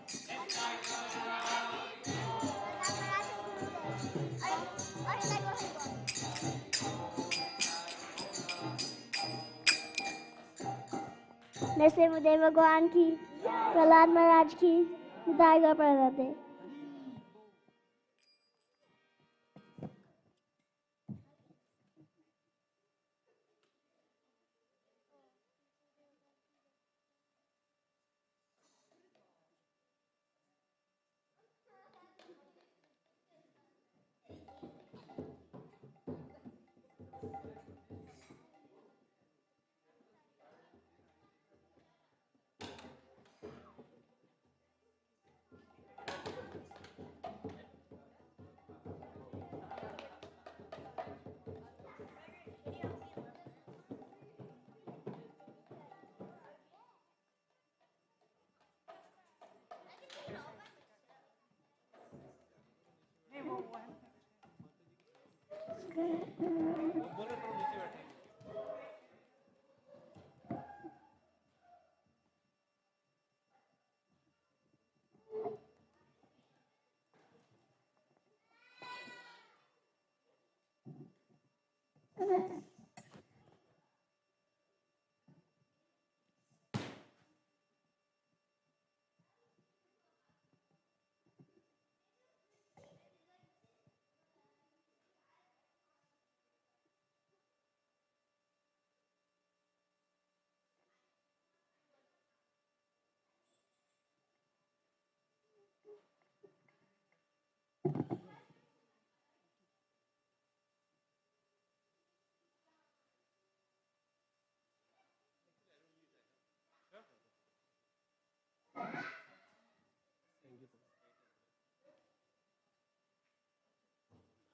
Speaker 4: Narasimhadeva भगवान की, प्रहलाद महाराज की, निताई गौर Pranati.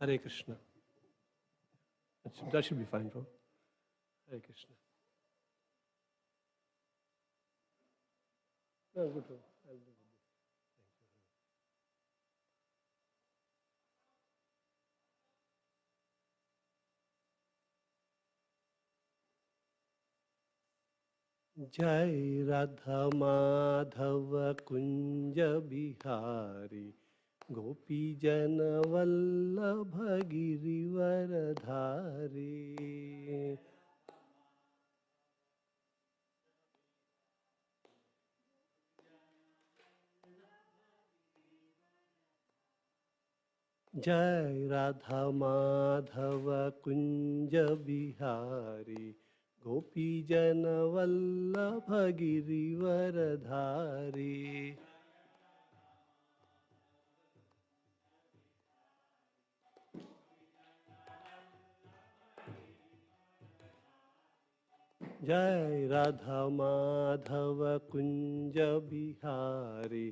Speaker 5: Hare Krishna. That should be fine, bro. Hare Krishna. No, good, bro. I'll do it. जय राधा माधव कुंज बिहारी गोपी जन वल्लभ गिरिवर धारी। जय राधा माधव कुंज बिहारी गोपी जन वल्लभ गिरिवर धारी। जय राधा माधव कुंज बिहारी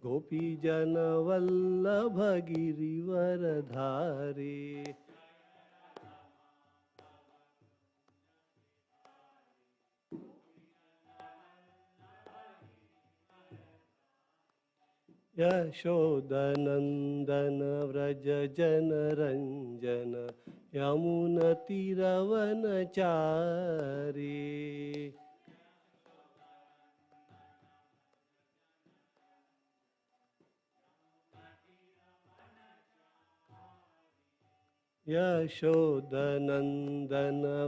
Speaker 5: गोपी जन वल्लभ गिरिवर धारी। यशोदनंदन व्रज जन रंजन यमुनतीरवनचारी। यशोदनंदन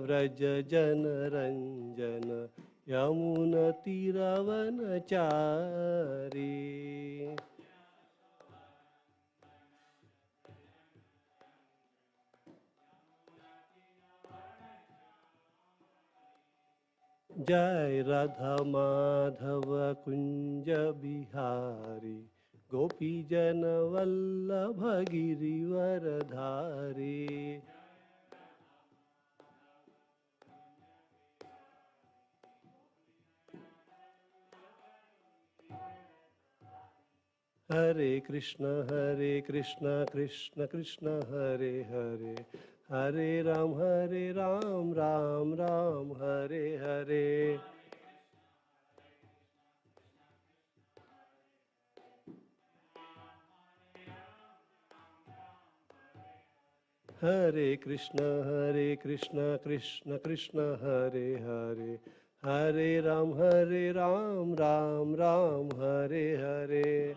Speaker 5: व्रज जन रंजन यमुनतीरवनचारी। जय राधा माधव कुंज बिहारी गोपी जन वल्लभ गिरिवर धारी। Hare Krishna Krishna Krishna Hare Hare, Hare Ram Ram Ram Hare Hare. Hare Krishna Krishna Krishna Hare Hare, Hare Ram Ram Ram Hare Hare.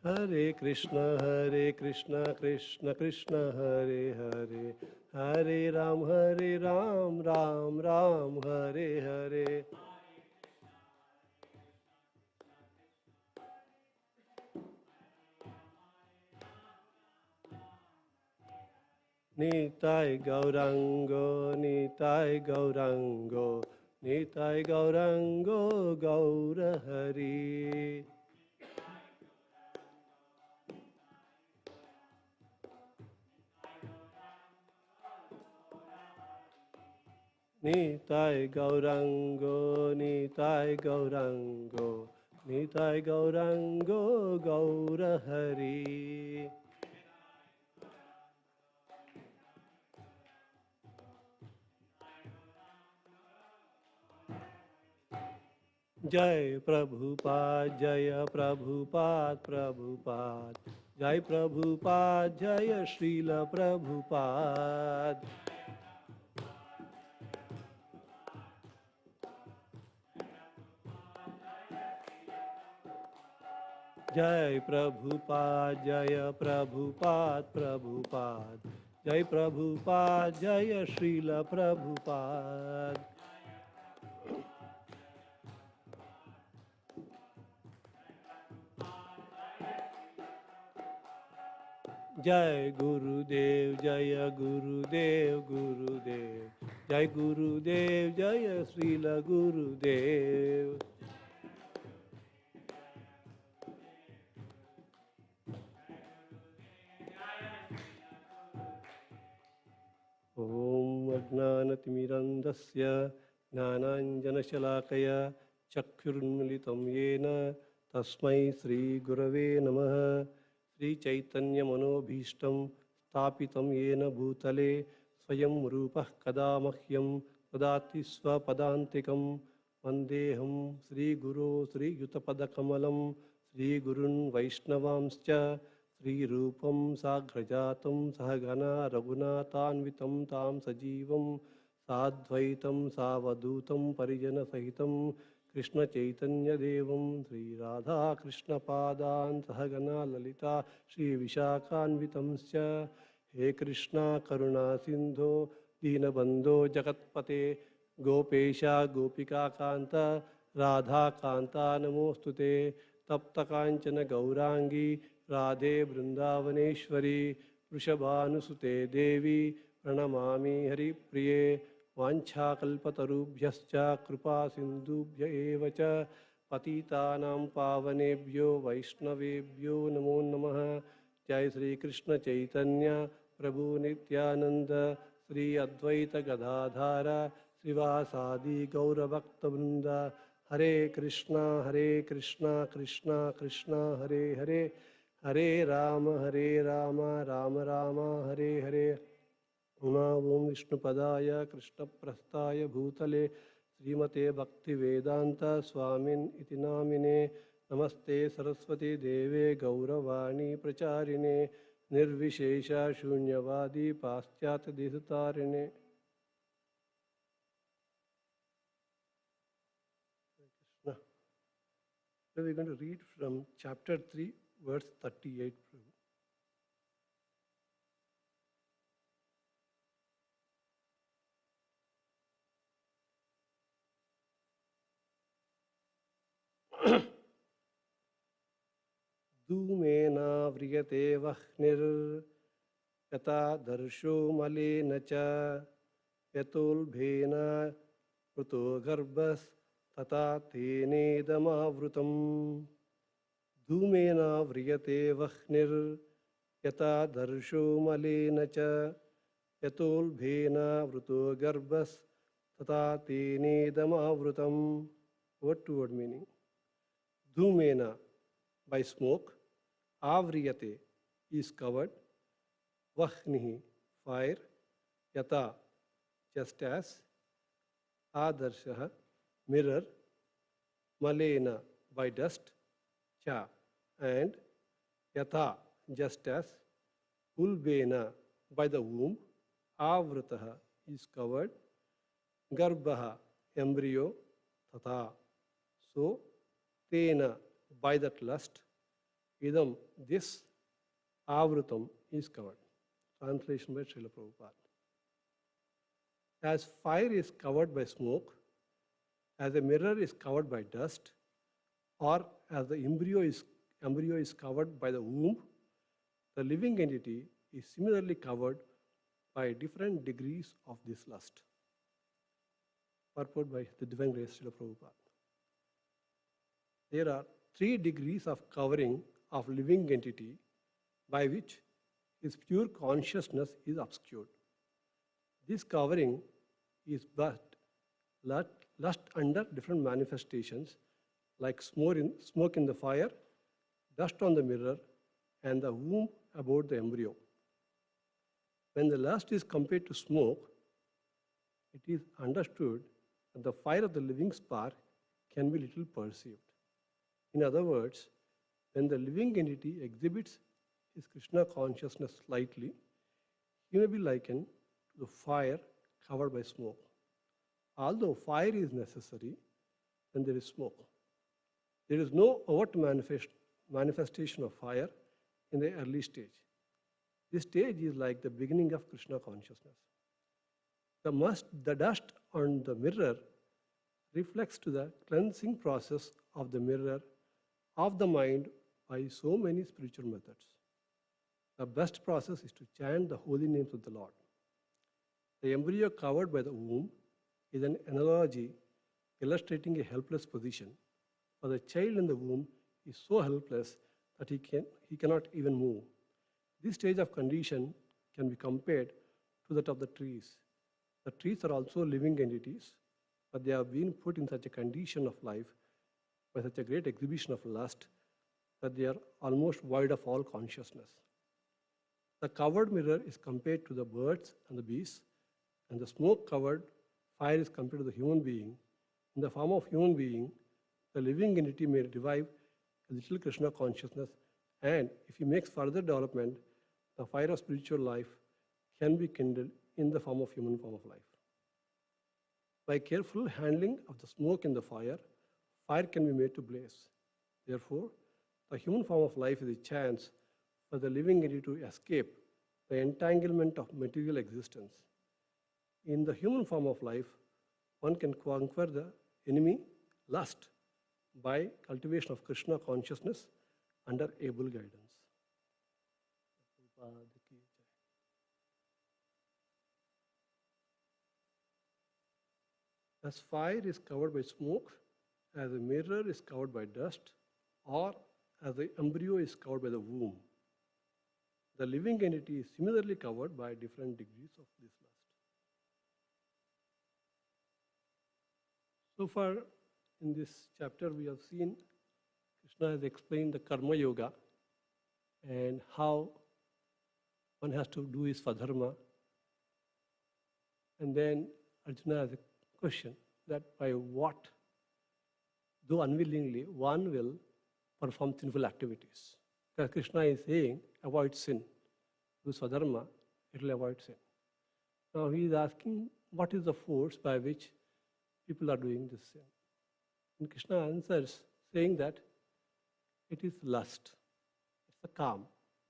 Speaker 5: Hare Krishna Krishna Krishna Hare Hare, Hare Ram Ram Ram Hare Hare. Nitai Gaurango, Nitai Gaurango, Nitai Gaurango, Gaura Hari. Nitai Gaurango, Nitai Gaurango, Nitai Gaurango, Gaura Hari. Jai Prabhupada, Jaya Prabhupada, Prabhupada, Jai Prabhupada, Jaya Srila Prabhupada. Jai Prabhupada, Jaya Prabhupada, Prabhupada, Jai Prabhupada, Jaya Srila Prabhupada. Jai Gurudev, Jaya Gurudev, Gurudev, Jai Gurudev, Jaya Srila Gurudev. Om Ajnanatimirandasya Jnananjanashalakaya Chakshurunmilitam Yena Tasmai Sri Gurave Namaha. Sri Chaitanya Manobhishtam Stapitam Yena Bhutale Swayam Rupah Kadamahyam Padati Swapadantikam Vandeham Sri Guru Sri Yutapadakamalam Sri Gurun Vaishnavamscha Sri Rupam Sagrajatam Sahagana Raghunatanvitam Tam Sajivam Sadvaitam Savadutam Parijana Sahitam Krishna Chaitanya Devam Sri Radha Krishna Padan Sahagana Lalita Sri Vishakhanvitamscha. He Krishna Karuna Sindho Dinabandho Jagatpate Gopesha Gopika Kanta Radha Kanta Namostute Tapta Kanchana Gaurangi Radhe Vrindavaneshwari Vrishabhanusute Devi Pranamami Hari Priye Vanchakalpatarubhyascha Kripa Sindubhya Evacha Patitanam Pavanebhyo Vaishnavebhyo Namo Namaha. Jai Sri Krishna Chaitanya Prabhu Nityananda Sri Advaita Gadadhara Srivasadi Gaura Bhakta Vrinda. Hare Krishna Krishna Krishna Hare Hare, Hare Rama Rama Rama Hare Hare. Om Vishnupadaya Krishna Prasthaya Bhutale Srimate Bhakti Vedanta Swamin iti namine. Namaste Saraswati Deve Gauravani Pracharine Nirvishesha Shunyavadi Paschat Desatarine. Now we're going to read from chapter 3, verse 38. Dhumena vriyate vahnir yata darsho malena cha yatulbhena kruto garbhas tata tene damavrutam. Dhumena vriyate vahnir yata darsho malena cha yatolbhena vruto garbhas tata tenedamavrutam. Word to word meaning. Dhumena, by smoke. Avriyate is covered. Vahnihi, fire. Yata, just as. Adarshaha, mirror. Malena, by dust. Cha, and. Yatha, just as. Ulbena, by the womb. Avrataha, is covered. Garbhaha, embryo. Tatha, so. Tena, by that lust. Idam, this. Avrutam, is covered. Translation by Srila Prabhupada. As fire is covered by smoke, as a mirror is covered by dust, or as the embryo is covered by the womb, the living entity is similarly covered by different degrees of this lust. Purport by the Divine Grace Srila Prabhupada. There are 3 degrees of covering of living entity by which his pure consciousness is obscured. This covering is but lust under different manifestations like smoke in the fire, dust on the mirror, and the womb about the embryo. When the lust is compared to smoke, it is understood that the fire of the living spark can be little perceived. In other words, when the living entity exhibits his Krishna consciousness slightly, he may be likened to the fire covered by smoke. Although fire is necessary when there is smoke, there is no overt manifestation of fire in the early stage. This stage is like the beginning of Krishna consciousness. The dust on the mirror reflects to the cleansing process of the mirror of the mind by so many spiritual methods. The best process is to chant the holy names of the Lord. The embryo covered by the womb is an analogy illustrating a helpless position, for the child in the womb is so helpless that he cannot even move. This stage of condition can be compared to that of the trees. The trees are also living entities, but they have been put in such a condition of life by such a great exhibition of lust that they are almost void of all consciousness. The covered mirror is compared to the birds and the beasts, and the smoke-covered fire is compared to the human being. In the form of human being, the living entity may revive a little Krishna consciousness, and if he makes further development, the fire of spiritual life can be kindled in the form of human form of life. By careful handling of the smoke in the fire can be made to blaze. Therefore, the human form of life is a chance for the living entity to escape the entanglement of material existence. In the human form of life, one can conquer the enemy, lust, by cultivation of Krishna consciousness under able guidance. As fire is covered by smoke, as a mirror is covered by dust, or as the embryo is covered by the womb, the living entity is similarly covered by different degrees of this lust. So far in this chapter, we have seen Krishna has explained the Karma Yoga and how one has to do his Svadharma. And then Arjuna has a question that by what, though unwillingly, one will perform sinful activities. Because Krishna is saying, avoid sin. Do Svadharma, it will avoid sin. Now he is asking, what is the force by which people are doing this sin? And Krishna answers, saying that it is lust. It's the calm,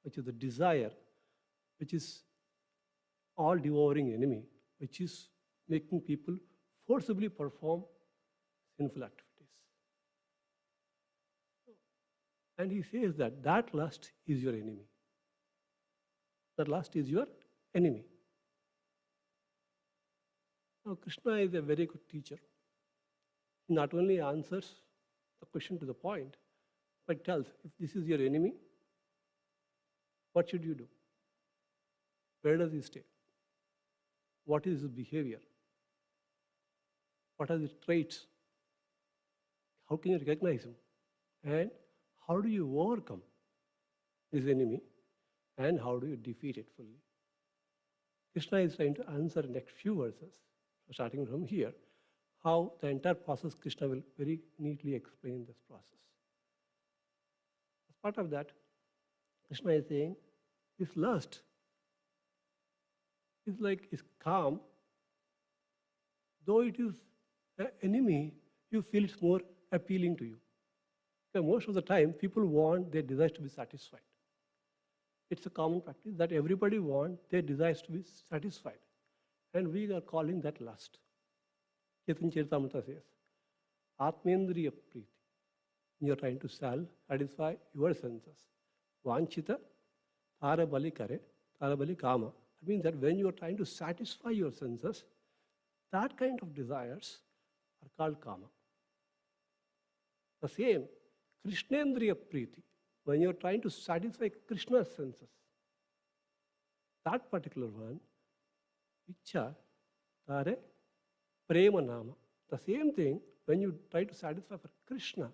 Speaker 5: which is the desire, which is all devouring enemy, which is making people forcibly perform sinful activities. And he says that that lust is your enemy. That lust is your enemy. Now, Krishna is a very good teacher. He not only answers the question to the point, but tells, if this is your enemy, what should you do? Where does he stay? what is his behavior, what are his traits, how can you recognize him, and how do you overcome this enemy, and how do you defeat it fully. Krishna is trying to answer next few verses, starting from here, how the entire process Krishna will very neatly explain this process. As part of that, Krishna is saying, this lust is calm, though it is an enemy, you feel it's more appealing to you. Because most of the time, people want their desires to be satisfied. It's a common practice that everybody wants their desires to be satisfied. And we are calling that lust. Chaitanya Charitamrita says, Atmendriya Priti. You are trying to satisfy your senses. Vanchita Tarabali Kare, Tarabali Kama. It means that when you are trying to satisfy your senses, that kind of desires are called Kama. The same, Krishnendriya Priti. When you are trying to satisfy Krishna's senses, that particular one, Ichcha, Tare, Prema Nama. The same thing, when you try to satisfy for Krishna,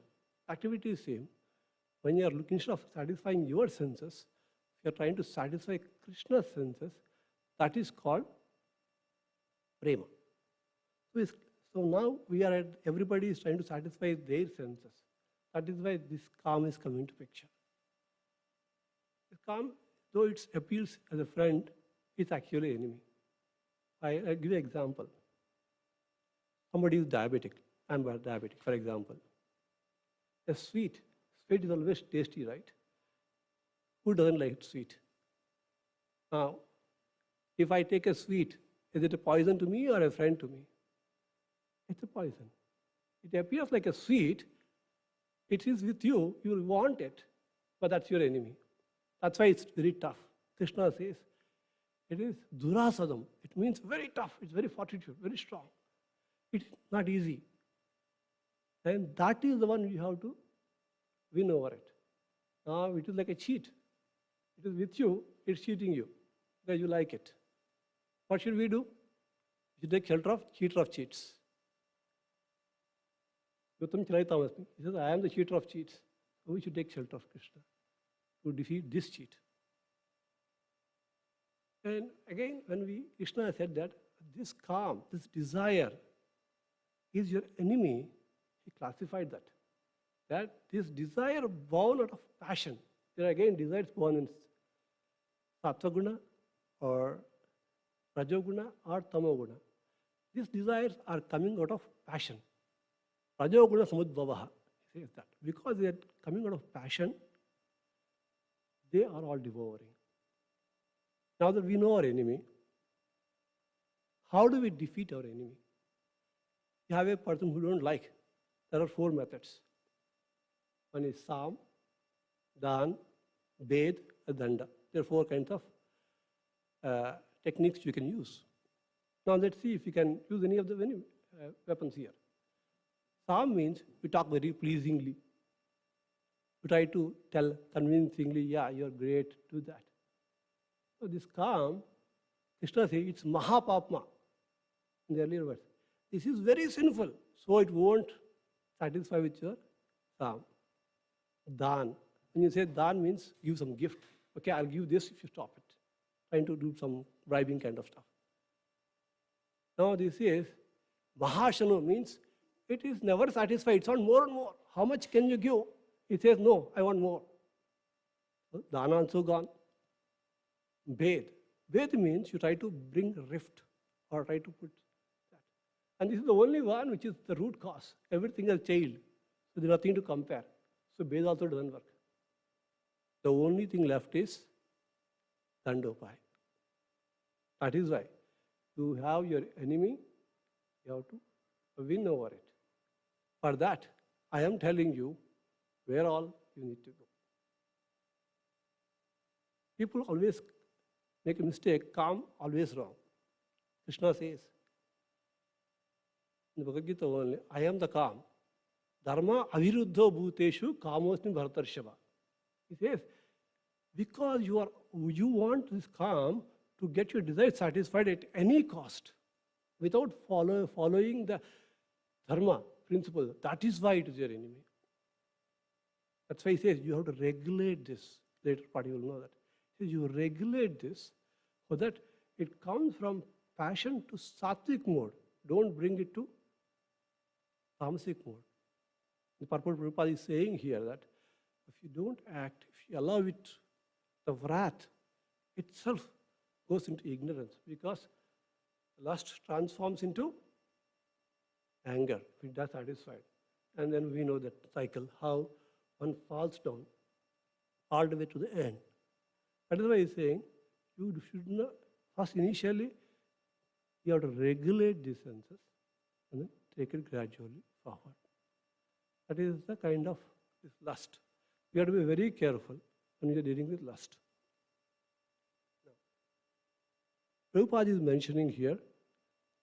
Speaker 5: activity is same. When you are looking, instead of satisfying your senses, you are trying to satisfy Krishna's senses, that is called Prema. So now we are at, everybody is trying to satisfy their senses. That is why this calm is coming to picture. The calm, though it appeals as a friend, is actually an enemy. I give you an example. Somebody is diabetic. I'm diabetic, for example. A sweet is always tasty, right? Who doesn't like sweet? Now, if I take a sweet, is it a poison to me or a friend to me? It's a poison. It appears like a sweet. It is with you, you will want it, but that's your enemy. That's why it's very tough. Krishna says, it is durasadam. It means very tough. It's very fortitude, very strong. It's not easy. And that is the one you have to win over it. Now it is like a cheat. It is with you, it's cheating you because you like it. What should we do? We should take shelter of cheater of cheats. Gautam Charitamrita, he says, I am the cheater of cheats. So we should take shelter of Krishna to defeat this cheat. And again, when Krishna said that this calm, this desire is your enemy, he classified that. That this desire born out of passion, there are again desires born in Sattva-guna or Rajoguna or Tamoguna. These desires are coming out of passion. Rajoguna samudbhavaha, he says that. Because they are coming out of passion, they are all devouring. Now that we know our enemy, how do we defeat our enemy? You have a person who you don't like. There are 4 methods. One is Sam, Dan, Ved, and Danda. There are 4 kinds of techniques you can use. Now let's see if you can use any of the weapons here. Sam means we talk very pleasingly. We try to tell convincingly, yeah, you're great, do that. So this calm, Krishna says it's Mahapapma in the earlier words. This is very sinful, so it won't satisfy with your Sam. Dan. When you say Dan means give some gift. Okay, I'll give this if you stop it. Trying to do some bribing kind of stuff. Now this is Mahashanu means it is never satisfied. It's on more and more. How much can you give? He says, no, I want more. So, Dana also gone. Ved. Ved means you try to bring rift or try to put that. And this is the only one which is the root cause. Everything is child. So there's nothing to compare. So Ved also doesn't work. The only thing left is Dandopai. That is why you have your enemy, you have to win over it. For that, I am telling you where all you need to go. People always make a mistake, calm, always wrong. Krishna says, in the Bhagavad Gita only, I am the calm. Dharma aviruddho bhuteshu kamosmi bharatarshava. He says, because you want this calm, to get your desire satisfied at any cost without following the dharma principle. That is why it is your enemy. That's why he says you have to regulate this. Later part you will know that. He says you regulate this so that it comes from passion to sattvic mode. Don't bring it to tamasic mode. The purport Prabhupada is saying here that if you don't act, if you allow it, the wrath itself goes into ignorance because lust transforms into anger, if it is satisfied. And then we know that cycle, how one falls down all the way to the end. That is why he's saying you should not, first initially, you have to regulate these senses and then take it gradually forward. That is the kind of this lust. We have to be very careful when we are dealing with lust. Now, Prabhupada is mentioning here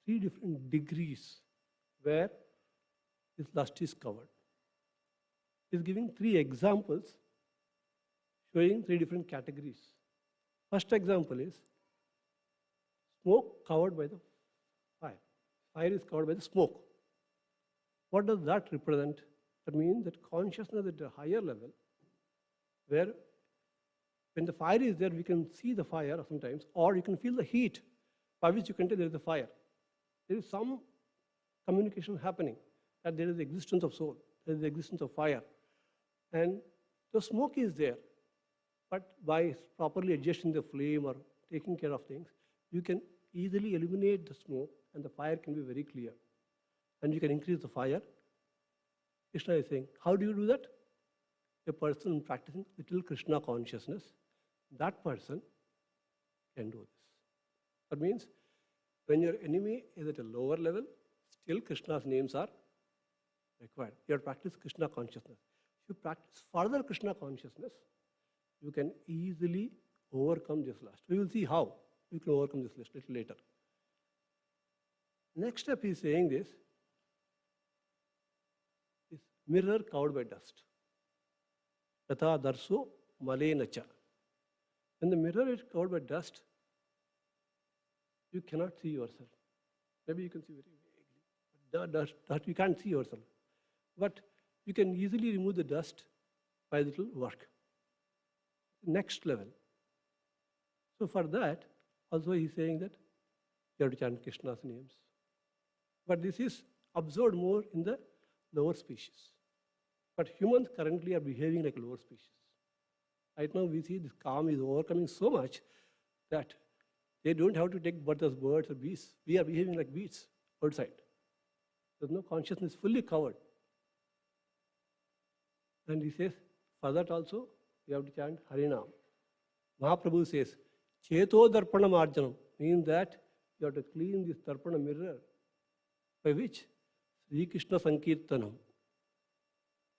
Speaker 5: 3 different degrees where this lust is covered. He is giving 3 examples showing 3 different categories. First example is smoke covered by the fire. Fire is covered by the smoke. What does that represent? That means that consciousness at a higher level, where when the fire is there, we can see the fire sometimes, or you can feel the heat by which you can tell there is a fire. There is some communication happening, that there is the existence of soul, there is the existence of fire. And the smoke is there, but by properly adjusting the flame or taking care of things, you can easily eliminate the smoke and the fire can be very clear. And you can increase the fire. Krishna is saying, how do you do that? A person practicing little Krishna consciousness, that person can do this. That means when your enemy is at a lower level, still Krishna's names are required. You have to practice Krishna consciousness. If you practice further Krishna consciousness, you can easily overcome this lust. We will see how you can overcome this lust a little later. Next step he is saying this mirror covered by dust. Tata darso malenacha. When the mirror is covered by dust, you cannot see yourself. Maybe you can see very vaguely. Dust, you can't see yourself. But you can easily remove the dust by little work. Next level. So for that, also he is saying that you have to chant Krishna's names. But this is observed more in the lower species. But humans currently are behaving like lower species. Right now we see this calm is overcoming so much that they don't have to take birth as birds or beasts. We are behaving like beasts outside. There's no consciousness fully covered. And he says, for that also, you have to chant Harinam. Mahaprabhu says, Cheto Darpana Marjanam, means that you have to clean this Darpana mirror, by which Sri Krishna Sankirtanam.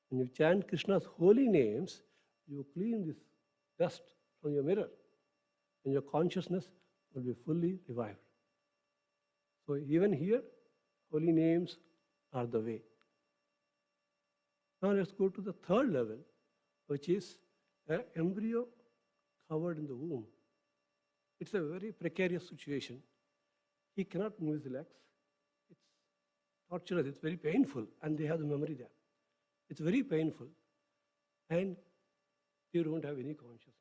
Speaker 5: When you chant Krishna's holy names, you clean this dust from your mirror, and your consciousness will be fully revived. So even here, holy names are the way. Now let's go to the third level, which is an embryo covered in the womb. It's a very precarious situation. He cannot move his legs. It's torturous, it's very painful, and they have the memory there. It's very painful, and they don't have any consciousness.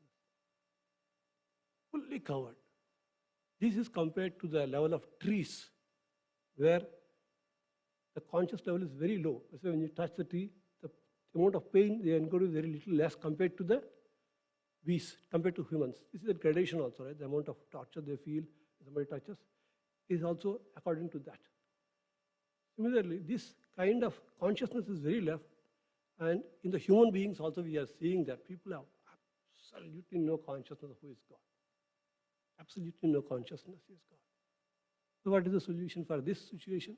Speaker 5: Fully covered. This is compared to the level of trees, where the conscious level is very low. So when you touch the tree, the amount of pain they encounter is very little less compared to the beasts, compared to humans. This is a gradation also, right? The amount of torture they feel when somebody touches is also according to that. Similarly, this kind of consciousness is very left, and in the human beings also we are seeing that people have absolutely no consciousness of who is God. Absolutely no consciousness is God. So what is the solution for this situation?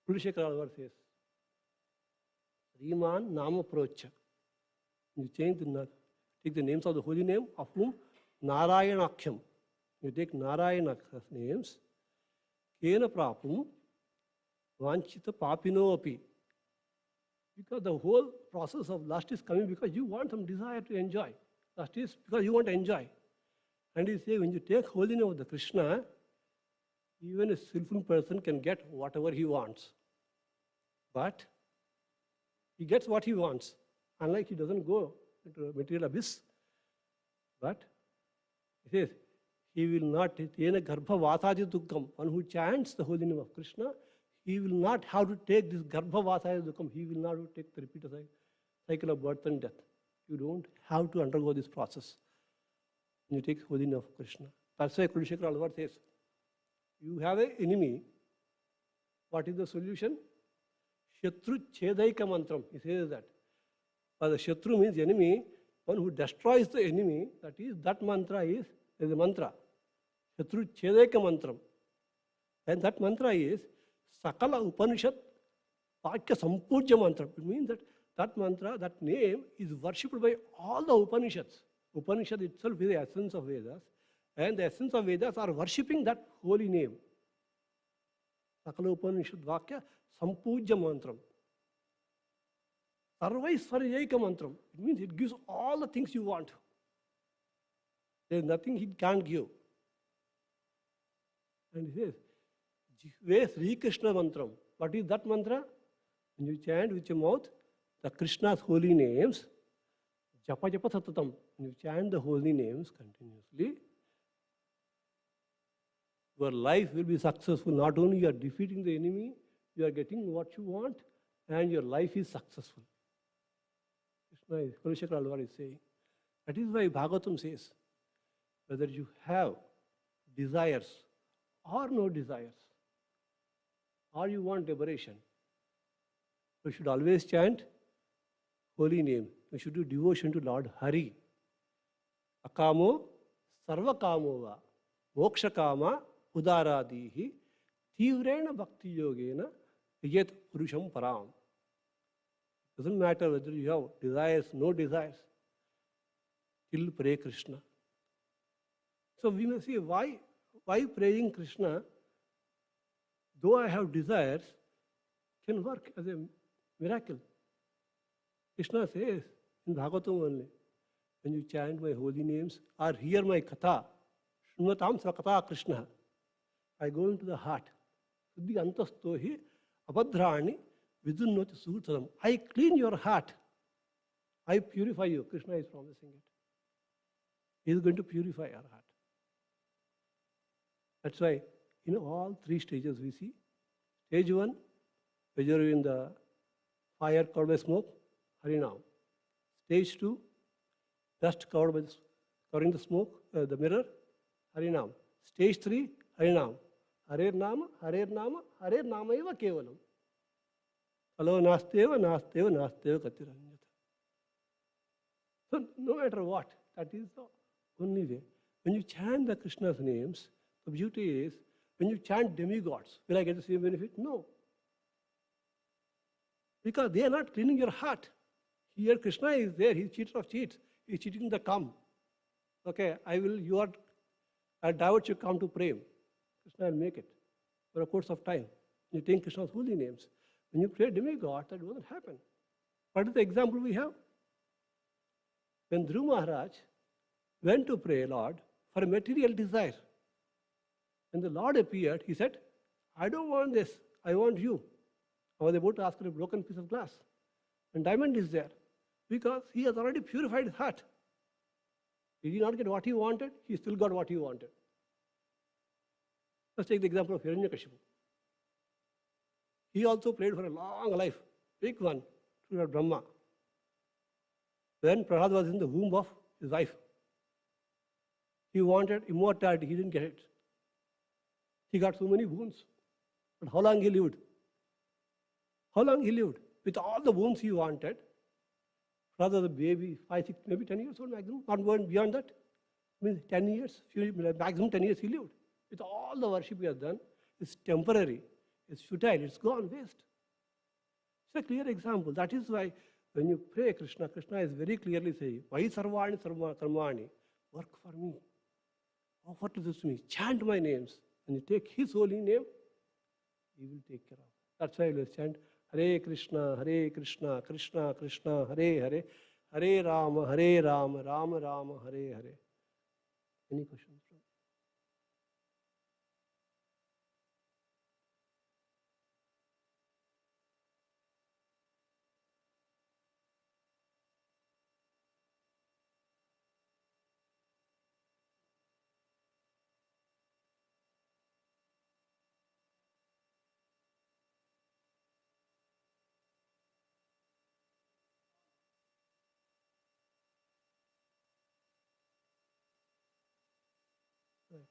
Speaker 5: Purushekhara Alvar says, Sriman Nama Procha. You change take the names of the holy name of whom? Narayanakshyam. You take Narayana's names. Kena Prapum Vanchita Papino Api. Because the whole process of lust is coming because you want some desire to enjoy. Lust is because you want to enjoy. And he says, when you take holy name of the Krishna, even a sinful person can get whatever he wants. But he gets what he wants. Unlike he doesn't go into a material abyss. But he says, he will not, tena garbha vasaja dukkam. One who chants the holy name of Krishna, he will not have to take this garbha vasaja dukkam. He will not have to take the repeated cycle of birth and death. You don't have to undergo this process when you take holy name of Krishna. That's why Kulishekara Alvar says, you have an enemy. What is the solution? Shatru Chedaika Mantram. He says that. But the Shatru means enemy, one who destroys the enemy, that mantra is a mantra. Shatru Chedaika Mantram. And that mantra is Sakala Upanishad Vakya Sampujya Mantra. It means that that mantra, that name is worshipped by all the Upanishads. Upanishad itself is the essence of Vedas. And the essence of Vedas are worshipping that holy name. Sakala Upanishad Vakya Sampujya Mantram. Sarvaisvaryaika Mantram. It means it gives all the things you want. There is nothing it can't give. And he says, Jihve Sri Krishna Mantram. What is that mantra? When you chant with your mouth the Krishna's holy names, Japa Japa Satatam. When you chant the holy names continuously, your life will be successful. Not only you are defeating the enemy, you are getting what you want, and your life is successful. Krishna, Kulishekara Alvar is saying. That is why Bhagavatam says, whether you have desires or no desires, or you want liberation, you should always chant holy name. You should do devotion to Lord Hari. Akamo sarvakamo va moksha kama udaradihi tivrena bhakti yogena yet purusham param. Doesn't matter whether you have desires, no desires, still pray Krishna. So we may see why praying Krishna, though I have desires, can work as a miracle. Krishna says in Bhagavatam only, when you chant my holy names or hear my katha, Shrunatam Svakatha Krishna, I go into the heart. Siddhi antastohi abhadrani vidunnoti suhutadam. I clean your heart. I purify you. Krishna is promising it. He is going to purify our heart. That's why in all three stages we see. Stage 1, whether you're in the fire covered by smoke, Harinam. Stage 2, dust covered by covering the smoke, the mirror, Harinam. Stage 3, Harinam. Harer Nama, Harer Nama, Harer Nama eva kevalam. Alo nasteva, nasteva, nasteva katiranyata. So no matter what, that is the only way. When you chant the Krishna's names, the beauty is, when you chant demigods, will I get the same benefit? No. Because they are not cleaning your heart. Here Krishna is there, he is cheater of cheats. He is cheating the come. Okay, I'll divert your come to pray. Krishna will make it for a course of time. You take Krishna's holy names. When you pray demigods, that doesn't happen. What is the example we have? When Dhruv Maharaj went to pray, Lord, for a material desire. When the Lord appeared, he said, I don't want this, I want you. I was about to ask for a broken piece of glass. And diamond is there because he has already purified his heart. He did not get what he wanted, he still got what he wanted. Let's take the example of Hiranyakashipu. He also prayed for a long life, big one, to Lord Brahma. When Prahlad was in the womb of his wife, he wanted immortality, he didn't get it. He got so many wounds. But how long he lived? How long he lived? With all the wounds he wanted, rather the baby, 5, 6, maybe 10 years old maximum, not going beyond that. Means 10 years, maximum 10 years he lived. With all the worship he has done, it's temporary, it's futile, it's gone, waste. It's a clear example. That is why when you pray Krishna, Krishna is very clearly saying, Vai sarvani sarvani, work for me. Offer to this to me. Chant my names. When you take his holy name, he will take care of it. That's why we chant Hare Krishna, Krishna Krishna, Hare Hare, Hare Rama, Rama Rama, Hare Hare. Any questions? Right.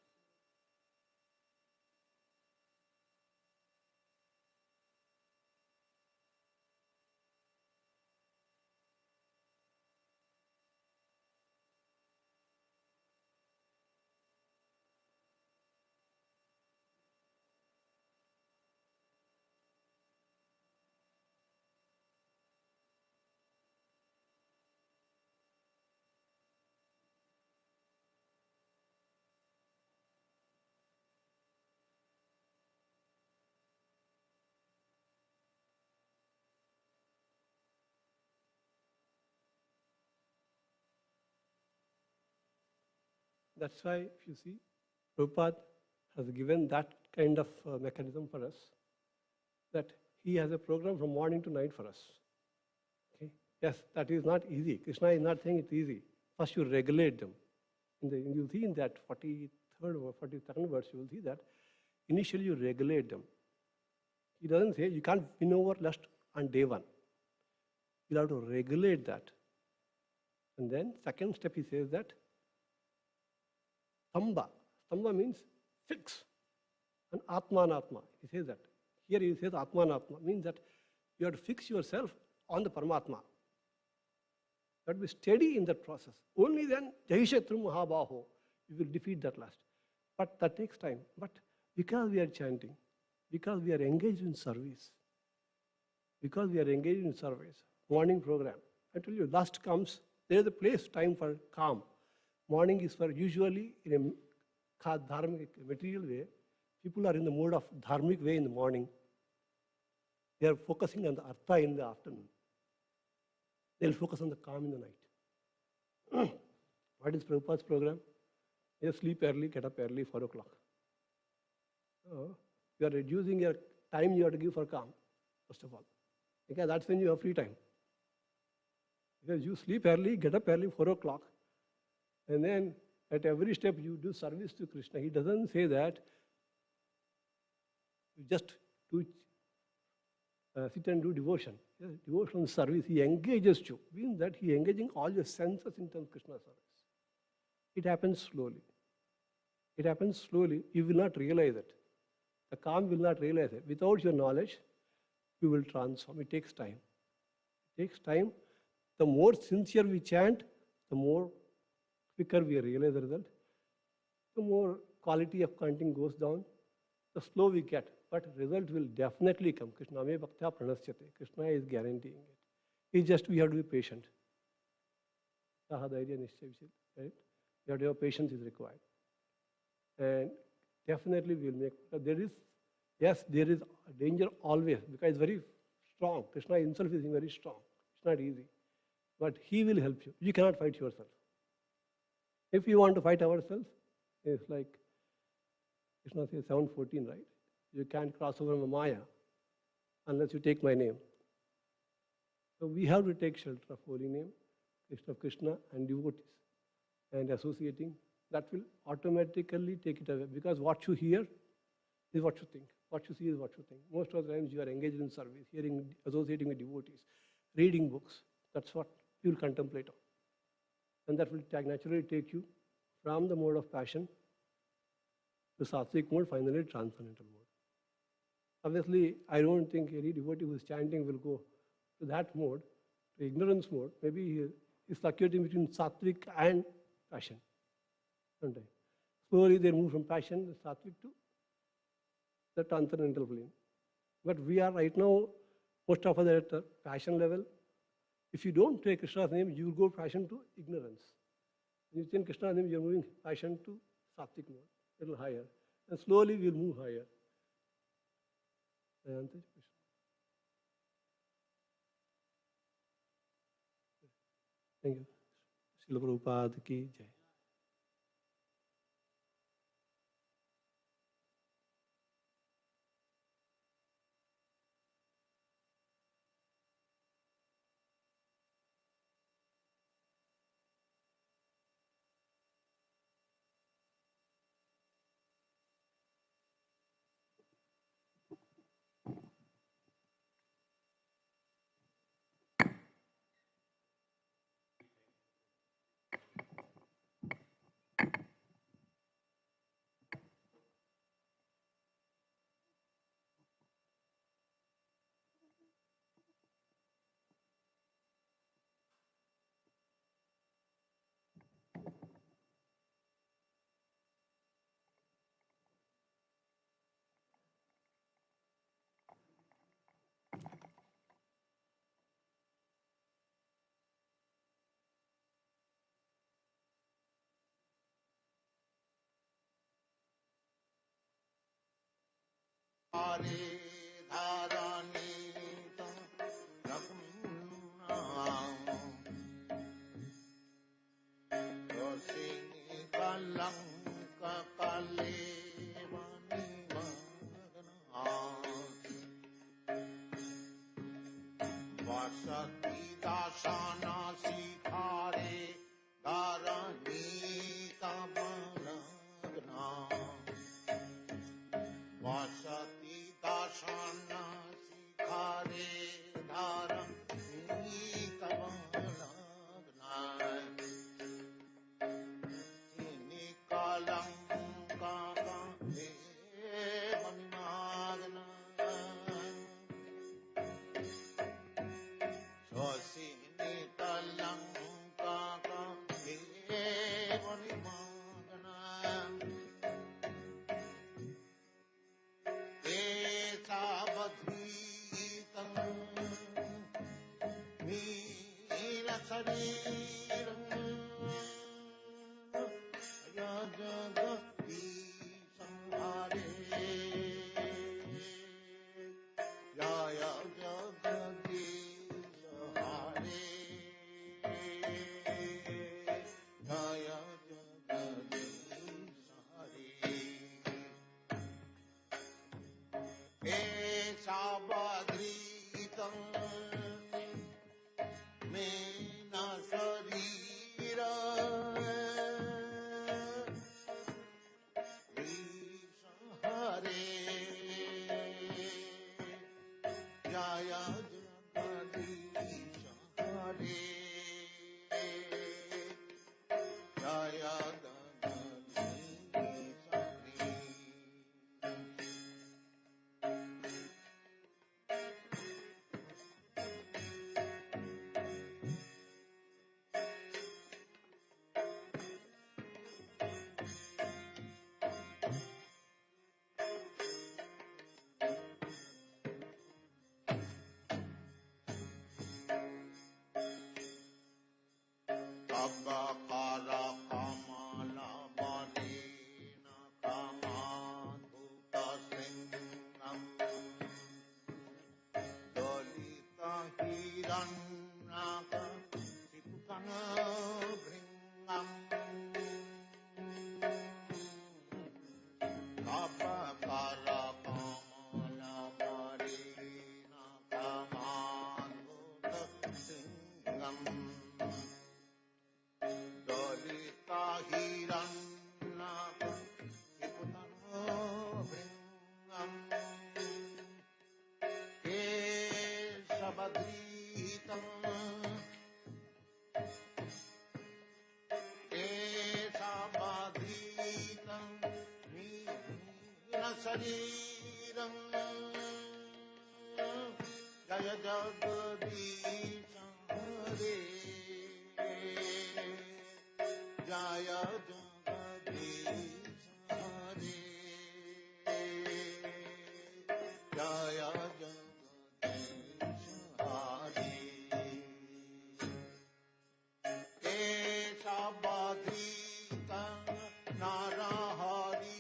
Speaker 5: That's why, if you see, Prabhupada has given that kind of mechanism for us, that he has a program from morning to night for us. Okay? Yes, that is not easy. Krishna is not saying it's easy. First, you regulate them. You'll see in that 43rd or 42nd verse, you will see that initially you regulate them. He doesn't say you can't win over lust on day one. You'll have to regulate that. And then second step, he says that Stamba. Stamba means fix. And Atmanatma. He says that. Here he says Atmanatma, means that you have to fix yourself on the Paramatma. You have to be steady in that process. Only then, Jahishatru Mahabaho, you will defeat that lust. But that takes time. But because we are chanting, because we are engaged in service, morning program, I tell you, lust comes, there is a place, time for calm. Morning is for usually in a dharmic, material way. People are in the mode of dharmic way in the morning. They are focusing on the artha in the afternoon. They'll focus on the calm in the night. What is Prabhupada's program? You sleep early, get up early, 4 o'clock. You are reducing your time you have to give for calm, first of all. Because that's when you have free time. Because you sleep early, get up early, 4 o'clock. And then at every step you do service to Krishna. He doesn't say that you just do, sit and do devotion. Yes, devotional service, he engages you. Means that he engaging all your senses in terms of Krishna service. It happens slowly. It happens slowly. You will not realize it. The calm will not realize it. Without your knowledge, you will transform. It takes time. It takes time. The more sincere we chant, the more quicker we realize the result. The more quality of chanting goes down, the slow we get. But result will definitely come. Krishna me bhaktya pranasyate. Krishna is guaranteeing it. It's just we have to be patient. Right? You have to have patience is required. And definitely we will make, there is a danger always because it's very strong. Krishna himself is very strong. It's not easy. But he will help you. You cannot fight yourself. If you want to fight ourselves, it's like Krishna says 7:14, right? You can't cross over Maya unless you take my name. So we have to take shelter of holy name, Krishna and devotees, and associating. That will automatically take it away because what you hear is what you think. What you see is what you think. Most of the times you are engaged in service, hearing, associating with devotees, reading books. That's what you will contemplate on. And that will naturally take you from the mode of passion to sattvic mode, finally transcendental mode. Obviously, I don't think any devotee who is chanting will go to that mode, to ignorance mode. Maybe he is fluctuating between sattvic and passion. Slowly they move from passion, sattvic, to the transcendental plane. But we are right now, most of us are at the passion level. If you don't take Krishna's name, you will go passion to ignorance. When you take Krishna's name, you're moving passion to sattvic mode, a little higher. And slowly we'll move higher. I answered your question. Thank you. Srila Prabhupada ki jai.
Speaker 2: Hare Dharanita Ragnam Rosini Kalanka Kalevani Magnam Vasati Dasana Sikhare Dharanita Magnam Vasati Dasana Sikhare Dharanita Magnam Nikalanka Kalevani Magnam Swasini Kalanka Kalevani Magnam Esavadhitam Meena Sariram Jagati Samhare Jaya Jagati Samhare Jaya Jagati Samhare Esavadritam Mena Sarira Hare Jaya Jagadish Hare Jaya Jagadish Hare Abakara Kamala Balena Kamadhuta Singam Dolita Hiranyaka Siputana Bringam Abakara Kamala Balena Kamadhuta Singam Dolita Hiranyaka Siputana Bringam Kesavadritam Kesavadritam Meena Sariram Jaya Jagadish Hare Jaya Jagadish Hare Jaya Jagadish Hare Kesavadrita Narahari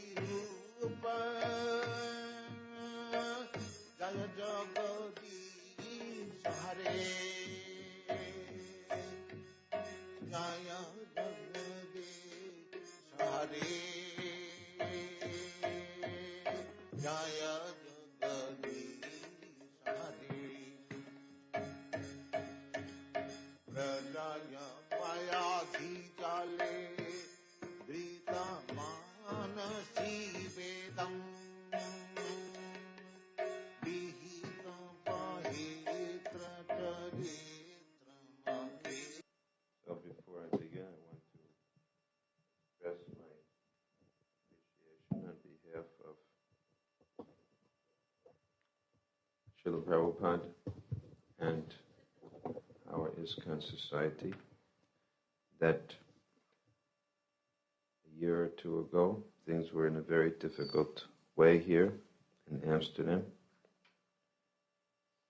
Speaker 2: Rupa Jaya Jagadish Hare Jaya Jagadish Hare Jaya Jagadish Hare Pradaya Payadhi Jale Drita Manasi Vedam Vihita Pahitra Charitra Mave.
Speaker 6: So before I begin, I want to express my appreciation on behalf of Srila Prabhupada and our ISKCON society that a year or two ago things were in a very difficult way here in Amsterdam,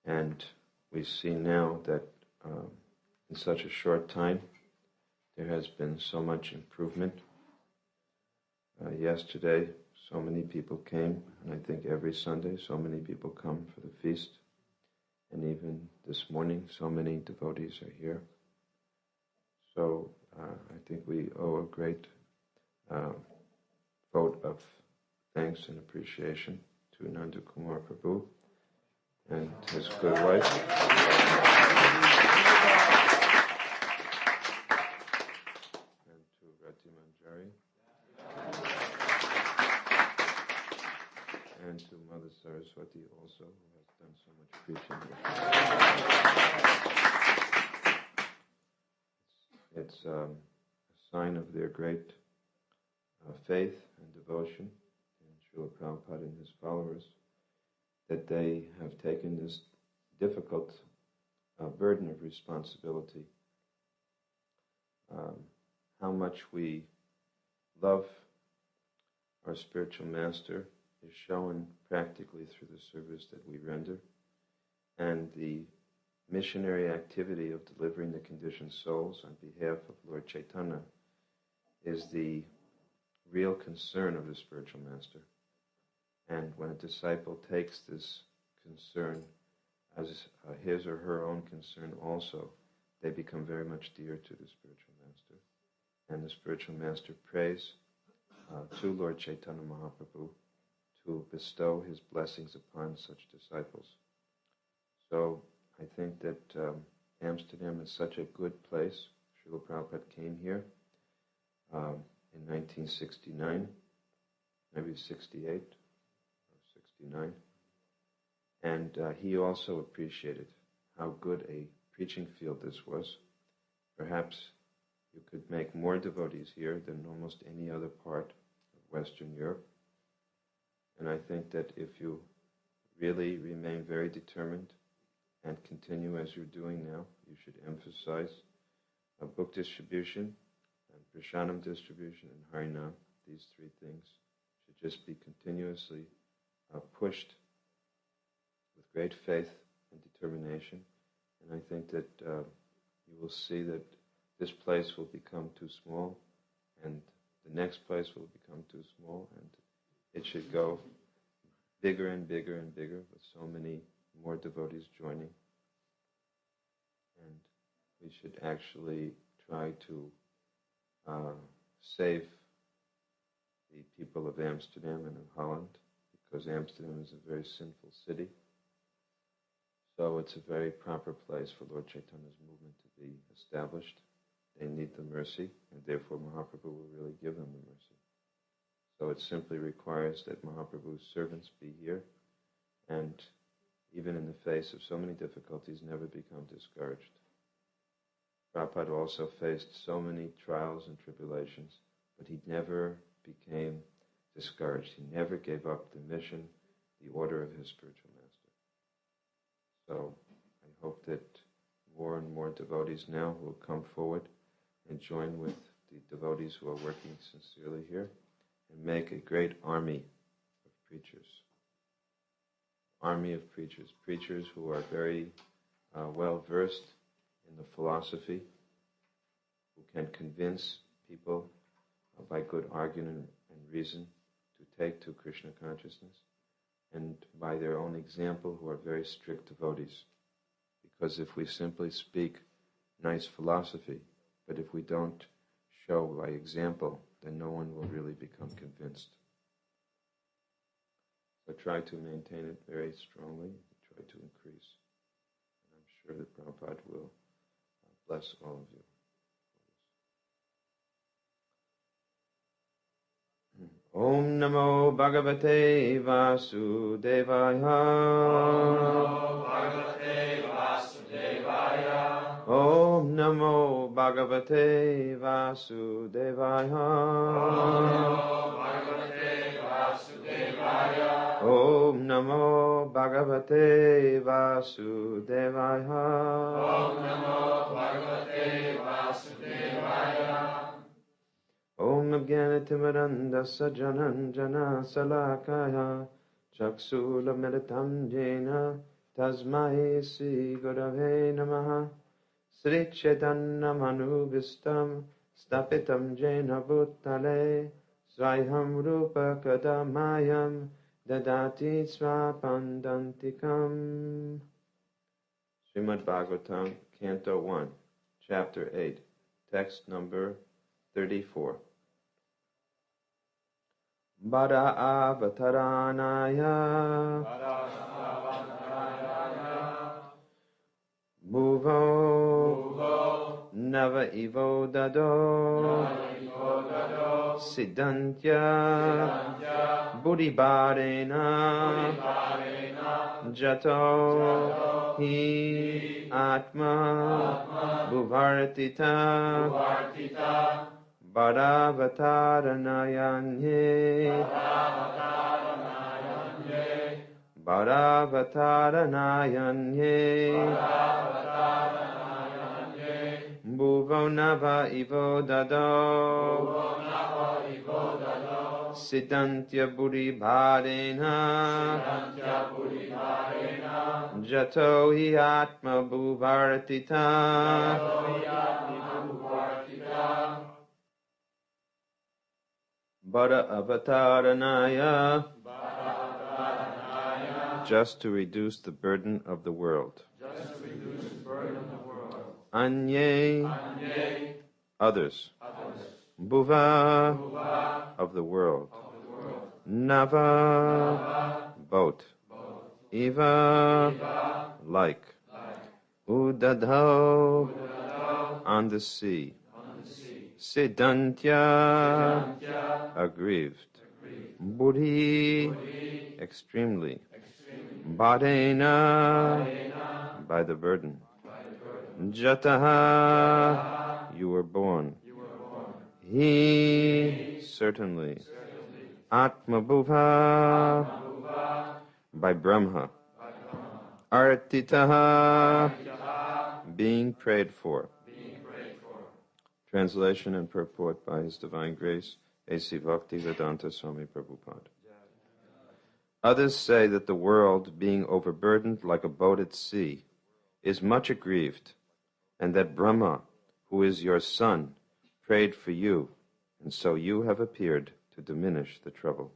Speaker 6: and we see now that in such a short time there has been so much improvement. Yesterday, so many people came, and I think every Sunday so many people come for the feast. And even this morning, so many devotees are here. So I think we owe a great vote of thanks and appreciation to Nanda Kumar Prabhu and his good wife. And to Rati Manjari. And to Mother Saraswati also, who has done so much preaching here. It's a sign of their great faith and devotion in Srila Prabhupada and his followers that they have taken this difficult burden of responsibility. How much we love our spiritual master is shown practically through the service that we render, and the missionary activity of delivering the conditioned souls on behalf of Lord Chaitanya is the real concern of the spiritual master. And when a disciple takes this concern as his or her own concern also, they become very much dear to the spiritual master. And the spiritual master prays to Lord Chaitanya Mahaprabhu to bestow his blessings upon such disciples. So I think that Amsterdam is such a good place. Srila Prabhupada came here in 1969, maybe 68 or 69, and he also appreciated how good a preaching field this was. Perhaps you could make more devotees here than almost any other part of Western Europe. And I think that if you really remain very determined and continue as you're doing now, you should emphasize book distribution and Prashanam distribution and Harinam. These three things should just be continuously pushed with great faith and determination. And I think that you will see that this place will become too small, and the next place will become too small, and it should go bigger and bigger and bigger with so many more devotees joining. And we should actually try to save the people of Amsterdam and of Holland, because Amsterdam is a very sinful city. So it's a very proper place for Lord Chaitanya's movement to be established. They need the mercy, and therefore Mahaprabhu will really give them the mercy. So it simply requires that Mahaprabhu's servants be here, and even in the face of so many difficulties, never become discouraged. Prabhupada also faced so many trials and tribulations, but he never became discouraged. He never gave up the mission, the order of his spiritual master. So I hope that more and more devotees now will come forward and join with the devotees who are working sincerely here and make a great army of preachers. Army of preachers. Preachers who are very well versed in the philosophy, who can convince people by good argument and reason to take to Krishna consciousness, and by their own example who are very strict devotees. Because if we simply speak nice philosophy, but if we don't show by example, then no one will really become convinced. So try to maintain it very strongly, try to increase. And I'm sure that Prabhupada will bless all of you. Om Namo Bhagavate Vasudevaya. Om Namo Bhagavate Vasudevaya. Om Namo Bhagavate Vasudevaya. Om Namo Bhagavate Vasudevaya. Om Jnanatimirandasya Jananjana Salakaya Chakshula Militam Jena Tasmai Sri Gurave Namaha Sri Chaitanya Manubhistam Stapitam Jena Bhutale Swayam Rupa Kadamayam Dadati Swapandantikam. Srimad Bhagavatam, Canto 1, Chapter 8, Text number 34. Bada Avataranaya Bhuvo Nava Ivo Dado Siddhantya Buddhibharena Jato Hi Atma Bhuvartita Bhadavataranayanhe Bhuvo Nava Ivo Dado Siddhantya Buddhibharena Jato Hi Atma Bhuvartita Bada Avataranaya, just to reduce the burden of the world. Anye, others. Bhuva, of the world. Nava, boat. Eva, like. Udadho, on the sea. Siddhantya, aggrieved. Buddhi, extremely. Bhadena, by the burden. Jataha, you were born. He, certainly. Atmabhuva, by Brahma. Artitaha, being prayed for. Translation and purport by His Divine Grace, A.C. Bhaktivedanta Swami Prabhupada. Others say that the world, being overburdened like a boat at sea, is much aggrieved, and that Brahma, who is your son, prayed for you, and so you have appeared to diminish the trouble.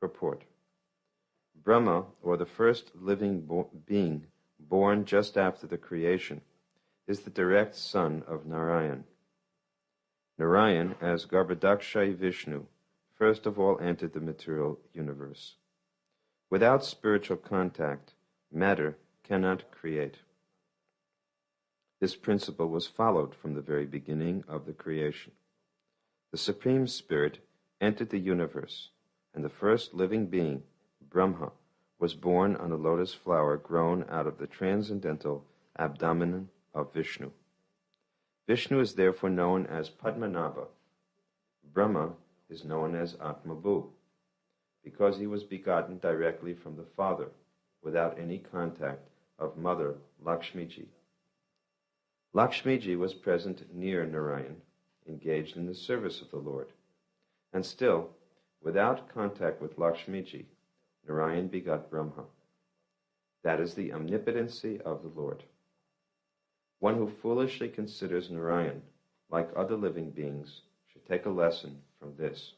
Speaker 6: Purport. Brahma, or the first living being born just after the creation, is the direct son of Narayan. Narayan, as Garbhodakshayi Vishnu, first of all entered the material universe. Without spiritual contact, matter cannot create. This principle was followed from the very beginning of the creation. The Supreme Spirit entered the universe, and the first living being, Brahma, was born on a lotus flower grown out of the transcendental abdomen of Vishnu. Vishnu is therefore known as Padmanabha. Brahma is known as Atmabhu, because he was begotten directly from the Father, without any contact of Mother Lakshmiji. Lakshmiji was present near Narayan, engaged in the service of the Lord. And still, without contact with Lakshmiji, Narayan begot Brahma. That is the omnipotency of the Lord. One who foolishly considers Narayan like other living beings should take a lesson from this.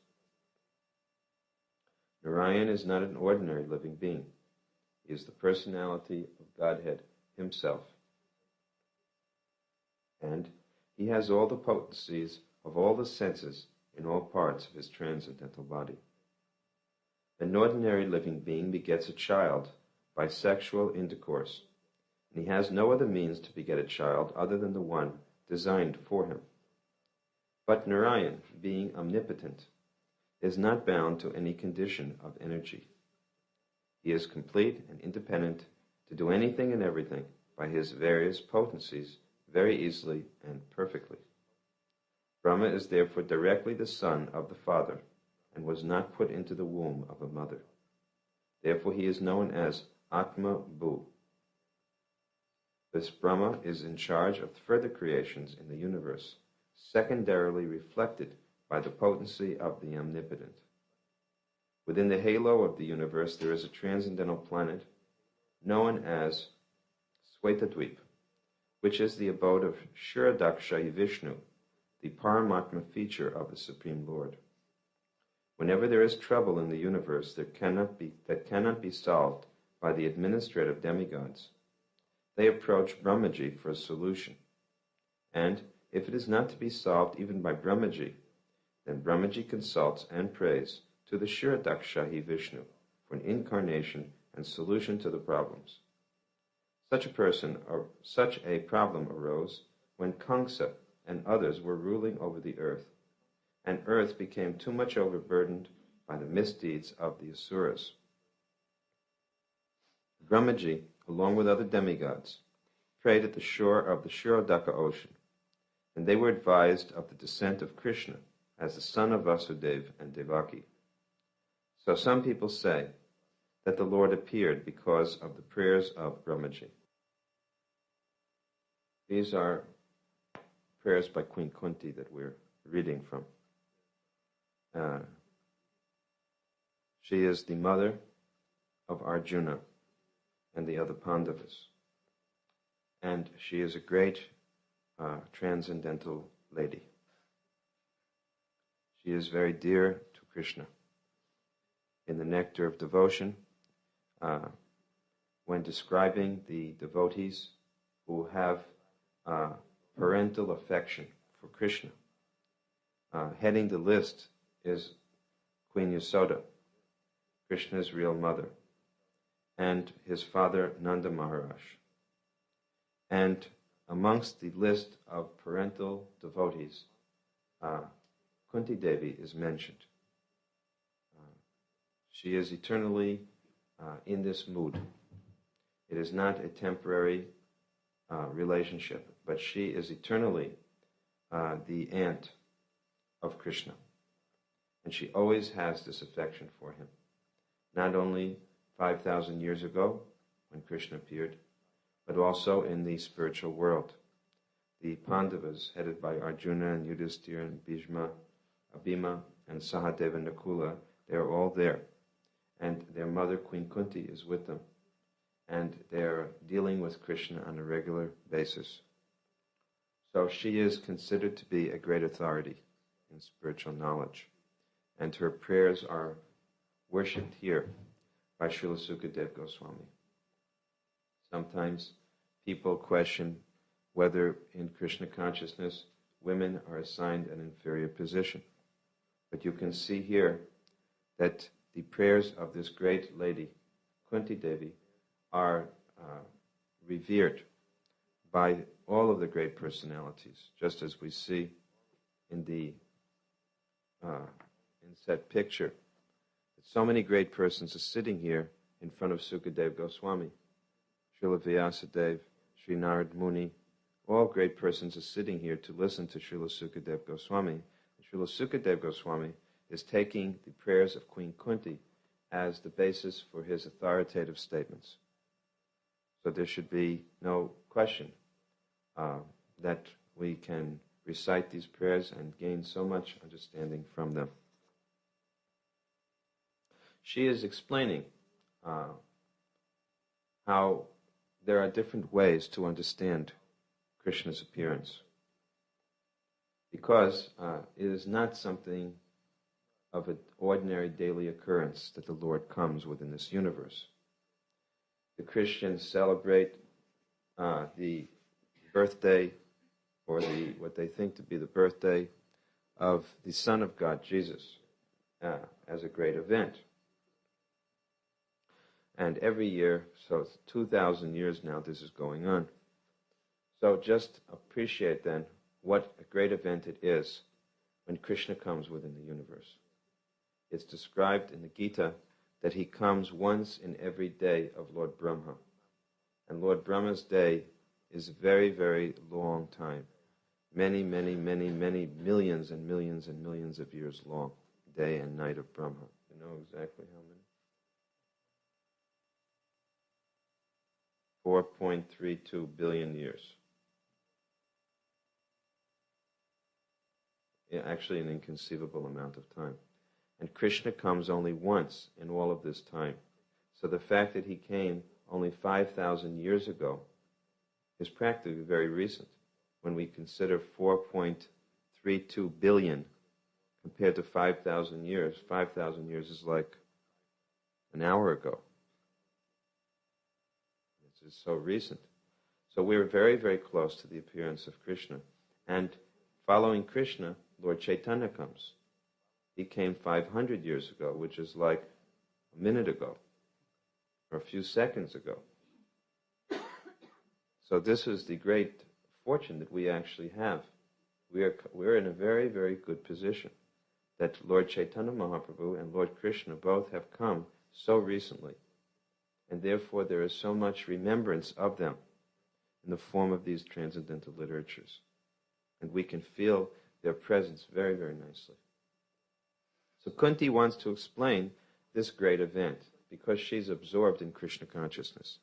Speaker 6: Narayan is not an ordinary living being. He is the personality of Godhead himself. And he has all the potencies of all the senses in all parts of his transcendental body. An ordinary living being begets a child by sexual intercourse, and he has no other means to beget a child other than the one designed for him. But Narayan, being omnipotent, is not bound to any condition of energy. He is complete and independent to do anything and everything by his various potencies very easily and perfectly. Brahma is therefore directly the son of the Father, and was not put into the womb of a mother. Therefore he is known as Atma Bhu. This Brahma is in charge of further creations in the universe, secondarily reflected by the potency of the Omnipotent. Within the halo of the universe there is a transcendental planet known as Svetadvip, which is the abode of Kshirodakshayi Vishnu, the Paramatma feature of the Supreme Lord. Whenever there is trouble in the universe that cannot be solved by the administrative demigods, they approach Brahmaji for a solution. And if it is not to be solved even by Brahmaji, then Brahmaji consults and prays to the Kshirodakshahi Vishnu for an incarnation and solution to the problems. Such a problem arose when Kamsa and others were ruling over the earth, and earth became too much overburdened by the misdeeds of the Asuras. Brahmaji, along with other demigods, prayed at the shore of the Kshirodaka ocean, and they were advised of the descent of Krishna as the son of Vasudeva and Devaki. So some people say that the Lord appeared because of the prayers of Brahmaji. These are prayers by Queen Kunti that we're reading from. She is the mother of Arjuna and the other Pandavas. And she is a great transcendental lady. She is very dear to Krishna. In the Nectar of Devotion, when describing the devotees who have parental affection for Krishna, heading the list is Queen Yasoda, Krishna's real mother, and his father Nanda Maharaj. And amongst the list of parental devotees, Kunti Devi is mentioned. She is eternally in this mood. It is not a temporary relationship, but she is eternally the aunt of Krishna. And she always has this affection for him. Not only 5,000 years ago, when Krishna appeared, but also in the spiritual world. The Pandavas, headed by Arjuna and Yudhisthira and Bhishma, Abhima and Sahadeva and Nakula, they are all there. And their mother, Queen Kunti, is with them. And they are dealing with Krishna on a regular basis. So she is considered to be a great authority in spiritual knowledge. And her prayers are worshipped here by Srila Sukadeva Goswami. Sometimes people question whether in Krishna consciousness women are assigned an inferior position. But you can see here that the prayers of this great lady, Kunti Devi, are revered by all of the great personalities, just as we see in the inset picture. So many great persons are sitting here in front of Sukadeva Goswami. Srila Vyasadeva, Sri Narad Muni, all great persons are sitting here to listen to Srila Sukadeva Goswami. And Srila Sukadeva Goswami is taking the prayers of Queen Kunti as the basis for his authoritative statements. So there should be no question that we can recite these prayers and gain so much understanding from them. She is explaining how there are different ways to understand Krishna's appearance, because it is not something of an ordinary daily occurrence that the Lord comes within this universe. The Christians celebrate the birthday, or what they think to be the birthday of the Son of God, Jesus, as a great event. And every year, so it's 2,000 years now this is going on. So just appreciate then what a great event it is when Krishna comes within the universe. It's described in the Gita that he comes once in every day of Lord Brahma. And Lord Brahma's day is a very, very long time. Many, many, many, many millions and millions and millions of years long. Day and night of Brahma. You know exactly how many? 4.32 billion years. Yeah, actually an inconceivable amount of time. And Krishna comes only once in all of this time. So the fact that he came only 5,000 years ago is practically very recent when we consider 4.32 billion compared to 5,000 years. 5,000 years is like an hour ago. This is so recent. So we're very, very close to the appearance of Krishna. And following Krishna, Lord Chaitanya comes. He came 500 years ago, which is like a minute ago, or a few seconds ago. So this is the great fortune that we actually have. We're in a very, very good position that Lord Chaitanya Mahaprabhu and Lord Krishna both have come so recently. And therefore there is so much remembrance of them in the form of these transcendental literatures. And we can feel their presence very, very nicely. So Kunti wants to explain this great event because she's absorbed in Krishna consciousness.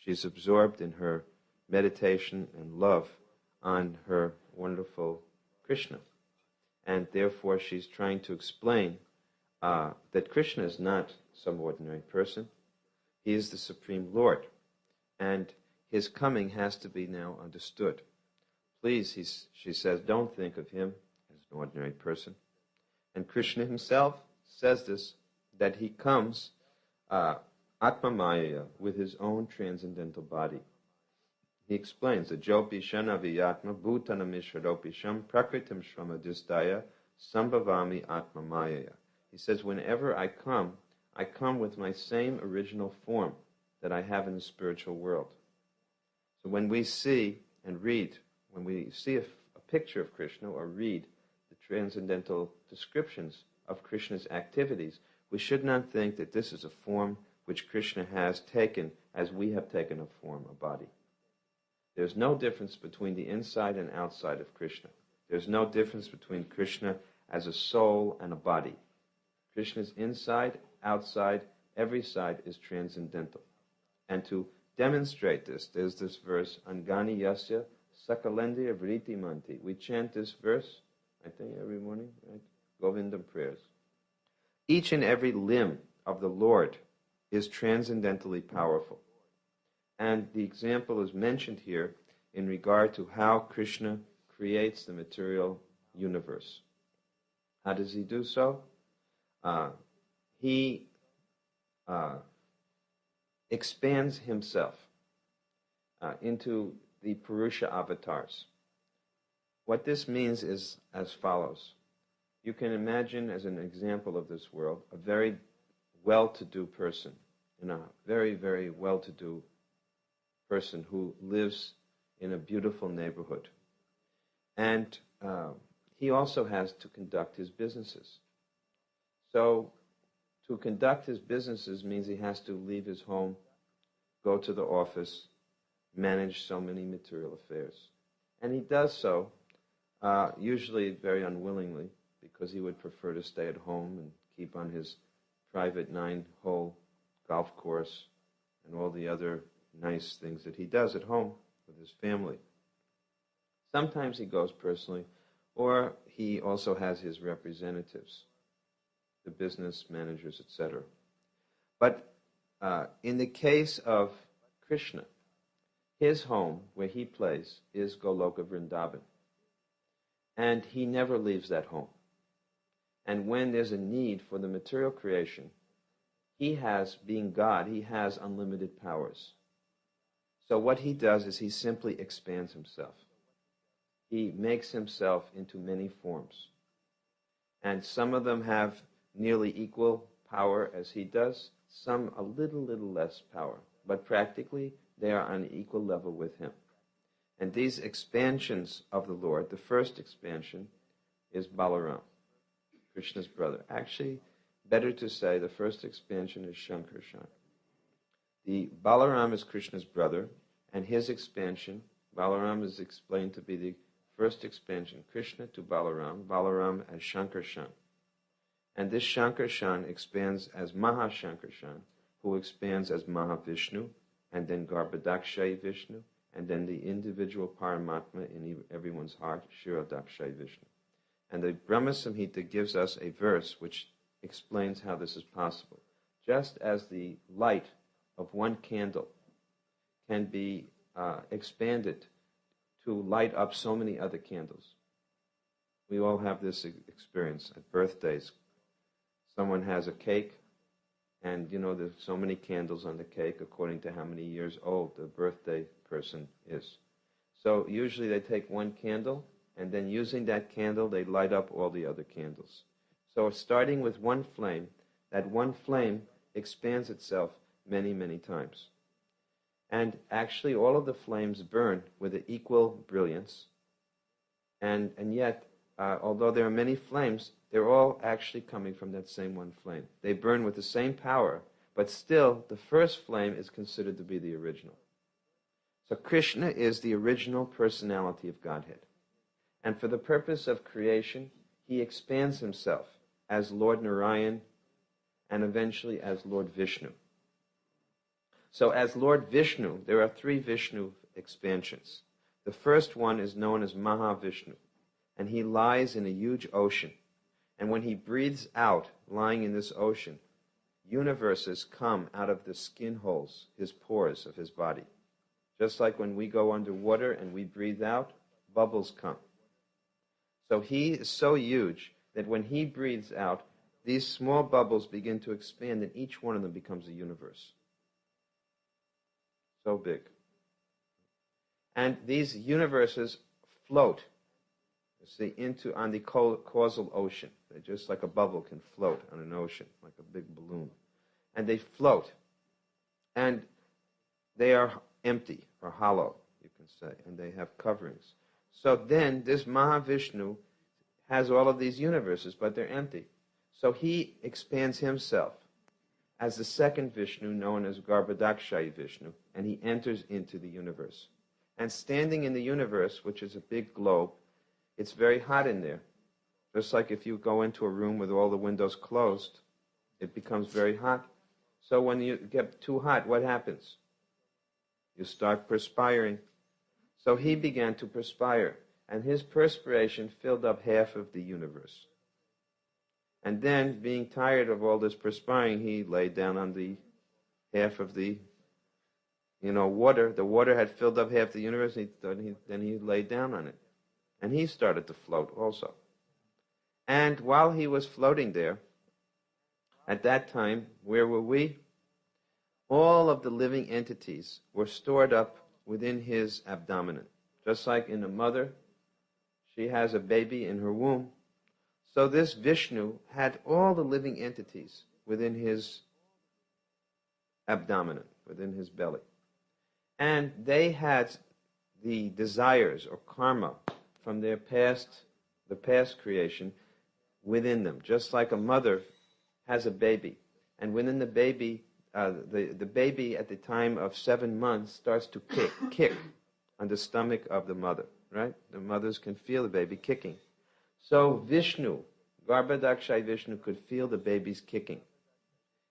Speaker 6: She's absorbed in her meditation and love on her wonderful Krishna. And therefore she's trying to explain that Krishna is not some ordinary person. He is the Supreme Lord. And his coming has to be now understood. Please, she says, don't think of him as an ordinary person. And Krishna himself says this, that he comes Atmamaya, with his own transcendental body. He explains that Jopishan aviyatma bhutanamishradopisham prakritam shramadistaya sambhavami atmamayaya. He says, whenever I come with my same original form that I have in the spiritual world. So when we see and read, when we see a picture of Krishna or read the transcendental descriptions of Krishna's activities, we should not think that this is a form which Krishna has taken as we have taken a form, a body. There's no difference between the inside and outside of Krishna. There's no difference between Krishna as a soul and a body. Krishna's inside, outside, every side is transcendental. And to demonstrate this, there's this verse, Angani Yasya Sakalendya Vriti Manti. We chant this verse, I think, every morning, right? Govindam prayers. Each and every limb of the Lord is transcendentally powerful. And the example is mentioned here in regard to how Krishna creates the material universe. How does he do so? He expands himself into the Purusha avatars. What this means is as follows. You can imagine, as an example of this world, a very well-to-do person, a very, very well-to-do person who lives in a beautiful neighborhood. And he also has to conduct his businesses. So to conduct his businesses means he has to leave his home, go to the office, manage so many material affairs. And he does so, usually very unwillingly, because he would prefer to stay at home and keep on his private 9-hole golf course and all the other nice things that he does at home with his family. Sometimes he goes personally, or he also has his representatives, the business managers, etc. But in the case of Krishna, his home, where he plays, is Goloka Vrindavan. And he never leaves that home. And when there's a need for the material creation, he has, being God, he has unlimited powers. So what he does is he simply expands himself. He makes himself into many forms. And some of them have nearly equal power as he does, some a little less power. But practically, they are on equal level with him. And these expansions of the Lord, the first expansion is Balaram, Krishna's brother. Actually, better to say the first expansion is Shankarshan. The Balaram is Krishna's brother, and his expansion, Balaram is explained to be the first expansion, Krishna to Balaram, Balaram as Shankarshan. And this Shankarshan expands as Mahashankarshan, who expands as Mahavishnu, and then Garbhadakshay Vishnu, and then the individual Paramatma in everyone's heart, Shiradakshay Vishnu. And the Brahma Samhita gives us a verse which explains how this is possible. Just as the light of one candle can be expanded to light up so many other candles. We all have this experience at birthdays. Someone has a cake, and there's so many candles on the cake according to how many years old the birthday person is. So usually they take one candle, and then using that candle, they light up all the other candles. So starting with one flame, that one flame expands itself many, many times. And actually all of the flames burn with an equal brilliance. And yet, although there are many flames, they're all actually coming from that same one flame. They burn with the same power, but still the first flame is considered to be the original. So Krishna is the original personality of Godhead. And for the purpose of creation, he expands himself as Lord Narayan and eventually as Lord Vishnu. So as Lord Vishnu, there are three Vishnu expansions. The first one is known as Mahavishnu, and he lies in a huge ocean. And when he breathes out, lying in this ocean, universes come out of the skin holes, his pores of his body. Just like when we go underwater and we breathe out, bubbles come. So he is so huge that when he breathes out, these small bubbles begin to expand, and each one of them becomes a universe. So big. And these universes float, you see, on the causal ocean. They're just like a bubble can float on an ocean, like a big balloon. And they float. And they are empty, or hollow, you can say, and they have coverings. So then, this Mahavishnu has all of these universes, but they're empty. So he expands himself as the second Vishnu, known as Garbhodakashayi Vishnu, and he enters into the universe. And standing in the universe, which is a big globe, it's very hot in there. Just like if you go into a room with all the windows closed, it becomes very hot. So when you get too hot, what happens? You start perspiring. So he began to perspire, and his perspiration filled up half of the universe. And then, being tired of all this perspiring, he laid down on the half of the, water. The water had filled up half the universe, and then he laid down on it. And he started to float also. And while he was floating there, at that time, where were we? All of the living entities were stored up within his abdomen. Just like in a mother, she has a baby in her womb. So this Vishnu had all the living entities within his abdomen, within his belly. And they had the desires or karma from their past, the past creation, within them. Just like a mother has a baby. And within the baby, the baby at the time of 7 months starts to kick on the stomach of the mother, right? The mothers can feel the baby kicking. So Vishnu, Garbhodakashayi Vishnu, could feel the baby's kicking.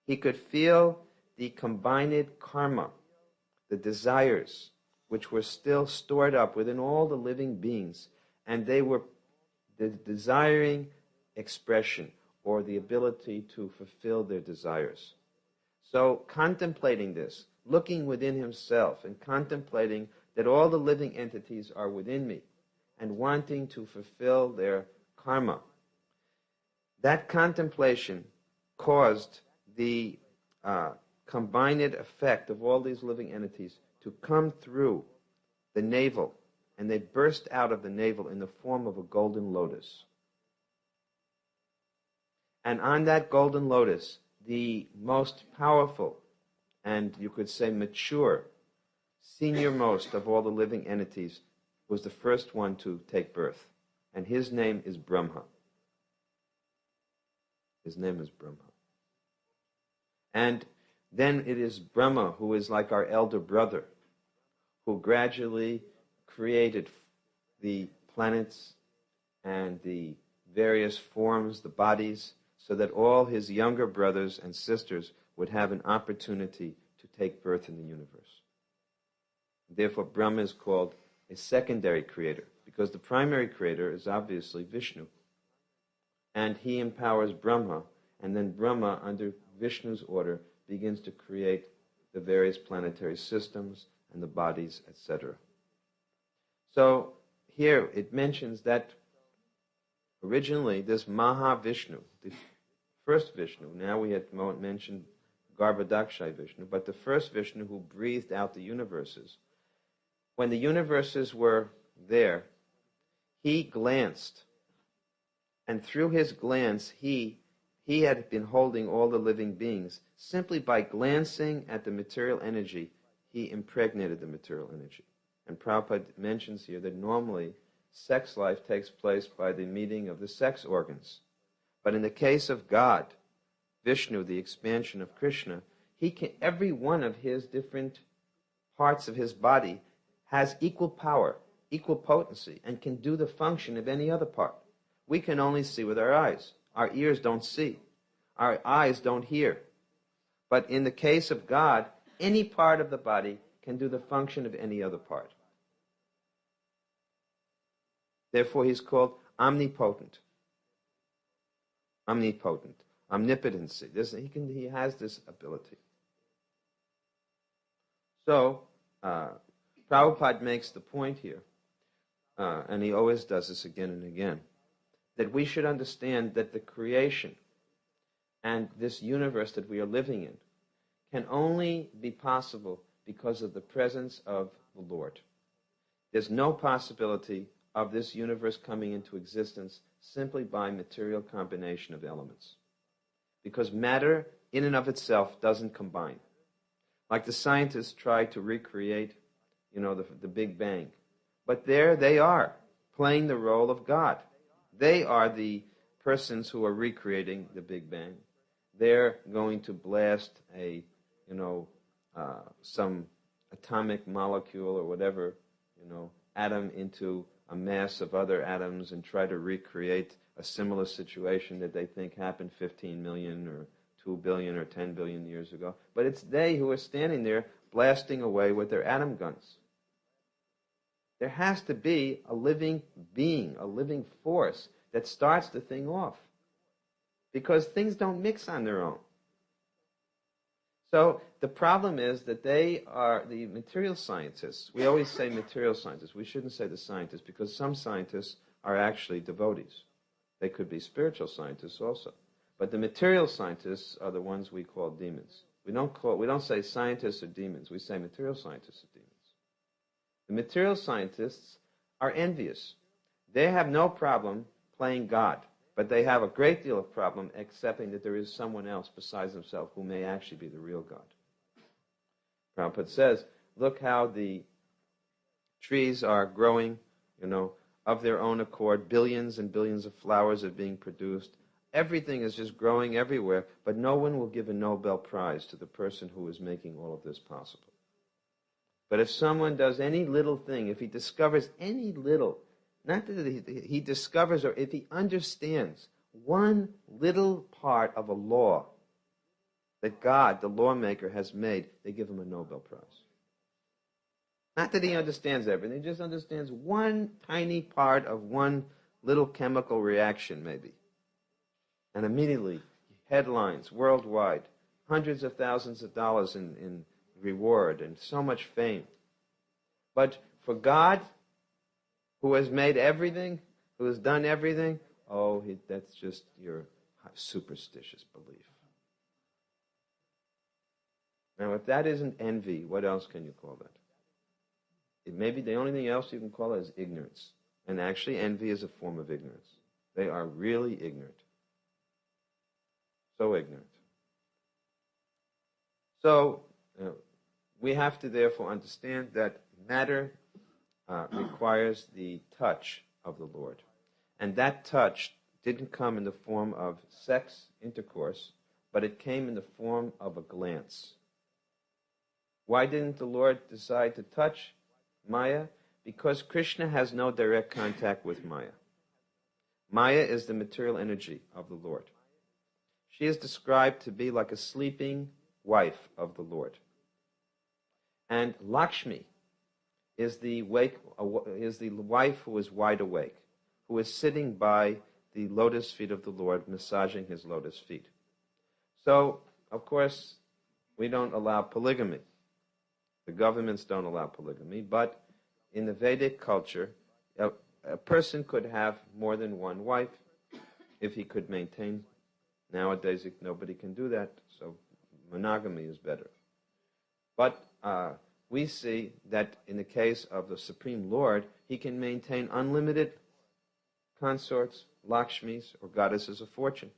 Speaker 6: He could feel the combined karma, the desires, which were still stored up within all the living beings, and they were the desiring expression or the ability to fulfill their desires. So contemplating this, looking within himself and contemplating that all the living entities are within me and wanting to fulfill their karma, that contemplation caused the combined effect of all these living entities to come through the navel, and they burst out of the navel in the form of a golden lotus. And on that golden lotus, the most powerful and, you could say, mature, senior-most of all the living entities was the first one to take birth. And his name is Brahma. His name is Brahma. And then it is Brahma, who is like our elder brother, who gradually created the planets and the various forms, the bodies, so that all his younger brothers and sisters would have an opportunity to take birth in the universe. Therefore, Brahma is called a secondary creator, because the primary creator is obviously Vishnu. And he empowers Brahma, and then Brahma, under Vishnu's order, begins to create the various planetary systems and the bodies, etc. So here it mentions that Originally, this Mahavishnu, the first Vishnu, now we had mentioned Garbhodakshay Vishnu, but the first Vishnu who breathed out the universes, when the universes were there, he glanced, and through his glance, he had been holding all the living beings. Simply by glancing at the material energy, he impregnated the material energy. And Prabhupada mentions here that normally sex life takes place by the meeting of the sex organs. But in the case of God, Vishnu, the expansion of Krishna, every one of his different parts of his body has equal power, equal potency, and can do the function of any other part. We can only see with our eyes. Our ears don't see. Our eyes don't hear. But in the case of God, any part of the body can do the function of any other part. Therefore, he's called omnipotent. Omnipotent. Omnipotency. He has this ability. So, Prabhupada makes the point here, and he always does this again and again, that we should understand that the creation and this universe that we are living in can only be possible because of the presence of the Lord. There's no possibility of this universe coming into existence simply by material combination of elements. Because matter in and of itself doesn't combine. Like the scientists try to recreate, the Big Bang. But there they are, playing the role of God. They are the persons who are recreating the Big Bang. They're going to blast some atomic molecule or whatever, atom into a mass of other atoms and try to recreate a similar situation that they think happened 15 million or 2 billion or 10 billion years ago. But it's they who are standing there blasting away with their atom guns. There has to be a living being, a living force that starts the thing off. Because things don't mix on their own. So the problem is that they are the material scientists. We always say material scientists. We shouldn't say the scientists because some scientists are actually devotees. They could be spiritual scientists also. But the material scientists are the ones we call demons. We don't say scientists are demons. We say material scientists are demons. The material scientists are envious. They have no problem playing God. But they have a great deal of problem accepting that there is someone else besides themselves who may actually be the real God. Prabhupada says, look how the trees are growing, of their own accord. Billions and billions of flowers are being produced. Everything is just growing everywhere, but no one will give a Nobel Prize to the person who is making all of this possible. But if someone does any little thing, if he discovers any little, not that he discovers, or if he understands one little part of a law that God, the lawmaker, has made, they give him a Nobel Prize. Not that he understands everything, he just understands one tiny part of one little chemical reaction, maybe. And immediately, headlines worldwide, hundreds of thousands of dollars in reward, and so much fame. But for God, who has made everything, who has done everything, that's just your superstitious belief. Now, if that isn't envy, what else can you call that? It may be the only thing else you can call it is ignorance. And actually, envy is a form of ignorance. They are really ignorant. So ignorant. So, we have to therefore understand that matter requires the touch of the Lord. And that touch didn't come in the form of sex intercourse, but it came in the form of a glance. Why didn't the Lord decide to touch Maya? Because Krishna has no direct contact with Maya. Maya is the material energy of the Lord. She is described to be like a sleeping wife of the Lord. And Lakshmi is the wife who is wide awake, who is sitting by the lotus feet of the Lord, massaging his lotus feet. So, of course, we don't allow polygamy. The governments don't allow polygamy, but in the Vedic culture, a person could have more than one wife, if he could maintain. Nowadays, nobody can do that, so monogamy is better. But we see that in the case of the Supreme Lord, he can maintain unlimited consorts, Lakshmis, or goddesses of fortune.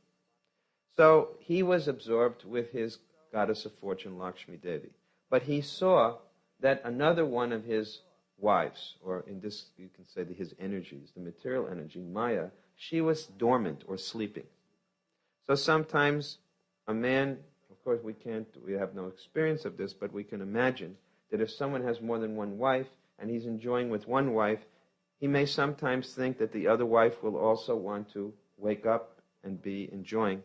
Speaker 6: So he was absorbed with his goddess of fortune, Lakshmi Devi. But he saw that another one of his wives, or in this you can say his energies, the material energy, Maya, she was dormant or sleeping. So sometimes a man, of course we have no experience of this, but we can imagine that if someone has more than one wife and he's enjoying with one wife, he may sometimes think that the other wife will also want to wake up and be enjoying.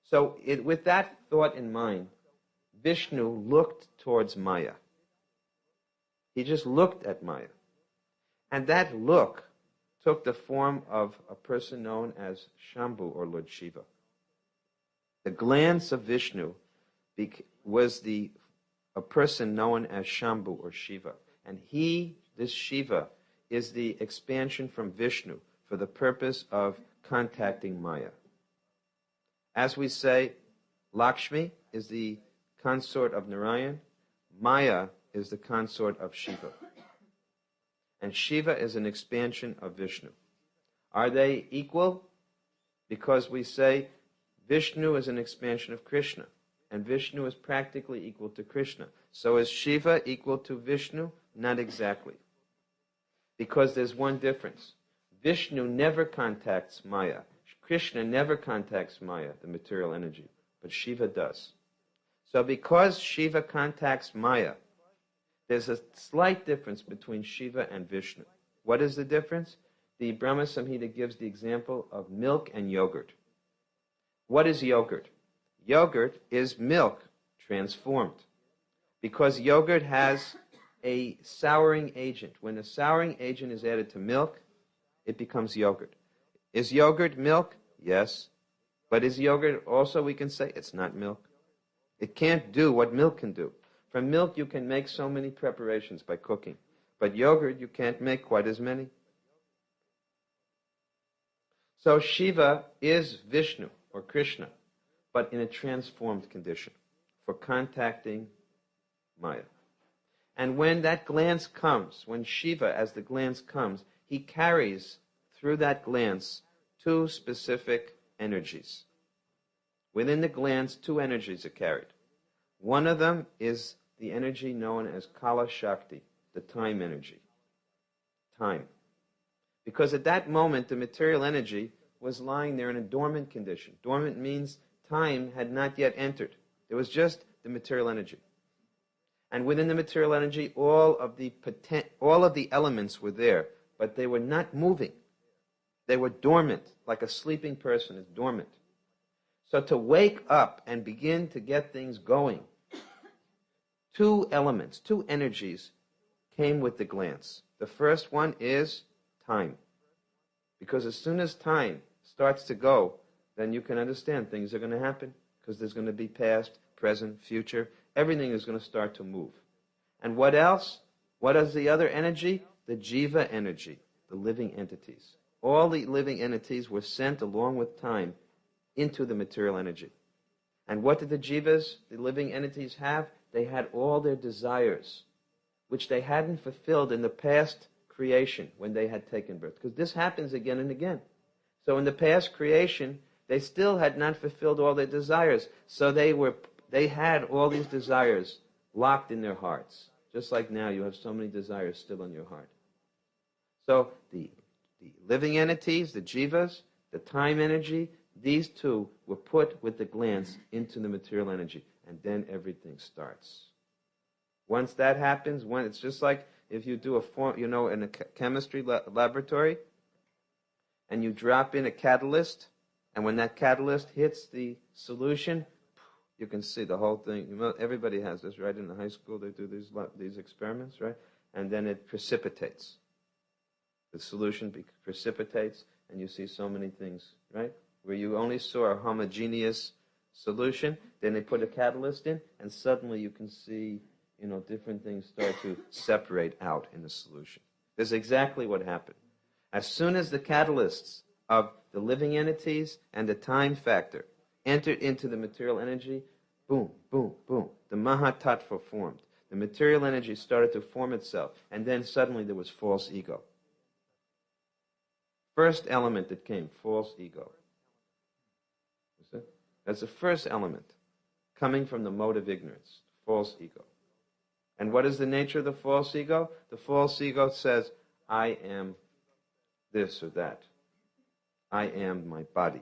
Speaker 6: So with that thought in mind, Vishnu looked towards Maya. He just looked at Maya. And that look took the form of a person known as Shambhu or Lord Shiva. The glance of Vishnu was a person known as Shambhu or Shiva. And this Shiva, is the expansion from Vishnu for the purpose of contacting Maya. As we say, Lakshmi is the consort of Narayan, Maya is the consort of Shiva. And Shiva is an expansion of Vishnu. Are they equal? Because we say Vishnu is an expansion of Krishna, and Vishnu is practically equal to Krishna. So is Shiva equal to Vishnu? Not exactly. Because there's one difference. Vishnu never contacts Maya. Krishna never contacts Maya, the material energy, but Shiva does. So because Shiva contacts Maya, there's a slight difference between Shiva and Vishnu. What is the difference? The Brahma Samhita gives the example of milk and yogurt. What is yogurt? Yogurt is milk transformed. Because yogurt has a souring agent. When a souring agent is added to milk, it becomes yogurt. Is yogurt milk? Yes. But is yogurt also, we can say, it's not milk. It can't do what milk can do. From milk you can make so many preparations by cooking. But yogurt you can't make quite as many. So Shiva is Vishnu or Krishna, but in a transformed condition for contacting Maya. And when that glance comes, when Shiva, as the glance comes, he carries through that glance two specific energies. Within the glance, two energies are carried. One of them is the energy known as Kala Shakti, the time energy. Time. Because at that moment, the material energy was lying there in a dormant condition. Dormant means time had not yet entered. There was just the material energy. And within the material energy, all of the elements were there, but they were not moving. They were dormant, like a sleeping person is dormant. So to wake up and begin to get things going, two elements, two energies came with the glance. The first one is time. Because as soon as time starts to go, then you can understand things are going to happen, because there's going to be past, present, future. Everything is going to start to move. And what else? What is the other energy? The jiva energy, the living entities. All the living entities were sent along with time into the material energy. And what did the jivas, the living entities, have? They had all their desires, which they hadn't fulfilled in the past creation when they had taken birth. Because this happens again and again. So in the past creation, they still had not fulfilled all their desires. So they had all these desires locked in their hearts. Just like now you have so many desires still in your heart. So the living entities, the jivas, the time energy, these two were put with the glance into the material energy. And then everything starts. Once that happens, it's just like if you do in a chemistry laboratory, and you drop in a catalyst, and when that catalyst hits the solution, you can see the whole thing. Everybody has this, right? In the high school, they do these experiments, right? And then it precipitates. The solution precipitates, and you see so many things, right? Where you only saw a homogeneous solution, then they put a catalyst in, and suddenly you can see, different things start to separate out in the solution. That's exactly what happened. As soon as the catalysts of the living entities and the time factor entered into the material energy, boom, boom, boom. The Mahatattva formed. The material energy started to form itself, and then suddenly there was false ego. First element that came, false ego. You see? That's the first element, coming from the mode of ignorance, false ego. And what is the nature of the false ego? The false ego says, I am this or that. I am my body.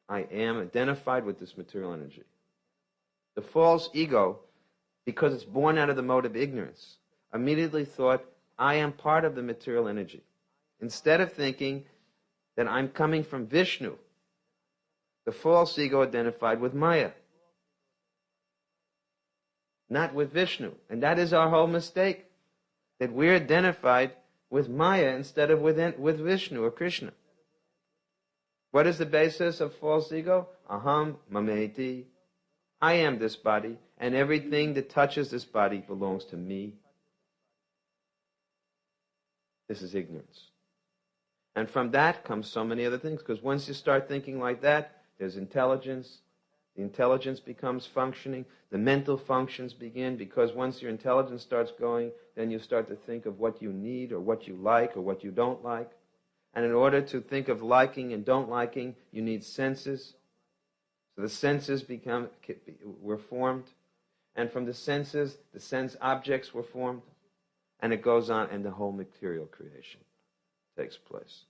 Speaker 6: I am identified with this material energy. The false ego, because it's born out of the mode of ignorance, immediately thought, I am part of the material energy. Instead of thinking that I'm coming from Vishnu, the false ego identified with Maya, not with Vishnu. And that is our whole mistake, that we're identified with Maya instead of with Vishnu or Krishna. What is the basis of false ego? Aham mameti. I am this body, and everything that touches this body belongs to me. This is ignorance. And from that comes so many other things, because once you start thinking like that, there's intelligence. The intelligence becomes functioning. The mental functions begin, because once your intelligence starts going, then you start to think of what you need or what you like or what you don't like. And in order to think of liking and don't liking, you need senses. So the senses were formed. And from the senses, the sense objects were formed. And it goes on, and the whole material creation takes place.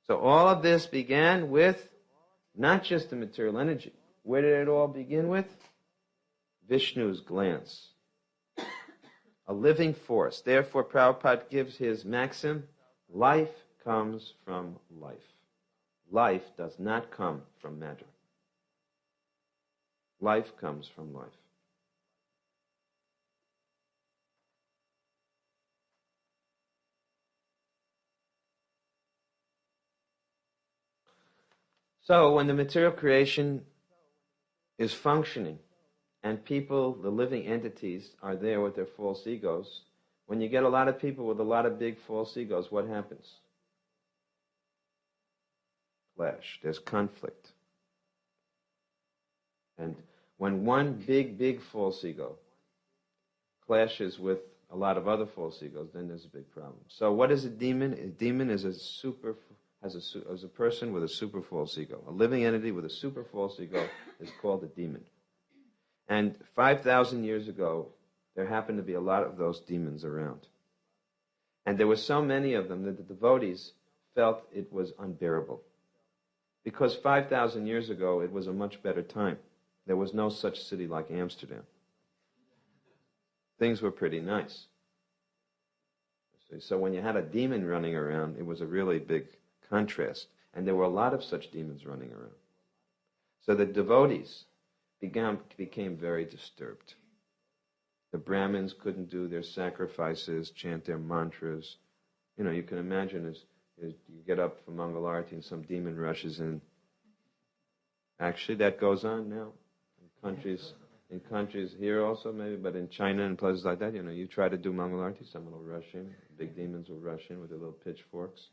Speaker 6: So all of this began with not just the material energy. Where did it all begin with? Vishnu's glance. A living force. Therefore, Prabhupada gives his maxim, life comes from life. Life does not come from matter. Life comes from life. So when the material creation is functioning and people, the living entities, are there with their false egos, when you get a lot of people with a lot of big false egos, what happens? Clash. There's conflict. And when one big false ego clashes with a lot of other false egos, then there's a big problem. So what is a demon? A demon is a person with a super false ego. A living entity with a super false ego is called a demon. And 5,000 years ago, there happened to be a lot of those demons around. And there were so many of them that the devotees felt it was unbearable. Because 5,000 years ago, it was a much better time. There was no such city like Amsterdam. Things were pretty nice. So when you had a demon running around, it was a really big contrast. And there were a lot of such demons running around. So the devotees became very disturbed. The Brahmins couldn't do their sacrifices, chant their mantras. You know, you can imagine as you get up for Mangalarti and some demon rushes in. Actually, that goes on now in countries here also maybe, but in China and places like that, you know, you try to do Mangalarti, someone will rush in, big demons will rush in with their little pitchforks,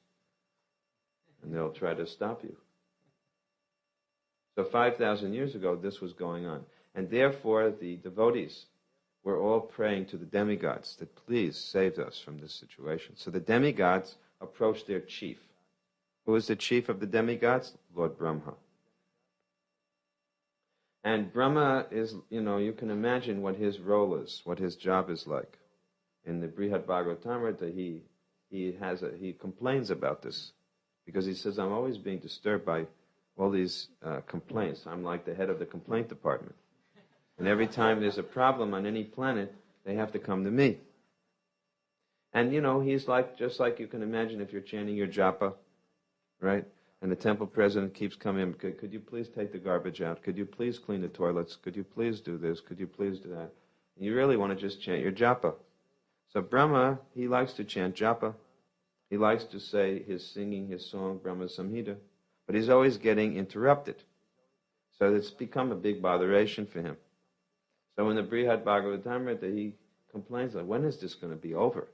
Speaker 6: and they'll try to stop you. So 5,000 years ago, this was going on. And therefore, the devotees were all praying to the demigods that please save us from this situation. So the demigods approached their chief. Who is the chief of the demigods? Lord Brahma. And Brahma is, you know, you can imagine what his role is, what his job is like. In the Brihad Bhagavatamrita, he complains about this because he says, I'm always being disturbed by all these complaints. I'm like the head of the complaint department. And every time there's a problem on any planet, they have to come to me. And, you know, he's like, just like you can imagine if you're chanting your japa, right? And the temple president keeps coming in, could you please take the garbage out? Could you please clean the toilets? Could you please do this? Could you please do that? And you really want to just chant your japa. So Brahma, he likes to chant japa. He likes to say singing his song, Brahma Samhita. But he's always getting interrupted. So it's become a big botheration for him. So in the Brihad Bhagavatamrita, he complains, like, when is this going to be over?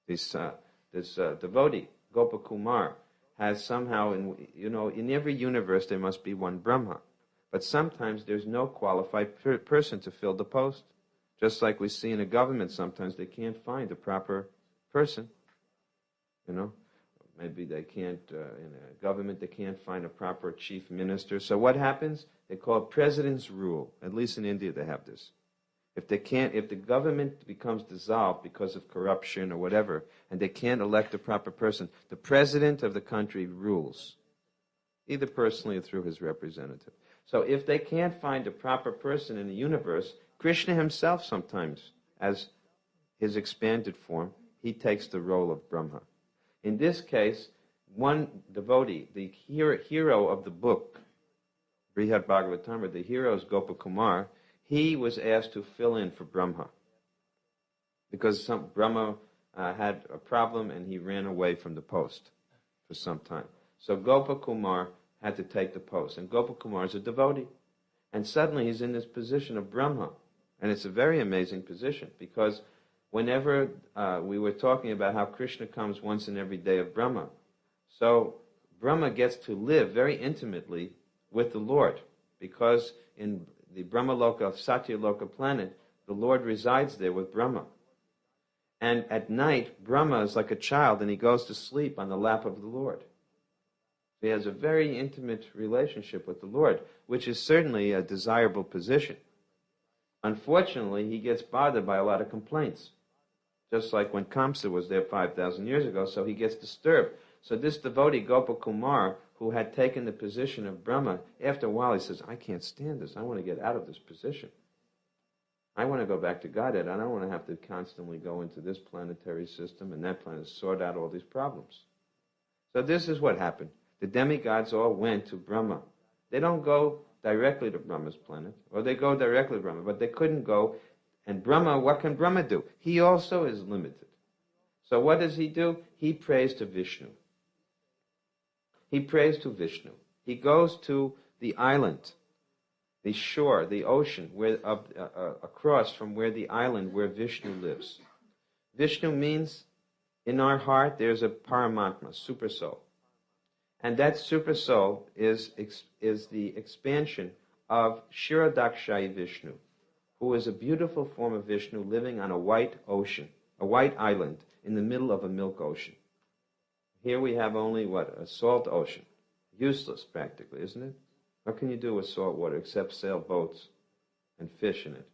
Speaker 6: This devotee, Gopakumar, has somehow, in every universe there must be one Brahma. But sometimes there's no qualified person to fill the post. Just like we see in a government, sometimes they can't find a proper person. Maybe they can't, in a government, they can't find a proper chief minister. So what happens? They call it president's rule. At least in India they have this. If the government becomes dissolved because of corruption or whatever, and they can't elect a proper person, the president of the country rules, either personally or through his representative. So if they can't find a proper person in the universe, Krishna himself sometimes, as his expanded form, he takes the role of Brahma. In this case, one devotee, the hero of the book, Brihad Bhagavatamrita, the hero is Gopakumar, he was asked to fill in for Brahma. Because Brahma had a problem and he ran away from the post for some time. So Gopakumar had to take the post. And Gopakumar is a devotee. And suddenly he's in this position of Brahma. And it's a very amazing position because whenever we were talking about how Krishna comes once in every day of Brahma, so Brahma gets to live very intimately with the Lord because in the Brahmaloka, Satyaloka planet, the Lord resides there with Brahma. And at night, Brahma is like a child and he goes to sleep on the lap of the Lord. He has a very intimate relationship with the Lord, which is certainly a desirable position. Unfortunately, he gets bothered by a lot of complaints. Just like when Kamsa was there 5,000 years ago, so he gets disturbed. So this devotee, Gopakumar, who had taken the position of Brahma, after a while he says, I can't stand this. I want to get out of this position. I want to go back to Godhead. I don't want to have to constantly go into this planetary system and that planet, sort out all these problems. So this is what happened. The demigods all went to Brahma. They don't go directly to Brahma's planet, or they go directly to Brahma, but they couldn't go. And Brahma, what can Brahma do? He also is limited. So what does he do? He prays to Vishnu. He prays to Vishnu. He goes to the island, the shore, the ocean, where across from where the island where Vishnu lives. Vishnu means in our heart there's a Paramatma, super soul. And that super soul is the expansion of Kshirodakshai Vishnu, who is a beautiful form of Vishnu living on a white ocean, a white island in the middle of a milk ocean. Here we have only, a salt ocean. Useless, practically, isn't it? What can you do with salt water except sail boats and fish in it?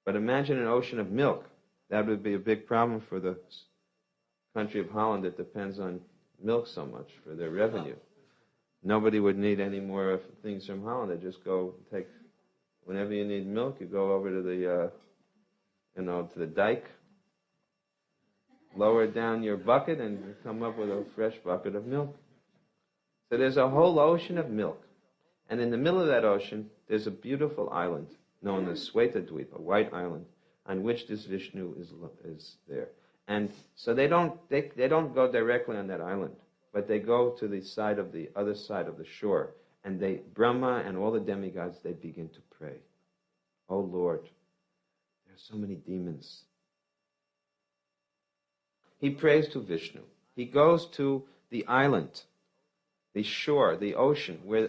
Speaker 6: But imagine an ocean of milk. That would be a big problem for the country of Holland that depends on milk so much for their revenue. Nobody would need any more things from Holland. They just go take, whenever you need milk, you go over to the, to the dike, lower down your bucket, and you come up with a fresh bucket of milk. So there's a whole ocean of milk. And in the middle of that ocean, there's a beautiful island known as Svetadweep, a white island, on which this Vishnu is there. And so they don't go directly on that island, but they go to the other side of the shore. And Brahma and all the demigods, they begin to pray. Oh Lord, there are so many demons. He prays to Vishnu. He goes to the island, the shore, the ocean, where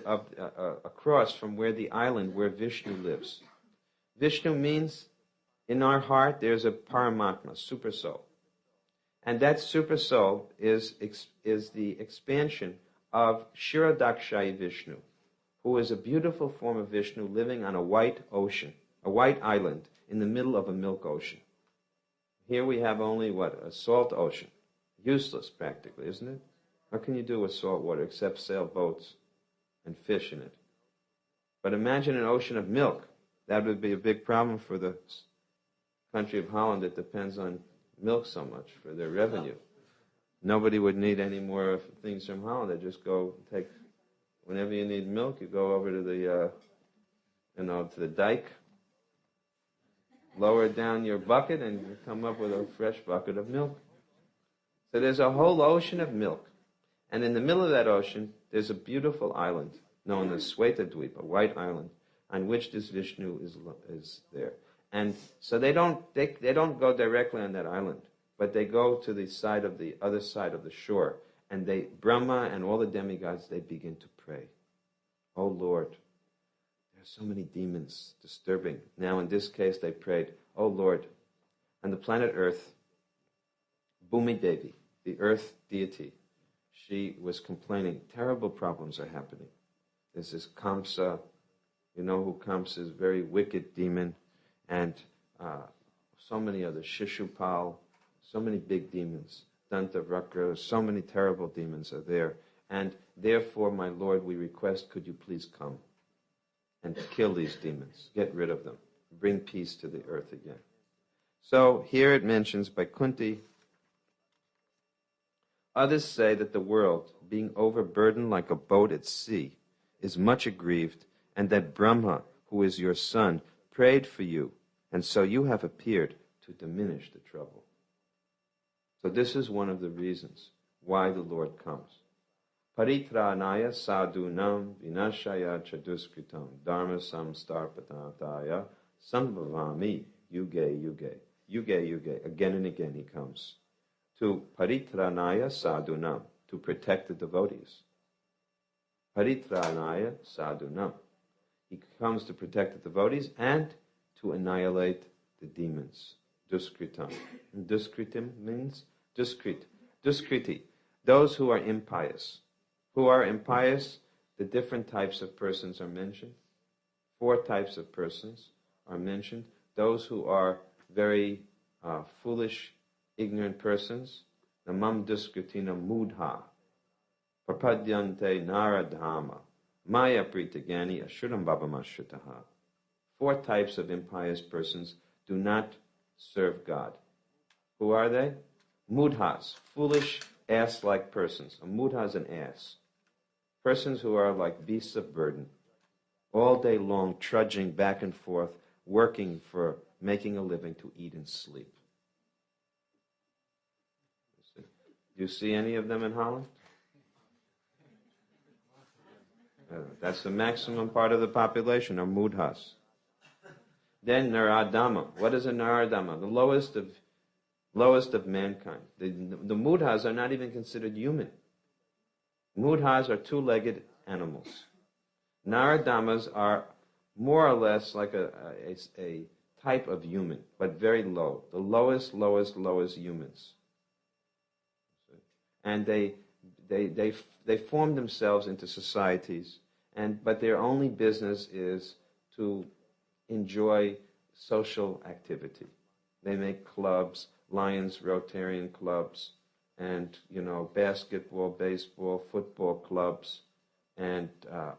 Speaker 6: across from where the island where Vishnu lives. Vishnu means in our heart there's a Paramatma, super soul. And that super soul is the expansion of Kshirodakshai Vishnu, who is a beautiful form of Vishnu living on a white ocean, a white island in the middle of a milk ocean. Here we have only, a salt ocean. Useless, practically, isn't it? What can you do with salt water except sail boats and fish in it? But imagine an ocean of milk. That would be a big problem for the country of Holland that depends on milk so much for their revenue. Nobody would need any more things from Holland. They just go take, whenever you need milk, you go over to the, to the dike, lower down your bucket, and you come up with a fresh bucket of milk. So there's a whole ocean of milk. And in the middle of that ocean, there's a beautiful island known as Svetadweep, a white island, on which this Vishnu is there. And so they don't go directly on that island, but they go to the other side of the shore. and Brahma and all the demigods, they begin to pray. Oh Lord, there are so many demons disturbing. Now in this case they prayed, oh Lord, on the planet Earth, Bhumi Devi, the earth deity, she was complaining, terrible problems are happening. There's this Kamsa, you know who Kamsa is, very wicked demon, and so many others, Shishupal, so many big demons, Dantavrakra, so many terrible demons are there. And therefore, my Lord, we request, could you please come and kill these demons, get rid of them, bring peace to the earth again. So here it mentions by Kunti, others say that the world, being overburdened like a boat at sea, is much aggrieved, and that Brahma, who is your son, prayed for you, and so you have appeared to diminish the trouble. So this is one of the reasons why the Lord comes. Paritranaya sadhunam vinashaya chaduskritam dharma samstarpatataya sambhavami yuge yuge. Yuge yuge. Again and again he comes. To paritranaya sadhunam, to protect the devotees. Paritranaya sadhunam. He comes to protect the devotees and to annihilate the demons. Duskritam. Duskritim means duskrit. Duskriti. Those who are impious. Who are impious? The different types of persons are mentioned. 4 types of persons are mentioned. Those who are very foolish, ignorant persons. Namam duskritina mudha. Prapadyante naradhama. Maya pritagani ashuram bhavamashutaha. 4 types of impious persons do not serve God. Who are they? Mudhas, foolish, ass-like persons. A mudha is an ass. Persons who are like beasts of burden, all day long trudging back and forth, working for making a living to eat and sleep. Do you see any of them in Holland? That's the maximum part of the population, are mudhas. Then Naradama. What is a Naradama? The lowest of mankind. The mudhas are not even considered human. Mudhas are 2-legged animals. Naradamas are more or less like a type of human, but very low. The lowest humans. And they form themselves into societies, but their only business is to enjoy social activity. They make clubs, Lions Rotarian clubs, and basketball, baseball, football clubs, and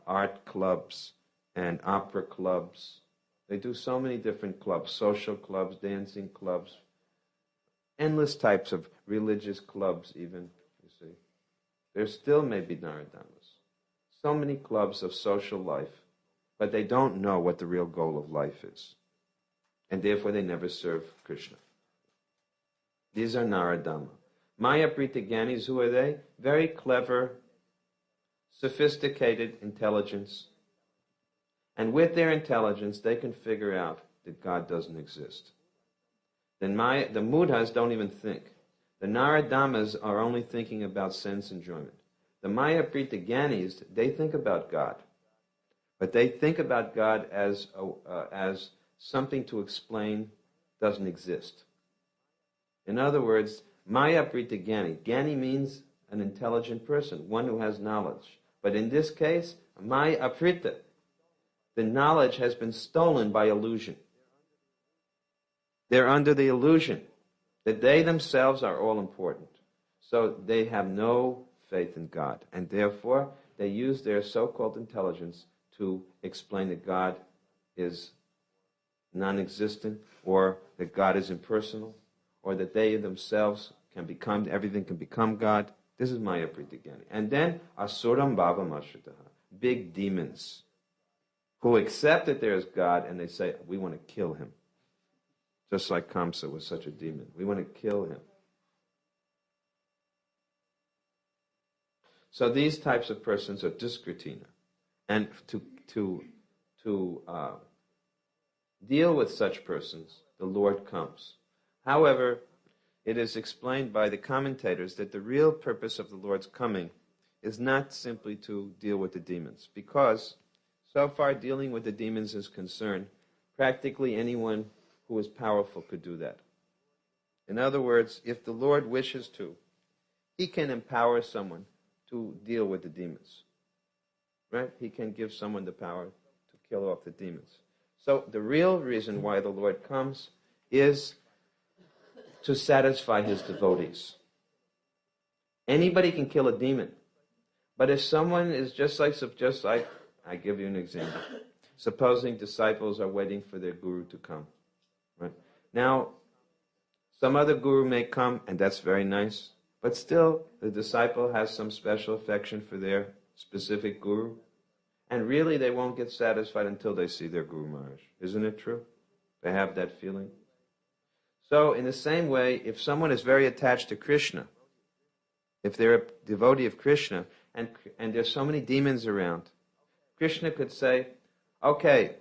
Speaker 6: art clubs, and opera clubs. They do so many different clubs, social clubs, dancing clubs, endless types of religious clubs even, you see. There still may be Naradamas. So many clubs of social life, but they don't know what the real goal of life is. And therefore they never serve Krishna. These are Naradama. Maya Pritaganis, who are they? Very clever, sophisticated intelligence. And with their intelligence, they can figure out that God doesn't exist. The mudhas don't even think. The Naradamas are only thinking about sense enjoyment. The Maya Pritaganis, they think about God. But they think about God as something to explain doesn't exist. In other words, Maya Pritagani. Gani means an intelligent person, one who has knowledge. But in this case, Maya Aprita. The knowledge has been stolen by illusion. They're under the illusion that they themselves are all important. So they have no faith in God. And therefore, they use their so-called intelligence to explain that God is non-existent, or that God is impersonal, or that they themselves everything can become God. This is Maya Pritagani. And then Asuram Bhava Mashritaha, big demons, who accept that there is God and they say, we want to kill him. Just like Kamsa was such a demon. We want to kill him. So these types of persons are diskritina. And to deal with such persons, the Lord comes. However, it is explained by the commentators that the real purpose of the Lord's coming is not simply to deal with the demons, because so far dealing with the demons is concerned, practically anyone who is powerful could do that. In other words, if the Lord wishes to, he can empower someone to deal with the demons. Right? He can give someone the power to kill off the demons. So the real reason why the Lord comes is to satisfy his devotees. Anybody can kill a demon. But if someone is just like, I give you an example. Supposing disciples are waiting for their guru to come. Right? Now, some other guru may come, and that's very nice. But still, the disciple has some special affection for their specific guru. And really, they won't get satisfied until they see their Guru Maharaj. Isn't it true? They have that feeling. So, in the same way, if someone is very attached to Krishna, if they're a devotee of Krishna, and there's so many demons around, Krishna could say, okay,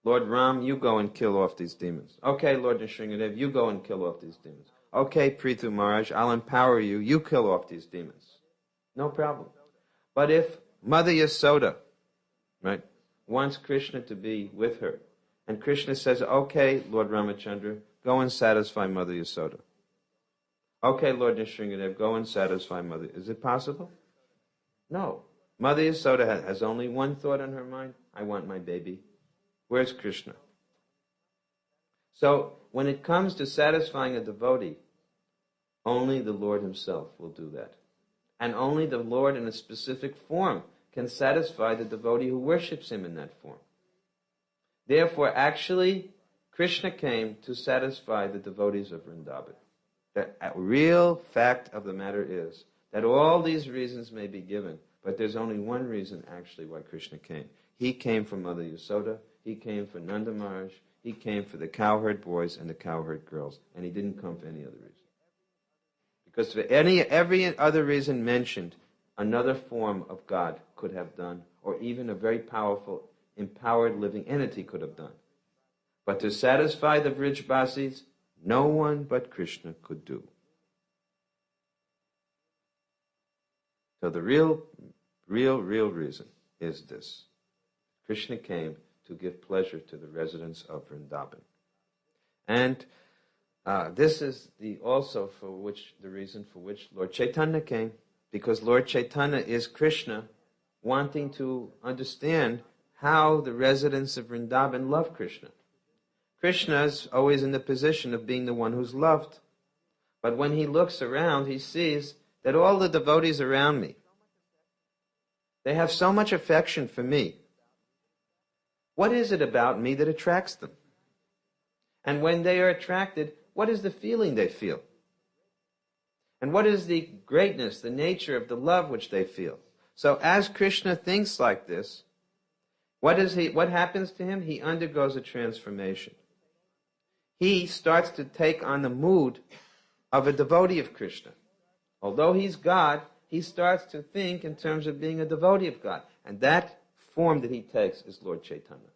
Speaker 6: Lord Ram, you go and kill off these demons. Okay, Lord Nrsingadev, you go and kill off these demons. Okay, Prithu Maharaj, I'll empower you. You kill off these demons. No problem. But if Mother Yasoda, right, wants Krishna to be with her, and Krishna says, okay, Lord Ramachandra, go and satisfy Mother Yasoda. Okay, Lord Nrsingadev, go and satisfy Mother. Is it possible? No. Mother Yasoda has only one thought in her mind. I want my baby. Where's Krishna? So, when it comes to satisfying a devotee, only the Lord himself will do that. And only the Lord in a specific form can satisfy the devotee who worships him in that form. Therefore, actually, Krishna came to satisfy the devotees of Vrindavan. The real fact of the matter is that all these reasons may be given, but there's only one reason actually why Krishna came. He came for Mother Yasoda, he came for Nanda Maharaj, he came for the cowherd boys and the cowherd girls, and he didn't come for any other reason. Because for every other reason mentioned, another form of God could have done, or even a very powerful, empowered living entity could have done. But to satisfy the Vrijbasis, no one but Krishna could do. So the real reason is this. Krishna came to give pleasure to the residents of Vrindavan. And this is the reason for which Lord Chaitanya came, because Lord Chaitanya is Krishna wanting to understand how the residents of Vrindavan love Krishna. Krishna is always in the position of being the one who's loved. But when he looks around, he sees that all the devotees around me, they have so much affection for me. What is it about me that attracts them? And when they are attracted, what is the feeling they feel? And what is the greatness, the nature of the love which they feel? So as Krishna thinks like this, what happens to him? He undergoes a transformation. He starts to take on the mood of a devotee of Krishna. Although he's God, he starts to think in terms of being a devotee of God. And that form that he takes is Lord Chaitanya.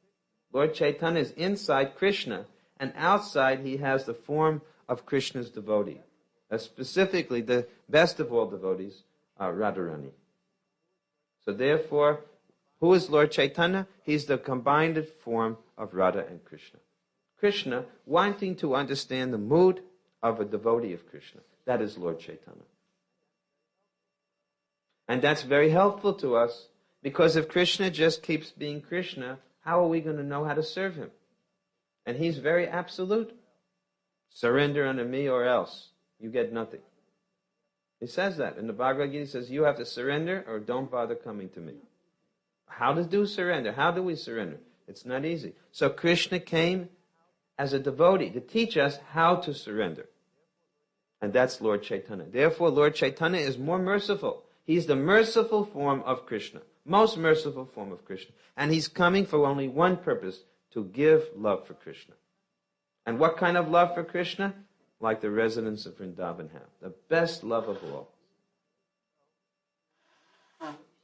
Speaker 6: Lord Chaitanya is inside Krishna, and outside he has the form of Krishna's devotee. Specifically, the best of all devotees are Radharani. So therefore, who is Lord Chaitanya? He's the combined form of Radha and Krishna. Krishna wanting to understand the mood of a devotee of Krishna. That is Lord Chaitanya. And that's very helpful to us, because if Krishna just keeps being Krishna, how are we going to know how to serve him? And he's very absolute. Surrender unto me or else you get nothing. He says that. In the Bhagavad Gita, he says, you have to surrender or don't bother coming to me. How to do surrender? How do we surrender? It's not easy. So Krishna came as a devotee to teach us how to surrender. And that's Lord Chaitanya. Therefore, Lord Chaitanya is more merciful. He's the merciful form of Krishna. Most merciful form of Krishna. And he's coming for only one purpose, to give love for Krishna. And what kind of love for Krishna? Like the residents of Vrindavan have. The best love of all.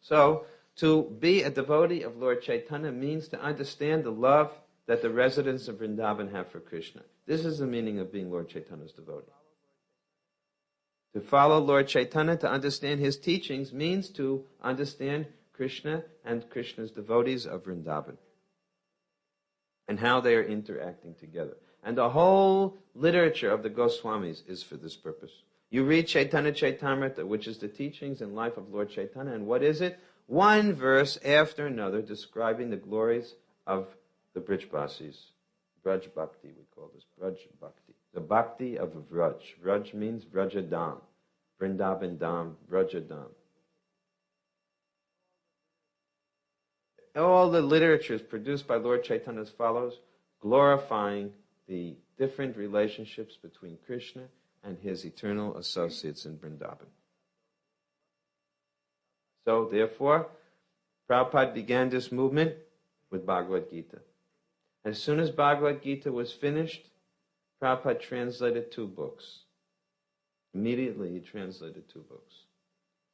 Speaker 6: So, to be a devotee of Lord Chaitanya means to understand the love that the residents of Vrindavan have for Krishna. This is the meaning of being Lord Chaitanya's devotee. To follow Lord Chaitanya, to understand his teachings, means to understand Krishna and Krishna's devotees of Vrindavan and how they are interacting together. And the whole literature of the Goswamis is for this purpose. You read Chaitanya Chaitamrita, which is the teachings and life of Lord Chaitanya, and what is it? One verse after another describing the glories of the Brijbasis. Braj Bhakti, we call this Braj Bhakti. The Bhakti of Vraj. Vraj means Vrajadam. Vrindavan Dham, Vrajadam. All the literature is produced by Lord Chaitanya as follows, glorifying the different relationships between Krishna and his eternal associates in Vrindavan. So, therefore, Prabhupada began this movement with Bhagavad Gita. As soon as Bhagavad Gita was finished, Prabhupada translated 2 books. Immediately he translated 2 books.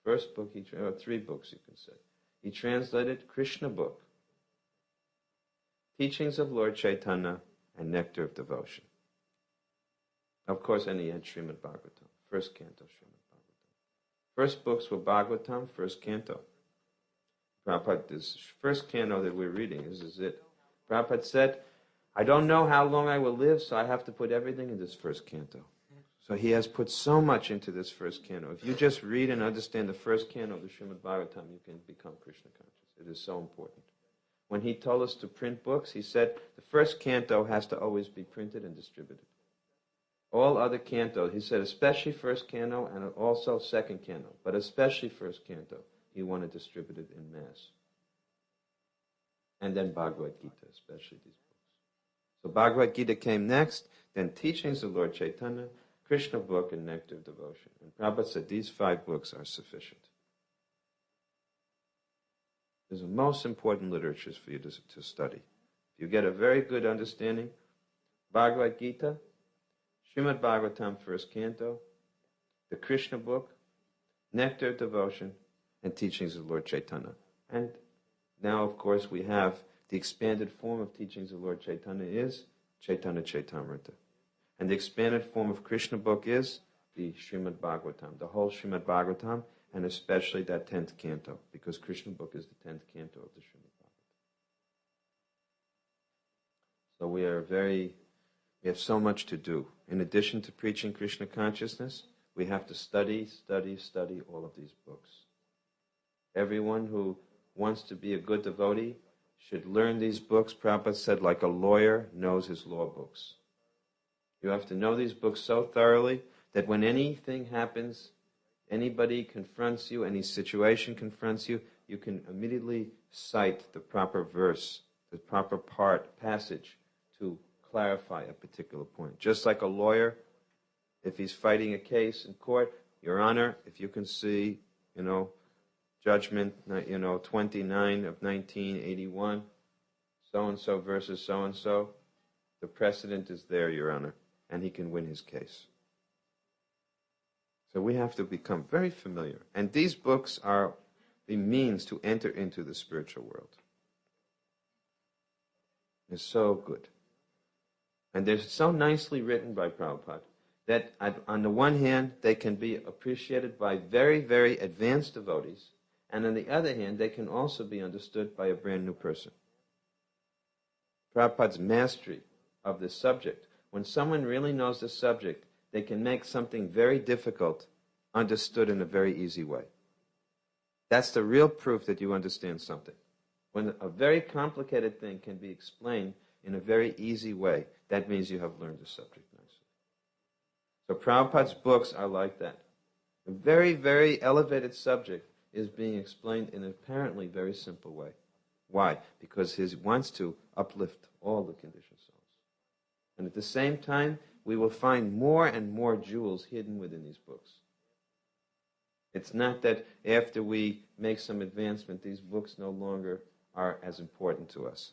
Speaker 6: First book, or 3 books you can say. He translated Krishna book, Teachings of Lord Chaitanya, and Nectar of Devotion. Of course, and he had Srimad Bhagavatam, first canto Srimad Bhagavatam. First books were Bhagavatam, first canto. Prabhupada, this first canto that we're reading, this is it. Prabhupada said, I don't know how long I will live, so I have to put everything in this first canto. So he has put so much into this first canto. If you just read and understand the first canto of the Srimad Bhagavatam, you can become Krishna conscious. It is so important. When he told us to print books, he said the first canto has to always be printed and distributed. All other cantos, he said, especially first canto and also second canto, but especially first canto, he wanted distributed in mass. And then Bhagavad Gita, especially these books. So Bhagavad Gita came next, then Teachings of Lord Chaitanya, Krishna book, and Nectar of Devotion. And Prabhupada said these 5 books are sufficient. These are the most important literatures for you to study. If you get a very good understanding, Bhagavad Gita, Srimad Bhagavatam, first canto, the Krishna book, Nectar of Devotion, and Teachings of Lord Chaitanya. And now, of course, we have the expanded form of Teachings of Lord Chaitanya is Chaitanya Chaitamrita. And the expanded form of Krishna book is the Srimad Bhagavatam, the whole Srimad Bhagavatam, and especially that 10th canto, because Krishna book is the 10th canto of the Srimad Bhagavatam. So we have so much to do. In addition to preaching Krishna consciousness, we have to study all of these books. Everyone who wants to be a good devotee should learn these books. Prabhupada said, like a lawyer knows his law books. You have to know these books so thoroughly that when anything happens, anybody confronts you, any situation confronts you, you can immediately cite the proper verse, the proper passage to clarify a particular point. Just like a lawyer, if he's fighting a case in court, Your Honor, if you can see, judgment, 29 of 1981, so-and-so versus so-and-so, the precedent is there, Your Honor, and he can win his case. So we have to become very familiar. And these books are the means to enter into the spiritual world. It's so good. And they're so nicely written by Prabhupada that on the one hand, they can be appreciated by very, very advanced devotees, and on the other hand, they can also be understood by a brand new person. Prabhupada's mastery of this subject. When someone really knows the subject, they can make something very difficult understood in a very easy way. That's the real proof that you understand something. When a very complicated thing can be explained in a very easy way, that means you have learned the subject nicely. So Prabhupada's books are like that. A very, very elevated subject is being explained in an apparently very simple way. Why? Because he wants to uplift all the conditioned souls. And at the same time, we will find more and more jewels hidden within these books. It's not that after we make some advancement, these books no longer are as important to us.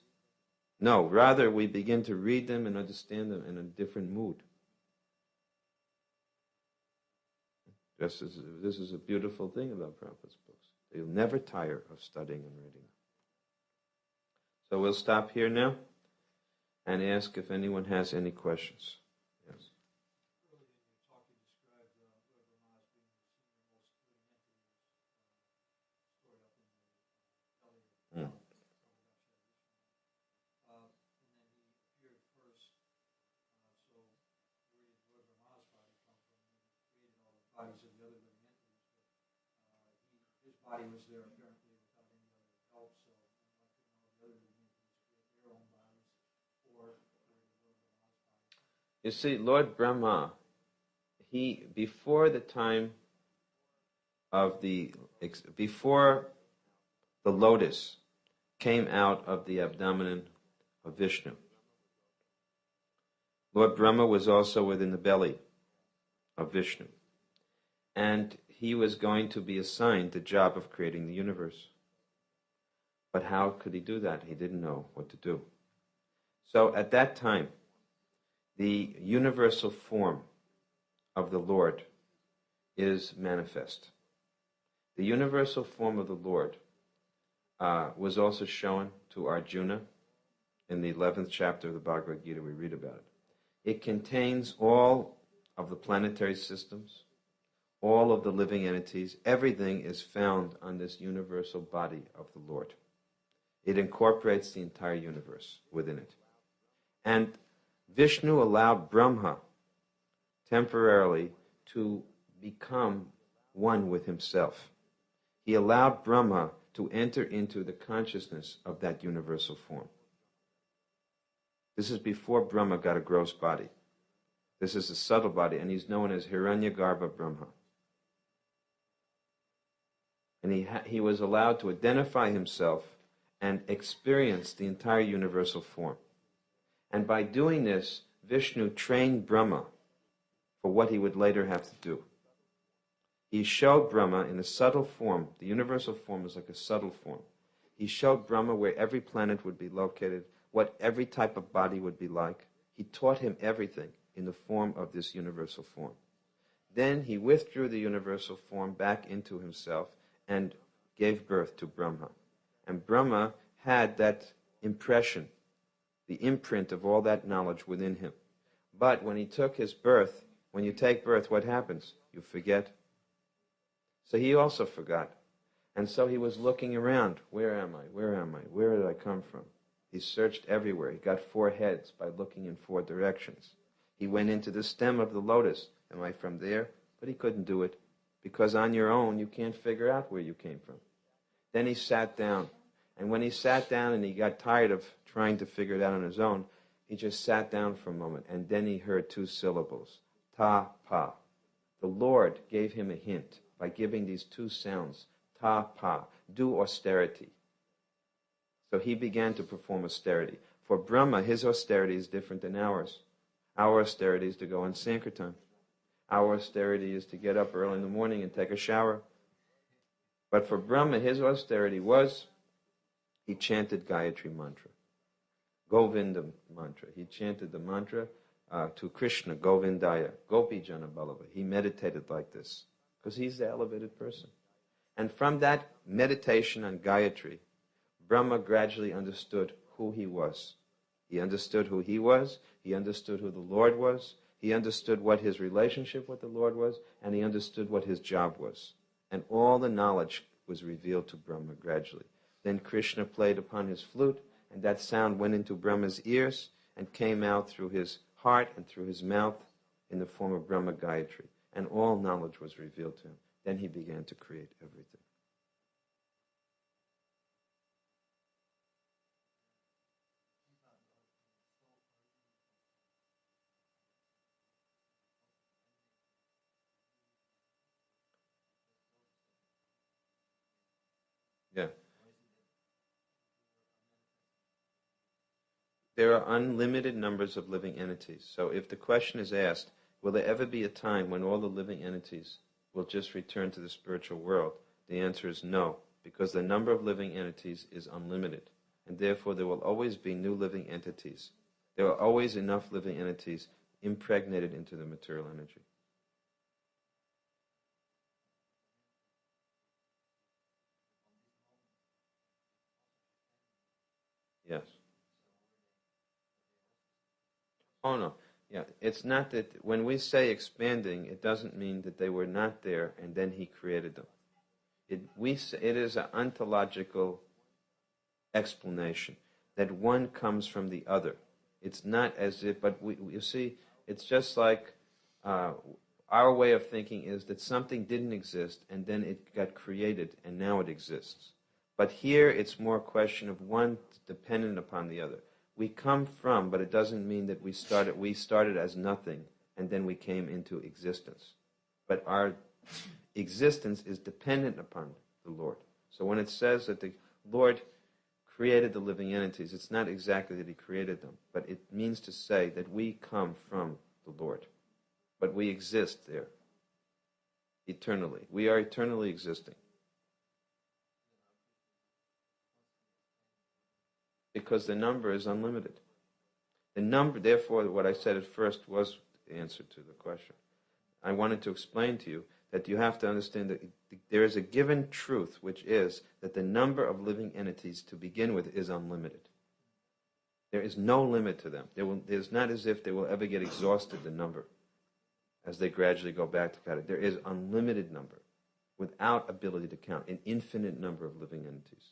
Speaker 6: No, rather we begin to read them and understand them in a different mood. This is a beautiful thing about Prabhupada's books. You'll never tire of studying and reading them. So we'll stop here now. and ask if anyone has any questions. Yes. Mm. You see, Lord Brahma, he, before the time of before the lotus came out of the abdomen of Vishnu, Lord Brahma was also within the belly of Vishnu. And he was going to be assigned the job of creating the universe. But how could he do that? He didn't know what to do. So at that time, the universal form of the Lord is manifest. The universal form of the Lord was also shown to Arjuna in the 11th chapter of the Bhagavad Gita. We read about it. It contains all of the planetary systems, all of the living entities. Everything is found on this universal body of the Lord. It incorporates the entire universe within it. And Vishnu allowed Brahma temporarily to become one with himself. He allowed Brahma to enter into the consciousness of that universal form. This is before Brahma got a gross body. This is a subtle body, and he's known as Hiranyagarbha Brahma. And he was allowed to identify himself and experience the entire universal form. And by doing this, Vishnu trained Brahma for what he would later have to do. He showed Brahma in a subtle form. The universal form is like a subtle form. He showed Brahma where every planet would be located, what every type of body would be like. He taught him everything in the form of this universal form. Then he withdrew the universal form back into himself and gave birth to Brahma. And Brahma had that impression, the imprint of all that knowledge within him. But when he took his birth, when you take birth, what happens? You forget. So he also forgot. And so he was looking around. Where am I? Where am I? Where did I come from? He searched everywhere. He got 4 heads by looking in 4 directions. He went into the stem of the lotus. Am I from there? But he couldn't do it, because on your own you can't figure out where you came from. Then he sat down. And when he sat down and he got tired of trying to figure it out on his own, he just sat down for a moment, and then he heard 2 syllables. Ta, pa. The Lord gave him a hint by giving these 2 sounds. Ta, pa. Do austerity. So he began to perform austerity. For Brahma, his austerity is different than ours. Our austerity is to go on Sankirtan. Our austerity is to get up early in the morning and take a shower. But for Brahma, his austerity was, he chanted Gayatri mantra, Govinda mantra. He chanted the mantra to Krishna, Govindaya, Gopi Jana Ballava. He meditated like this, because he's the elevated person. And from that meditation on Gayatri, Brahma gradually understood who he was. He understood who he was, he understood who the Lord was, he understood what his relationship with the Lord was, and he understood what his job was. And all the knowledge was revealed to Brahma gradually. Then Krishna played upon his flute, and that sound went into Brahma's ears and came out through his heart and through his mouth in the form of Brahma Gayatri. And all knowledge was revealed to him. Then he began to create everything. Yeah. There are unlimited numbers of living entities. So if the question is asked, will there ever be a time when all the living entities will just return to the spiritual world? The answer is no, because the number of living entities is unlimited. And therefore there will always be new living entities. There are always enough living entities impregnated into the material energy. Yes. Oh no, yeah. It's not that when we say expanding, it doesn't mean that they were not there and then he created them. It is an ontological explanation that one comes from the other. It's not as if, but you see, it's just like our way of thinking is that something didn't exist and then it got created and now it exists. But here it's more a question of one dependent upon the other. We come from, but it doesn't mean that we started as nothing and then we came into existence. But our existence is dependent upon the Lord. So when it says that the Lord created the living entities, it's not exactly that he created them, but it means to say that we come from the Lord. But we exist there eternally. We are eternally existing. Because the number is unlimited. The number, therefore, what I said at first was the answer to the question. I wanted to explain to you that you have to understand that there is a given truth, which is that the number of living entities to begin with is unlimited. There is no limit to them. It's not as if they will ever get exhausted, the number, as they gradually go back to God. There is unlimited number, without ability to count, an infinite number of living entities.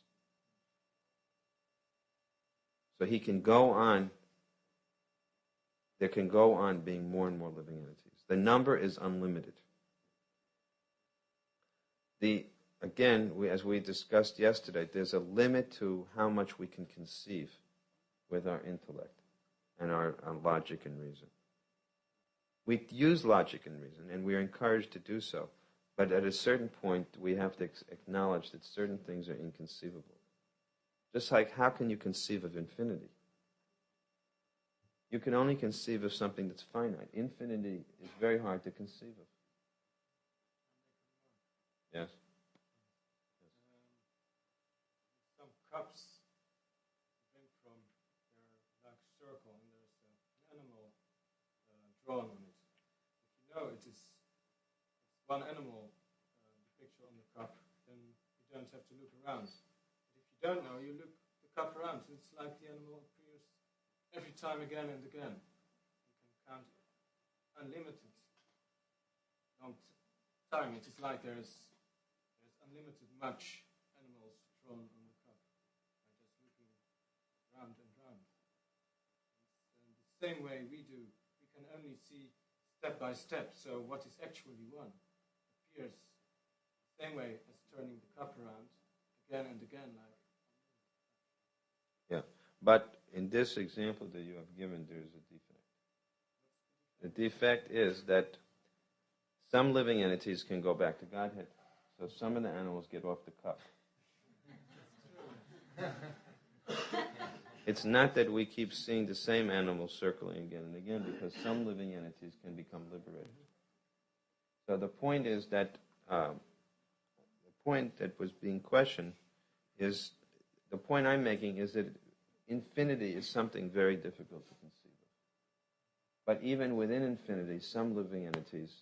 Speaker 6: So he can go on, there can go on being more and more living entities. The number is unlimited. As we discussed yesterday, there's a limit to how much we can conceive with our intellect and our logic and reason. We use logic and reason, and we are encouraged to do so. But at a certain point, we have to acknowledge that certain things are inconceivable. Just like, how can you conceive of infinity? You can only conceive of something that's finite. Infinity is very hard to conceive of. Yes?
Speaker 5: Some cups drink from, they're like a circle, and there's an animal drawn on it. If you know it is one animal, the picture on the cup, then you don't have to look around. But if you don't know, you look the cup around, and it's like the animal appears every time again and again. You can count unlimited time. It is like there's unlimited much animals drawn on the cup by just looking round and round. And the same way we do, we can only see step by step. So what is actually one appears the same way as turning the cup around again and again.
Speaker 6: Yeah, but in this example that you have given, there is a defect. The defect is that some living entities can go back to Godhead. So some of the animals get off the cup. It's not that we keep seeing the same animal circling again and again, because some living entities can become liberated. So the point is that the point that was being questioned is, the point I'm making is that infinity is something very difficult to conceive of. But even within infinity, some living entities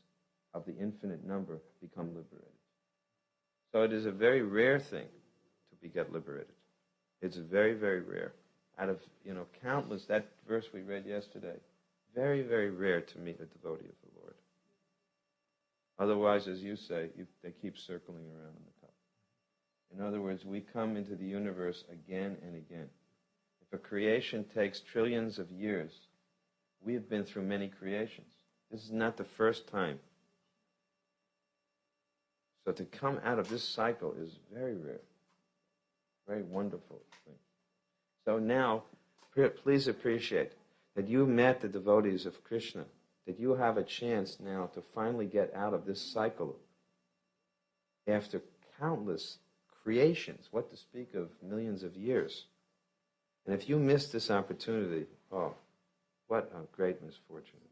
Speaker 6: of the infinite number become liberated. So it is a very rare thing to get liberated. It's very, very rare. Out of, countless, that verse we read yesterday, very, very rare to meet a devotee of the Lord. Otherwise, as you say, they keep circling around in the cup. In other words, we come into the universe again and again. If a creation takes trillions of years, we have been through many creations. This is not the first time. So to come out of this cycle is very rare, very wonderful thing. So now, please appreciate that you met the devotees of Krishna, that you have a chance now to finally get out of this cycle after countless creations, what to speak of millions of years. And if you miss this opportunity, oh, what a great misfortune it is.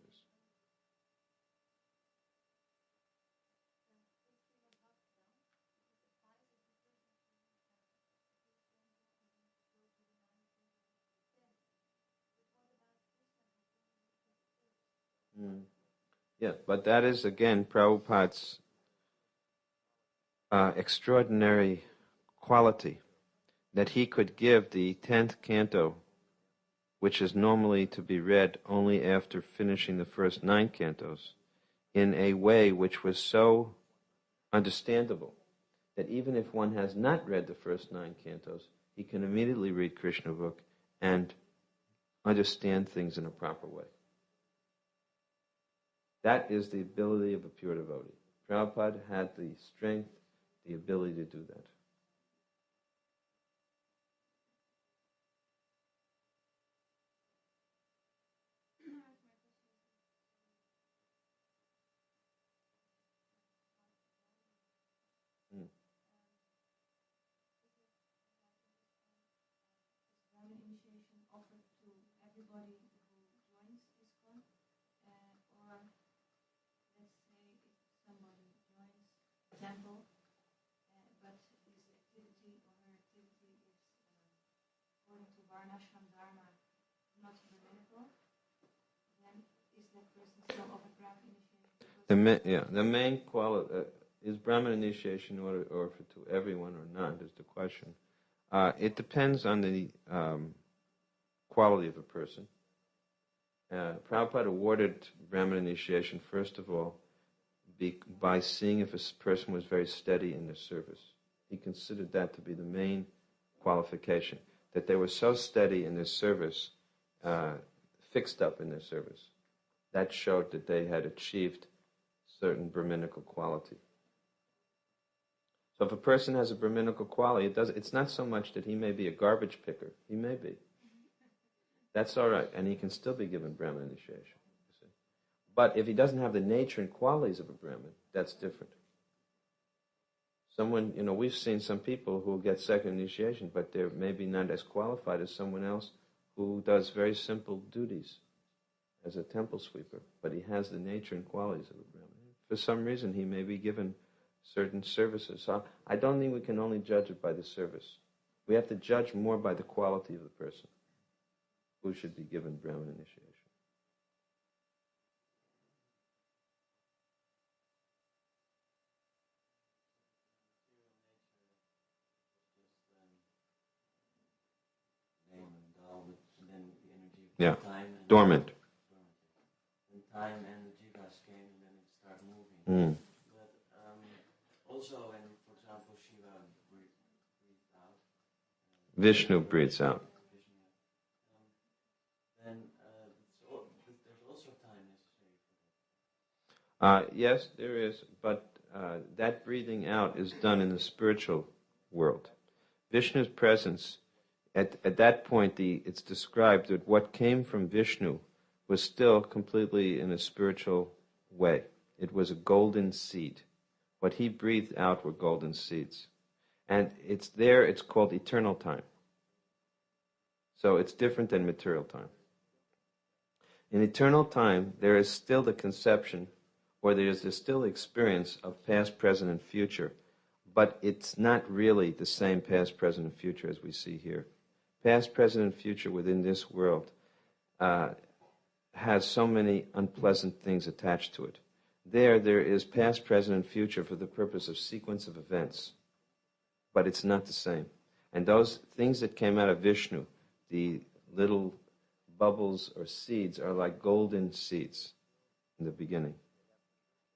Speaker 6: Yeah, but that is, again, Prabhupada's extraordinary quality, that he could give the 10th canto which is normally to be read only after finishing the first 9 cantos, in a way which was so understandable that even if one has not read the first 9 cantos, he can immediately read Krishna book and understand things in a proper way. That is the ability of a pure devotee. Prabhupada had the strength, the ability to do that.
Speaker 7: Initiation offered to everybody who joins ISKCON, or let's say if somebody joins the temple, but his activity or her activity is according to Varnashram Dharma not rabbinical, then is that person still offered Brahmin initiation?
Speaker 6: The main quality is Brahmin initiation offered to everyone or not is the question. It depends on the quality of a person. Prabhupada awarded Brahmin initiation, first of all, by seeing if a person was very steady in their service. He considered that to be the main qualification, that they were so steady in their service, fixed up in their service. That showed that they had achieved certain Brahminical quality. So if a person has a Brahminical quality, it's not so much that he may be a garbage picker. He may be. That's all right, and he can still be given Brahmin initiation. You see. But if he doesn't have the nature and qualities of a Brahmin, that's different. Someone, we've seen some people who get second initiation, but they're maybe not as qualified as someone else who does very simple duties as a temple sweeper, but he has the nature and qualities of a Brahmin. For some reason, he may be given certain services. So I don't think we can only judge it by the service. We have to judge more by the quality of the person who should be given Brahmin initiation. Yeah, dormant.
Speaker 8: And time and the jivas came and then it started moving. But also, when, for example, Shiva breathed out.
Speaker 6: Vishnu breathes out.
Speaker 8: Then there's also time necessary for that.
Speaker 6: Yes, there is, but that breathing out is done in the spiritual world. Vishnu's presence, at that point, it's described that what came from Vishnu was still completely in a spiritual way. It was a golden seed. What he breathed out were golden seeds. And it's called eternal time. So it's different than material time. In eternal time, there is still the conception, or there's still experience of past, present, and future, but it's not really the same past, present, and future as we see here. Past, present, and future within this world has so many unpleasant things attached to it. There is past, present, and future for the purpose of sequence of events, but it's not the same. And those things that came out of Vishnu, the little bubbles or seeds, are like golden seeds in the beginning.